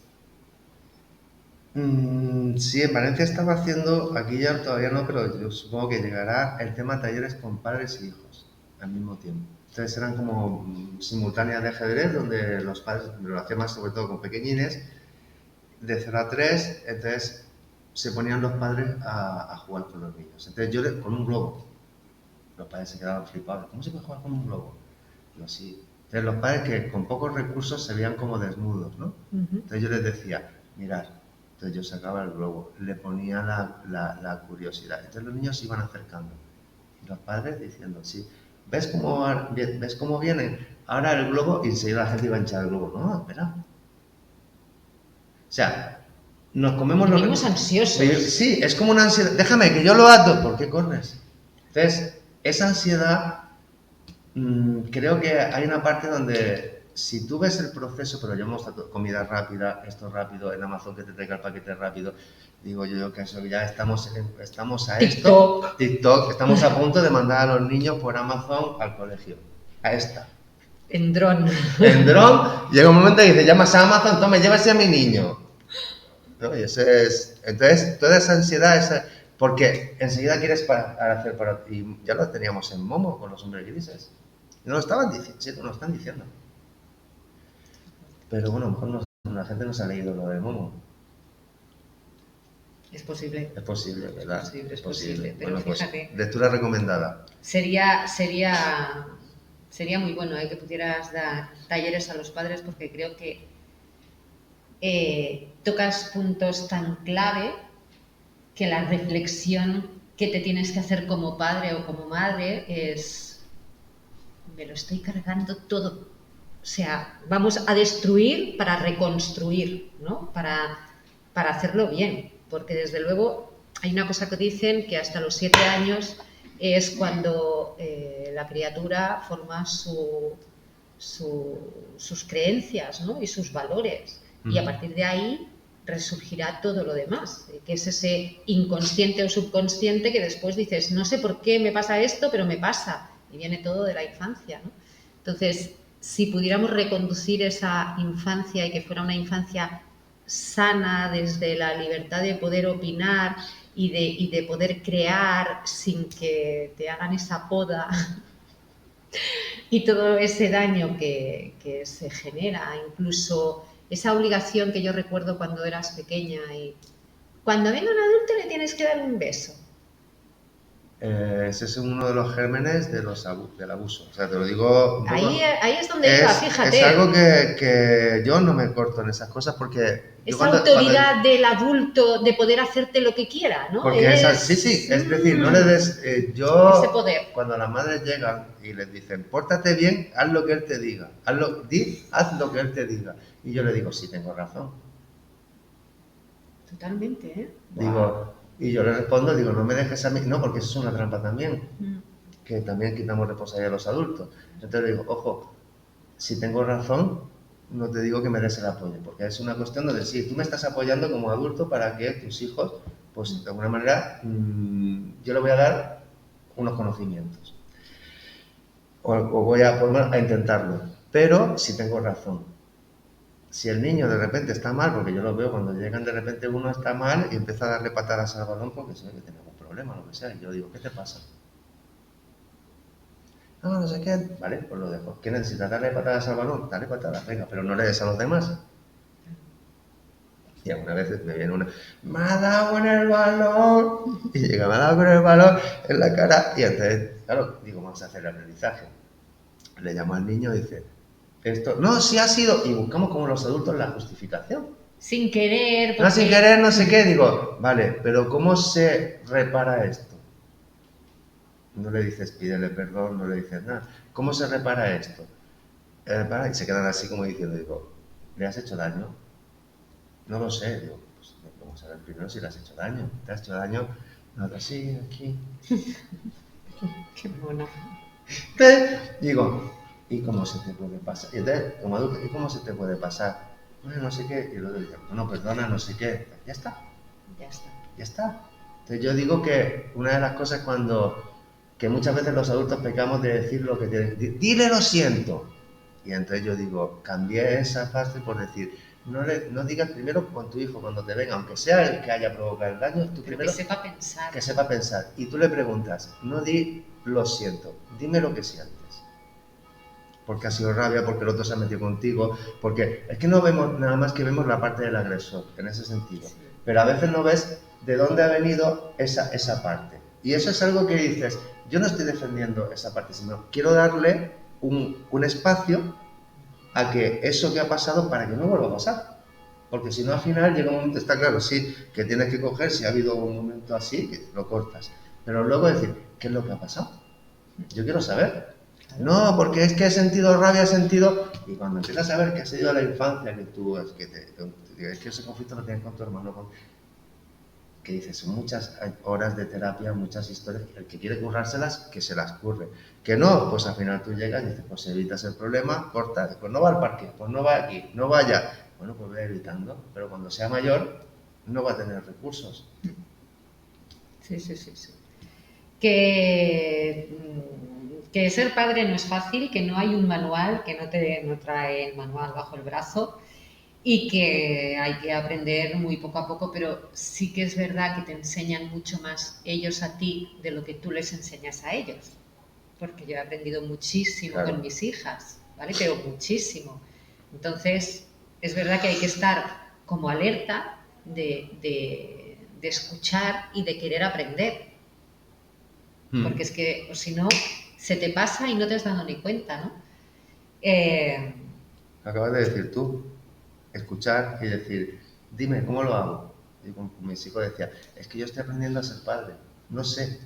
Sí, en Valencia estaba haciendo, aquí ya todavía no, pero yo supongo que llegará el tema talleres con padres e hijos al mismo tiempo. Entonces eran como simultáneas de ajedrez, donde los padres lo hacían más sobre todo con pequeñines, de 0 a 3, entonces se ponían los padres a jugar con los niños. Entonces yo con un globo, los padres se quedaban flipados, ¿cómo se puede jugar con un globo? Yo sí. Entonces los padres que con pocos recursos se veían como desnudos, ¿no? Entonces yo les decía, mirad, entonces yo sacaba el globo, le ponía la curiosidad, entonces los niños se iban acercando y los padres diciendo, sí, ¿ves cómo vienen? Ahora el globo, y enseguida la gente iba a hinchar el globo. No, espera. O sea, nos comemos los... Venimos ansiosos. Sí, es como una ansiedad. Déjame, que yo lo ato. ¿Por qué corres? Entonces, esa ansiedad, creo que hay una parte donde, si tú ves el proceso, pero llamamos a comida rápida, esto rápido, en Amazon que te traiga el paquete rápido, digo yo que eso ya estamos a esto. TikTok, estamos a punto de mandar a los niños por Amazon al colegio. A esta. En dron. En dron, llega un momento y dice, llamas a Amazon, toma, llévase a mi niño. ¿No? Y eso es, entonces, toda esa ansiedad, Porque enseguida quieres hacer para... Y ya lo teníamos en Momo con los hombres grises. Y no lo estaban diciendo, sí, no lo están diciendo. Pero bueno, a lo mejor la gente no se ha leído lo de Momo. Es posible. Es posible, ¿verdad? Es posible. Pero bueno, fíjate. Pues, lectura recomendada. Sería muy bueno que pudieras dar talleres a los padres, porque creo que tocas puntos tan clave que la reflexión que te tienes que hacer como padre o como madre es: me lo estoy cargando todo. O sea, vamos a destruir para reconstruir, ¿no? Para hacerlo bien. Porque desde luego hay una cosa que dicen, que hasta los 7 años es cuando la criatura forma sus creencias, ¿no? Y sus valores. Y a partir de ahí resurgirá todo lo demás, que es ese inconsciente o subconsciente que después dices, no sé por qué me pasa esto, pero me pasa. Y viene todo de la infancia, ¿no? Entonces, si pudiéramos reconducir esa infancia y que fuera una infancia sana, desde la libertad de poder opinar y de poder crear sin que te hagan esa poda y todo ese daño que se genera, incluso esa obligación que yo recuerdo cuando eras pequeña y cuando venga un adulto le tienes que dar un beso. Ese es uno de los gérmenes del abuso. O sea, te lo digo un poco. Ahí es donde iba, fíjate. Es algo que yo no me corto en esas cosas porque... Esa autoridad del adulto de poder hacerte lo que quiera, ¿no? Porque sí, es decir, no le des... ese poder. Cuando las madres llegan y les dicen, pórtate bien, haz lo que él te diga. Haz lo que él te diga. Y yo le digo, sí, tengo razón. Totalmente, ¿eh? Digo... Y yo le respondo, digo, no me dejes a mí, no, porque eso es una trampa también, que también quitamos responsabilidad a los adultos. Entonces le digo, ojo, si tengo razón, no te digo que me des el apoyo, porque es una cuestión de decir, tú me estás apoyando como adulto para que tus hijos, pues de alguna manera, yo le voy a dar unos conocimientos, o voy a intentarlo, pero si tengo razón. Si el niño de repente está mal, porque yo lo veo cuando llegan de repente uno está mal y empieza a darle patadas al balón porque se ve que tiene algún problema, lo que sea, y yo digo, ¿qué te pasa? No sé qué. Vale, pues lo dejo. ¿Qué necesitas? ¿Darle patadas al balón? Dale patadas, venga, pero no le des a los demás. Y alguna vez me viene una, me ha dado con el balón, y llega, me ha dado con el balón en la cara, y entonces, claro, digo, vamos a hacer el aprendizaje. Le llamo al niño y dice, esto, no, sí ha sido, y buscamos como los adultos la justificación. Sin querer. Porque... No, sin querer, no sé qué, digo, vale, pero ¿cómo se repara esto? No le dices pídele perdón, no le dices nada. ¿Cómo se repara esto? Y se quedan así como diciendo, digo, ¿le has hecho daño? No lo sé, digo, pues vamos a ver primero si le has hecho daño. ¿Te has hecho daño? No, sí, aquí. Qué mono. Entonces, digo, ¿y cómo se te puede pasar? Y entonces, como adulto, ¿y cómo se te puede pasar? Bueno, no sé qué. Y luego dice, bueno, perdona, no sé qué. Ya está. Ya está. Entonces yo digo que una de las cosas que muchas veces los adultos pecamos de decir lo que tienen que decir, dile lo siento. Y entonces yo digo, cambié esa frase por decir, no digas primero con tu hijo cuando te venga, aunque sea el que haya provocado el daño, tú primero... Que sepa pensar. Que sepa pensar. Y tú le preguntas, no di lo siento, dime lo que sientes. Porque ha sido rabia, porque el otro se ha metido contigo, porque es que no vemos nada más que vemos la parte del agresor, en ese sentido. Sí. Pero a veces no ves de dónde ha venido esa parte. Y eso es algo que dices, yo no estoy defendiendo esa parte, sino quiero darle un espacio a que eso que ha pasado para que no vuelva a pasar. Porque si no, al final llega un momento, está claro, sí, que tienes que coger, si ha habido un momento así, que lo cortas. Pero luego decir, ¿qué es lo que ha pasado? Yo quiero saber. No, porque es que he sentido rabia, y cuando empiezas a ver que has ido a la infancia, que tú, es que ese conflicto lo tienes con tu hermano, que dices, son muchas horas de terapia, muchas historias, el que quiere currárselas, que se las curre. Que no, pues al final tú llegas y dices, pues evitas el problema, corta, pues no va al parque, pues no va aquí, no va allá. Bueno, pues voy evitando, pero cuando sea mayor no va a tener recursos. Sí. Que ser padre no es fácil, que no hay un manual, que no trae el manual bajo el brazo, y que hay que aprender muy poco a poco, pero sí que es verdad que te enseñan mucho más ellos a ti de lo que tú les enseñas a ellos, porque yo he aprendido muchísimo con mis hijas, ¿vale? Pero muchísimo. Entonces, es verdad que hay que estar como alerta de escuchar y de querer aprender, porque es que, o si no, se te pasa y no te has dado ni cuenta, ¿no? Acabas de decir tú, escuchar y decir, dime, ¿cómo lo hago? Y con mis hijos decía, es que yo estoy aprendiendo a ser padre, no sé.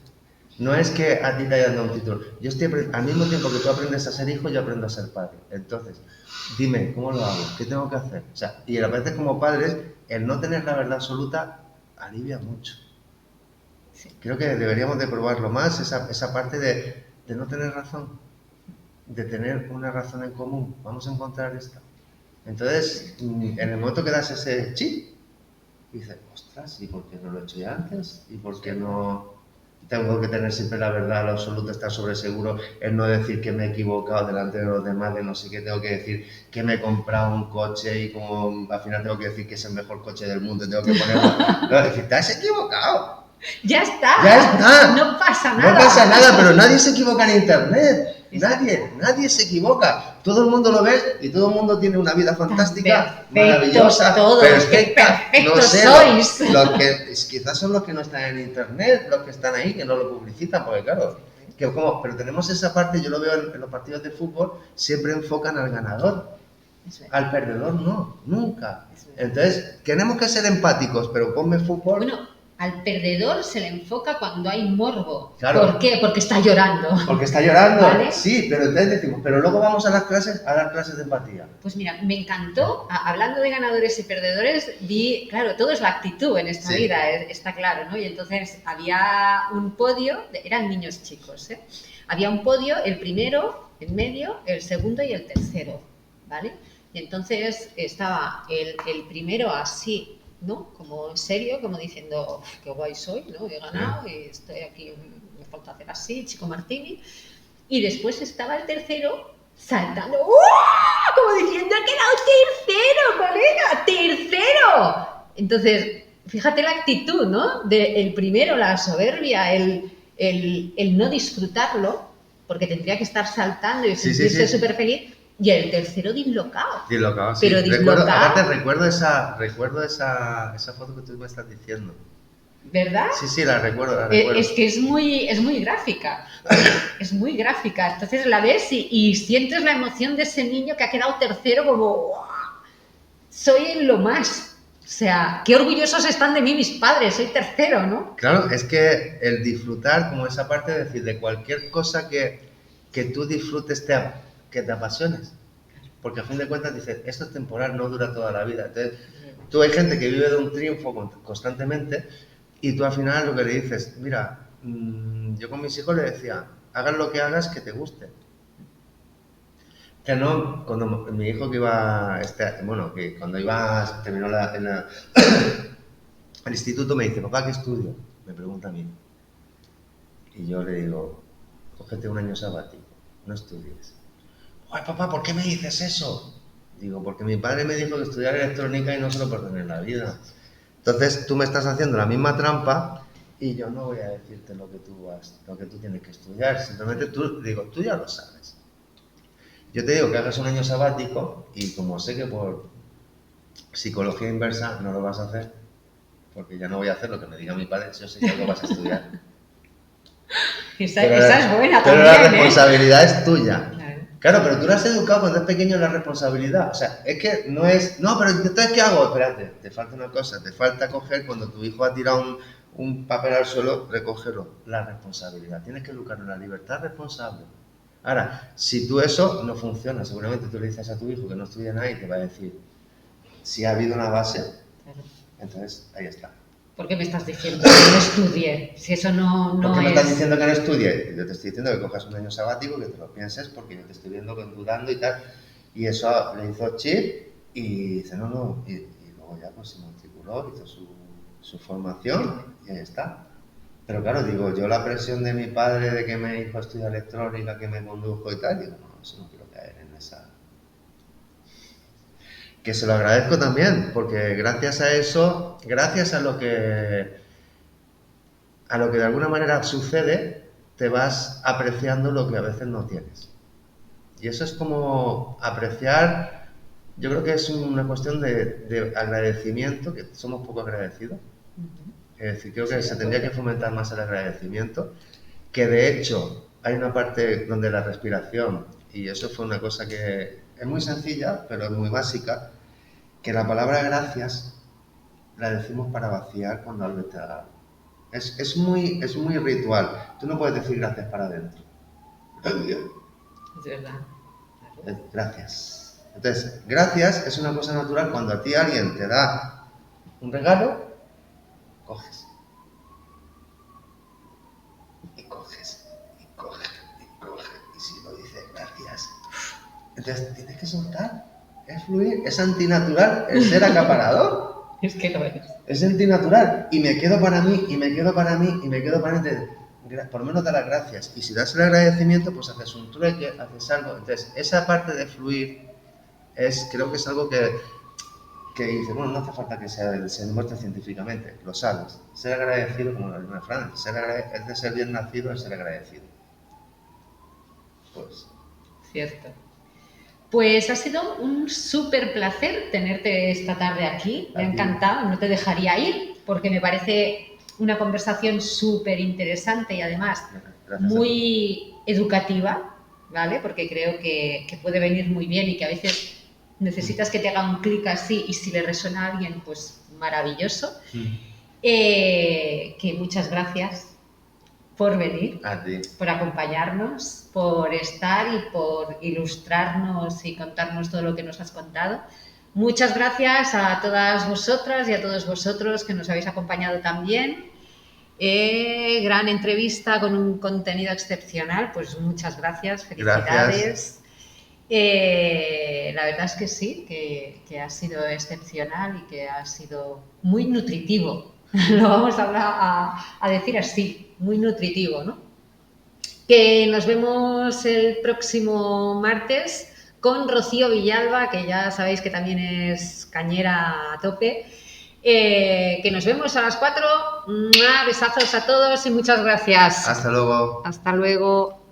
No es que a ti te hayan dado un título, yo estoy al mismo tiempo que tú aprendes a ser hijo, yo aprendo a ser padre. Entonces, dime, ¿cómo lo hago? ¿Qué tengo que hacer? O sea, y a veces como padres, el no tener la verdad absoluta alivia mucho. Sí. Creo que deberíamos de probarlo más, esa parte de no tener razón, de tener una razón en común. Vamos a encontrar esta. Entonces, en el momento que das ese chip, dices, ostras, ¿y por qué no lo he hecho ya antes? ¿Y por qué no tengo que tener siempre la verdad, lo absoluto, estar sobre seguro, el no decir que me he equivocado delante de los demás, de no sé qué, tengo que decir que me he comprado un coche y como al final tengo que decir que es el mejor coche del mundo y tengo que ponerlo? No, decir, te has equivocado. Ya está. Ya está. No pasa nada. No pasa nada, pero nadie se equivoca en Internet. Nadie se equivoca. Todo el mundo lo ve y todo el mundo tiene una vida fantástica, maravillosa, todos, perfecta. No sé, sois. Los que quizás son los que no están en Internet, los que están ahí, que no lo publicitan, porque claro, pero tenemos esa parte, yo lo veo en los partidos de fútbol, siempre enfocan al ganador. Al perdedor no, nunca. Entonces, tenemos que ser empáticos, pero ponme fútbol. Bueno, al perdedor se le enfoca cuando hay morbo. Claro. ¿Por qué? Porque está llorando. Porque está llorando, ¿vale? Sí, pero entonces decimos, pero luego vamos a las clases de empatía. Pues mira, me encantó, hablando de ganadores y perdedores, claro, todo es la actitud en esta vida, está claro, ¿no? Y entonces había un podio, eran niños chicos, ¿eh? Había un podio, el primero, el medio, el segundo y el tercero, ¿vale? Y entonces estaba el primero así, ¿no? Como serio, como diciendo, qué guay soy, ¿no? He ganado y estoy aquí, me falta hacer así, Chico Martini. Y después estaba el tercero saltando, como diciendo, ¡he quedado tercero, colega! ¡Tercero! Entonces, fíjate la actitud, ¿no? El primero, la soberbia, el no disfrutarlo, porque tendría que estar saltando y sentirse súper feliz. Y el tercero dislocado. Dislocado, sí. Pero dislocado. Aparte recuerdo esa foto que tú me estás diciendo. ¿Verdad? Sí, la recuerdo. Es que es muy gráfica. Es muy gráfica. Entonces la ves y sientes la emoción de ese niño que ha quedado tercero como ¡wow! Soy lo más. O sea, qué orgullosos están de mí mis padres, soy tercero, ¿no? Claro, es que el disfrutar, como esa parte de decir, de cualquier cosa que tú disfrutes, que te apasiones. Porque a fin de cuentas dices, esto es temporal, no dura toda la vida. Entonces, tú hay gente que vive de un triunfo constantemente y tú al final lo que le dices, mira, yo con mis hijos le decía, hagas lo que hagas que te guste. Que no, cuando mi hijo que iba, que cuando terminó el instituto me dice, papá, ¿qué estudio? Me pregunta a mí. Y yo le digo, cógete un año sabático, no estudies. ¡Ay, papá, ¿por qué me dices eso? Digo, porque mi padre me dijo que estudiar electrónica y no se lo perdoné en la vida. Entonces, tú me estás haciendo la misma trampa y yo no voy a decirte lo que tú tienes que estudiar. Simplemente tú ya lo sabes. Yo te digo que hagas un año sabático y como sé que por psicología inversa no lo vas a hacer, porque ya no voy a hacer lo que me diga mi padre, yo sé que algo vas a estudiar. Esa es buena pero también, la responsabilidad es tuya. Claro, pero tú lo has educado cuando es pequeño en la responsabilidad. O sea, es que no es... No, pero entonces, ¿qué hago? Espérate, te falta una cosa. Te falta coger, cuando tu hijo ha tirado un papel al suelo, recógelo. La responsabilidad. Tienes que educarlo en la libertad responsable. Ahora, si tú eso no funciona, seguramente tú le dices a tu hijo que no estudie nada y te va a decir, si ha habido una base, entonces ahí está. ¿Por qué me estás diciendo que no estudie? Si eso no ¿Por qué me estás diciendo que no estudie? Yo te estoy diciendo que cojas un año sabático, que te lo pienses, porque yo te estoy viendo dudando y tal. Y eso le hizo Chip y dice, no. Y luego ya pues se matriculó, hizo su formación y ahí está. Pero claro, digo, yo la presión de mi padre de que me dijo estudiar electrónica, que me condujo y tal, digo, no, eso no quiero caer en esa... que se lo agradezco también, porque gracias a eso, gracias a lo que de alguna manera sucede, te vas apreciando lo que a veces no tienes. Y eso es como apreciar, yo creo que es una cuestión de agradecimiento, que somos poco agradecidos. Es decir, creo que se tendría que fomentar más el agradecimiento, que de hecho hay una parte donde la respiración, y eso fue una cosa que es muy sencilla, pero es muy básica, que la palabra gracias la decimos para vaciar cuando algo te da. Es muy ritual. Tú no puedes decir gracias para adentro. Es verdad. Gracias. Entonces, gracias es una cosa natural. Cuando a ti alguien te da un regalo, coges. Y coges, y coges, y coges. Y si no dices gracias, entonces tienes que soltar. Es fluir, es antinatural el ser acaparador. Es que lo es. Es antinatural. Y me quedo para mí, y me quedo para mí, y me quedo para mí. Por lo menos dar las gracias. Y si das el agradecimiento, pues haces un trueque, haces algo. Entonces, esa parte de fluir creo que es algo que dice, bueno, no hace falta que se demuestre científicamente, lo sabes. Ser agradecido, como la misma Fran, es de ser bien nacido, es ser agradecido. Pues. Cierto. Pues ha sido un súper placer tenerte esta tarde aquí. Me ha encantado, no te dejaría ir, porque me parece una conversación súper interesante y además muy educativa, ¿vale? Porque creo que puede venir muy bien y que a veces necesitas que te haga un clic así y si le resuena a alguien, pues maravilloso. Que muchas gracias por venir, a ti, por acompañarnos, por estar y por ilustrarnos y contarnos todo lo que nos has contado. Muchas gracias a todas vosotras y a todos vosotros que nos habéis acompañado también. Gran entrevista con un contenido excepcional, pues muchas gracias, felicidades. La verdad es que sí, que ha sido excepcional y que ha sido muy nutritivo. Lo vamos a decir así, muy nutritivo, ¿no? Que nos vemos el próximo martes con Rocío Villalba, que ya sabéis que también es cañera a tope. Que nos vemos a las 4. Besazos a todos y muchas gracias. Hasta luego. Hasta luego.